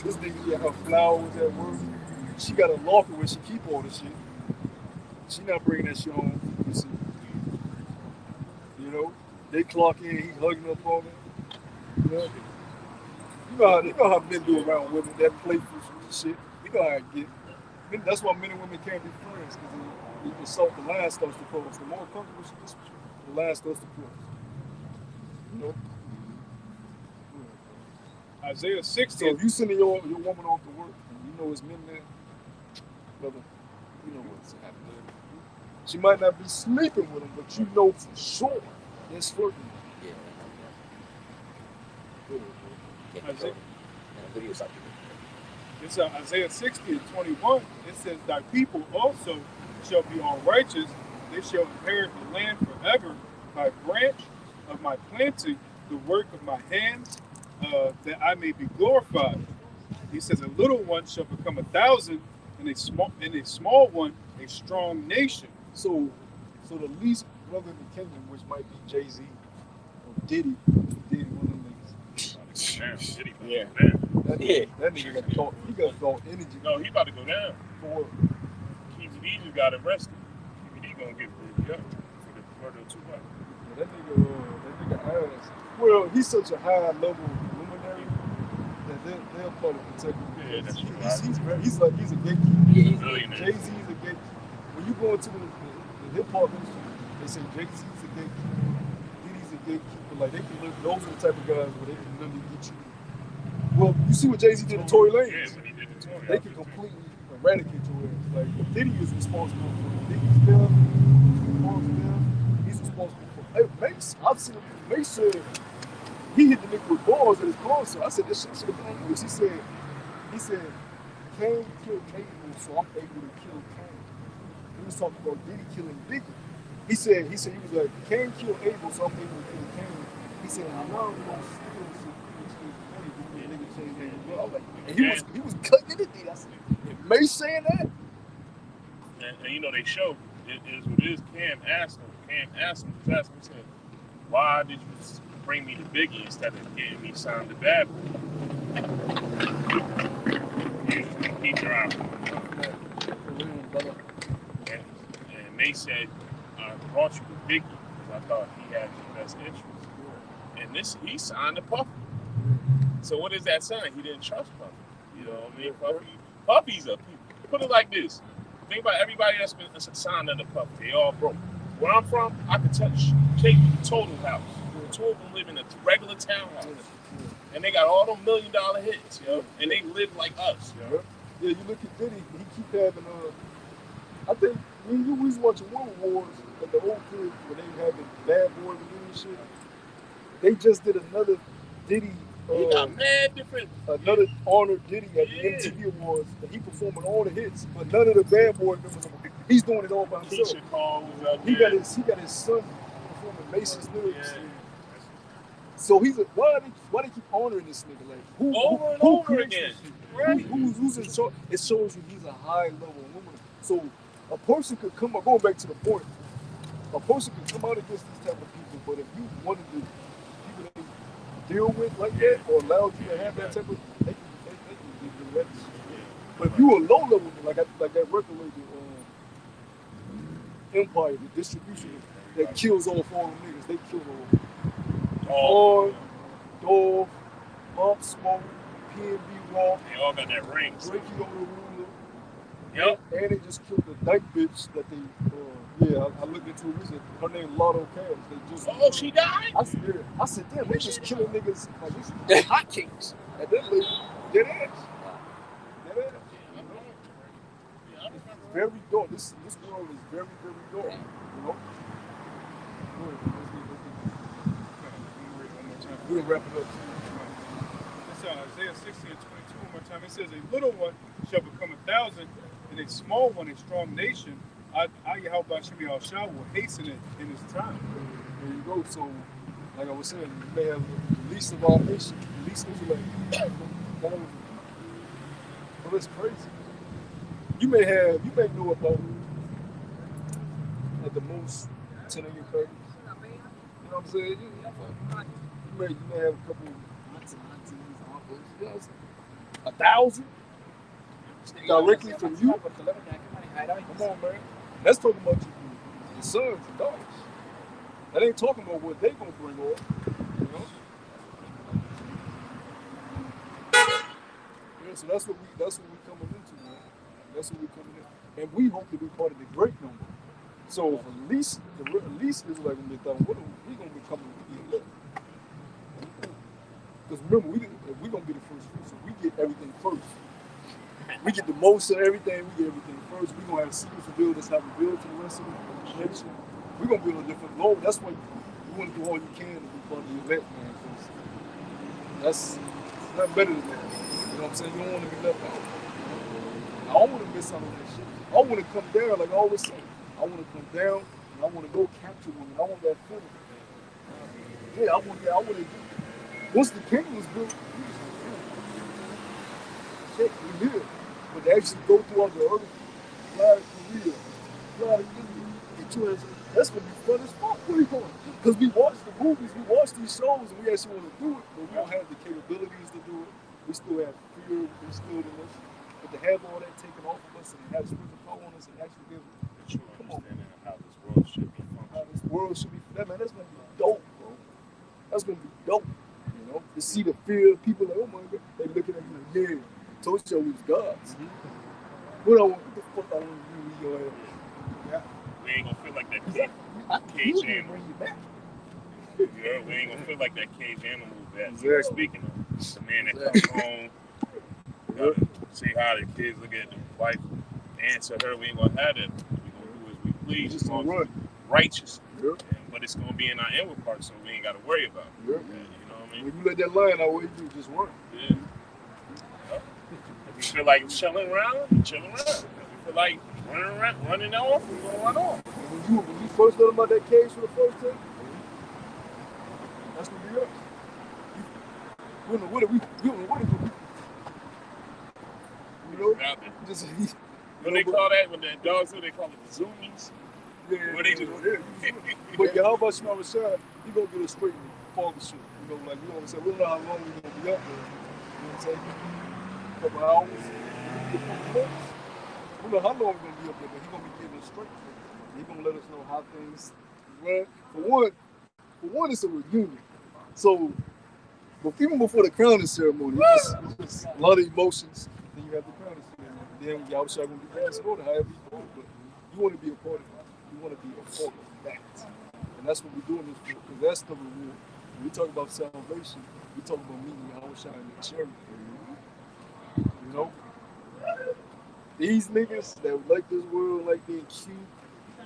This nigga get her flowers at work. She got a locker where she keep all the shit. She not bringing that shit home. You see. You know? They clock in, he hugging up on her. You know? You know how men do around women, that playful shit. You know how it get. That's why men and women can't be friends, because the line starts to close. The more comfortable she gets with you, the line starts to close. You know? Isaiah 60. So if you sending your woman off to work and you know it's midnight, brother, you know what's happening. She might not be sleeping with him, but you know for sure it's flirting. Isaiah, it's Isaiah 60 and 21. It says, thy people also shall be all righteous. They shall inherit the land forever. My branch of my planting, the work of my hands, that I may be glorified. He says, a little one shall become 1,000, and a small one a strong nation. So the least brother in the kingdom, which might be Jay-Z or Diddy, one of them niggas. Diddy, Yeah. That nigga got thought. He got thought energy. No, he about to go down. For KBD just got arrested. KBD gonna get beat up for the murder of Tupac. that nigga ass. Well, he's such a high level luminary that they'll probably protect him. Yeah, that's true. He's a gatekeeper. Yeah, he's Billionaire. Jay-Z is a gatekeeper. When you go into the hip hop industry, they say Jay-Z is a gatekeeper, Diddy's a gatekeeper. Like they can look, those are the type of guys where they can literally get you. Well, you see what Jay-Z did to Tory Lanez. Yeah, when he did the Tory. They can completely eradicate your ass. Like Diddy is responsible for Nicki's death, he's responsible for Mace. I've seen him. Mace said he hit the nigga with balls at his concert. I said this shit should have been on news. He said, Kane killed Abel, so I'm able to kill Kane. He was talking about Diddy killing Biggie. He said he was like, Kane killed Abel, so I'm able to kill Kane. He said, I love those skills. And he was cutting it deep. I said, Mace saying that? And you know they show it is what it is. Cam asked him, he said, why did you bring me to Biggie instead of getting me signed to Bad Boy? Keep your eye on him. And Mace said, I brought you to Biggie because I thought he had your best interest. And he signed to Puffy. So what is that sign? He didn't trust Puffy. You know what I mean? Puffy's a people. Put it like this. Think about everybody that's been signed under Puffy. They all broke. Where I'm from, I could take Total House. Two of them live in a regular townhouse. And they got all them $1 million hits, yo. And they live like us, yo. Yeah, you look at Diddy, he keep having I think when you was watching World Wars and the old kids when they had the Bad Boy and shit, they just did another Diddy. He got mad different. Another honored Diddy at the MTV Awards, and he performing all the hits, but none of the Bad Boy members. He's doing it all by himself. He got his son performing Mason's lyrics. Yeah. So why they keep honoring this nigga? Like over and over again. Right? Who's in charge? It shows you he's a high level woman. So a person could come up. Going back to the point, a person could come out against these type of people, but if you wanted to, people deal with like that or allowed you to have that type of, they can give you less. But if you a low level, like that record label, Empire, the distribution that kills off all them niggas, they kill all. Hard, Dove, Pop Smoke, PNB Raw, They all got that ring. Breaky on the Ruler. Yep. And they just killed the dyke bitch that they, I looked into it. Her name Lotto Cash. They just. Oh, she died? I said, damn, they just killing niggas like this hotcakes. And that lady, dead ass. Dead ass. It's very dark. This world is very, very dark. You know? We'll wrap it up. It's Isaiah 60 and 22 one more time. It says, a little one shall become 1,000, and a small one a strong nation. I Yahweh Shem Yahushua will hasten it in his time. There you go. So, like I was saying, you may have the least of our nation, the least Israelite. But it's crazy. You may know about at the most 10 of your cousins. You know what I'm saying? You may have a couple aunties, uncles. You know what I'm saying? 1,000 directly from you. Come on, man. That's talking about your sons and daughters. That ain't talking about what they gonna bring on. You know? Yeah, so that's what we coming into, man. That's what we coming in. And we hope to be part of the great number. So if at least is like gonna be 1,000, we gonna be coming to the 11. Because remember, we gonna be the first fruit, so we get everything first. We get the most of everything, we get everything first. We're gonna have secrets revealed, that's how we build to the rest of the nation. We're gonna build a different goal. That's why you wanna do all you can to be part of the event, man. Because that's nothing better than that. You know what I'm saying? You don't wanna be left out. I don't wanna miss out on that shit. I wanna come down, like I always say. I wanna come down and I wanna go capture women. I want that feeling. Yeah, I wanna do. Once the kingdom was built, shit, we live. But to actually go throughout the earth, fly to Korea, fly to India, get you that's gonna be fun as fuck. Where you going? Because we watch the movies, we watch these shows, and we actually want to do it, but we don't have the capabilities to do it. We still have fear instilled in us. But to have all that taken off of us and have spiritual power on us and actually give it, come on, man. How this world should be functioning. How this world should be, man, that's gonna be dope, bro. That's gonna be dope. You know, to see the fear of people like, oh my God, they looking at me like, yeah, told you we was gods. What the fuck I want to do with your ass? Yeah. We ain't gonna feel like that cage animal. Yeah, we ain't gonna feel like that cage animal that you're speaking of. The man that comes home, gotta say hi to the kids, look at the wife, answer her. We ain't gonna have that. We gonna do as we please, as long as we're righteous. Yeah. But it's gonna be in our inward part, so we ain't gotta worry about it. Yeah. You know what I mean? When you let that line out, what you do? Just run. Yeah. If you feel like chilling around, chill around. If you feel like running off, we're gonna run off. When you first learned about that cage for the first time, that's gonna be us. We don't know what it is. You know? Just, What they call that? When the dogs do, they call it the zoomies. Yeah, what they do? But yeah, how about Shema Rashad? He gonna get us straight in the father shit. You know, like you know what I'm saying? We don't know how long we're gonna be up there. You know what I'm saying? A couple hours. We don't know how long we're gonna be up there, but he's gonna be getting us straight. He's gonna let us know how things run. For one, it's a reunion. So, but even before the crowning ceremony, it's just a lot of emotions. Then you have the crowning ceremony. Then Yahushua gonna be passed over, however you do it. But you want to be a part of it. You want to be a part of that. And that's what we're doing this for, because that's the reward. When we talk about salvation, we talk about meeting Yahushua in the cherry. You know? These niggas that like this world, like being cute,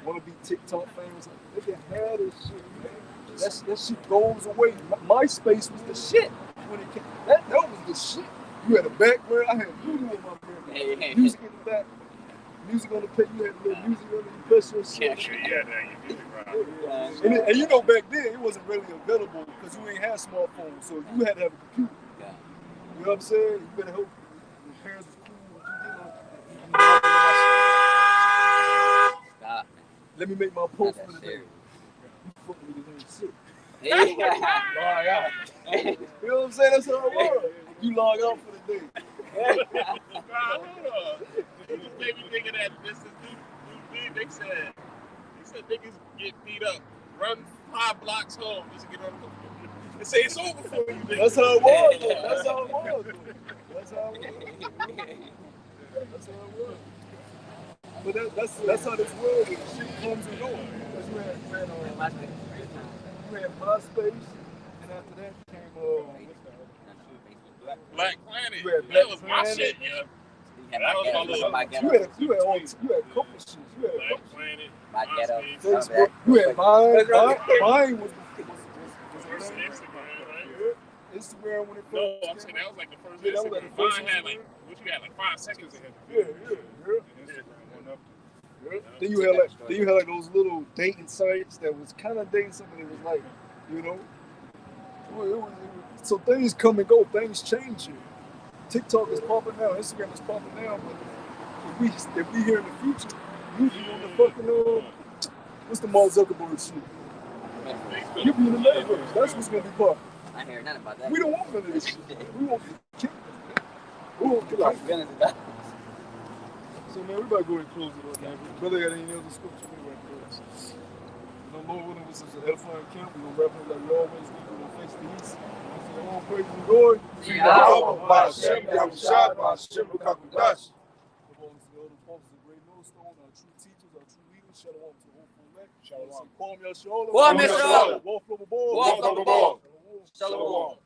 want to be TikTok famous, they can have this shit, man. That shit goes away. MySpace was the shit when it came. That was the shit. You had a background. I had voodoo in my background. Music in the back. Music on the page. You had a little music on the press your shit. Yeah. And you know, back then it wasn't really available because you ain't had smartphones, so you had to have a computer. Yeah. You know what I'm saying? You better hope your parents was cool. Stop. Let me make my post for the day. You fucking with this shit. Yeah. All right. You know what I'm saying? That's how it was. You log off for the day. Nah, hold on. It just made me think of that. This is new thing. They said niggas get beat up, run 5 blocks home just to get on the computer. They say it's over for you. Niggas. That's how it was. Though. That's how it was. Though. That's how it was. That's how it was. But that's how this world is. Shit comes and goes. Because you had MySpace, and after that came Black Planet. You had That was my Planet. shit, yeah. That That was my little you had a couple shit. You had a Black couple Planet. My ghetto. MySpace, Facebook. You had mine was first the Instagram, right? Instagram when it No, first I'm saying that was like the first Yeah, that was like Instagram. the first Mine had like, Instagram. what you had, like 5 seconds. Yeah. Then you had like those little dating sites that was kind of dating something that was like, you know, so things come and go, things change here. TikTok is popping now, Instagram is popping now, but if we here in the future, usually on the fucking what's the Mark Zuckerberg shit? You be in the metaverse. That's what's gonna be popping. I ain't heard nothing about that. We don't want none of this shit. We want kick. We want kick. So man, we about to go and close it up, man. Brother got any other scripture we want to close? No Lord willing, this is an edifying camp. We're gonna wrap it like we always do. We're gonna face the east. So all praise to the Lord. Yahweh, Ba'ashem, Yahushua, Ba'ashem, B'Kakudash. Belongs to the elder apostles of Great Millstone, our true teachers, our true leaders. Shalom to the whole elect. Shalom. Kwam Yashala. Kwam Yashala. Walk from above. Walk from above. Shalom. Shalom.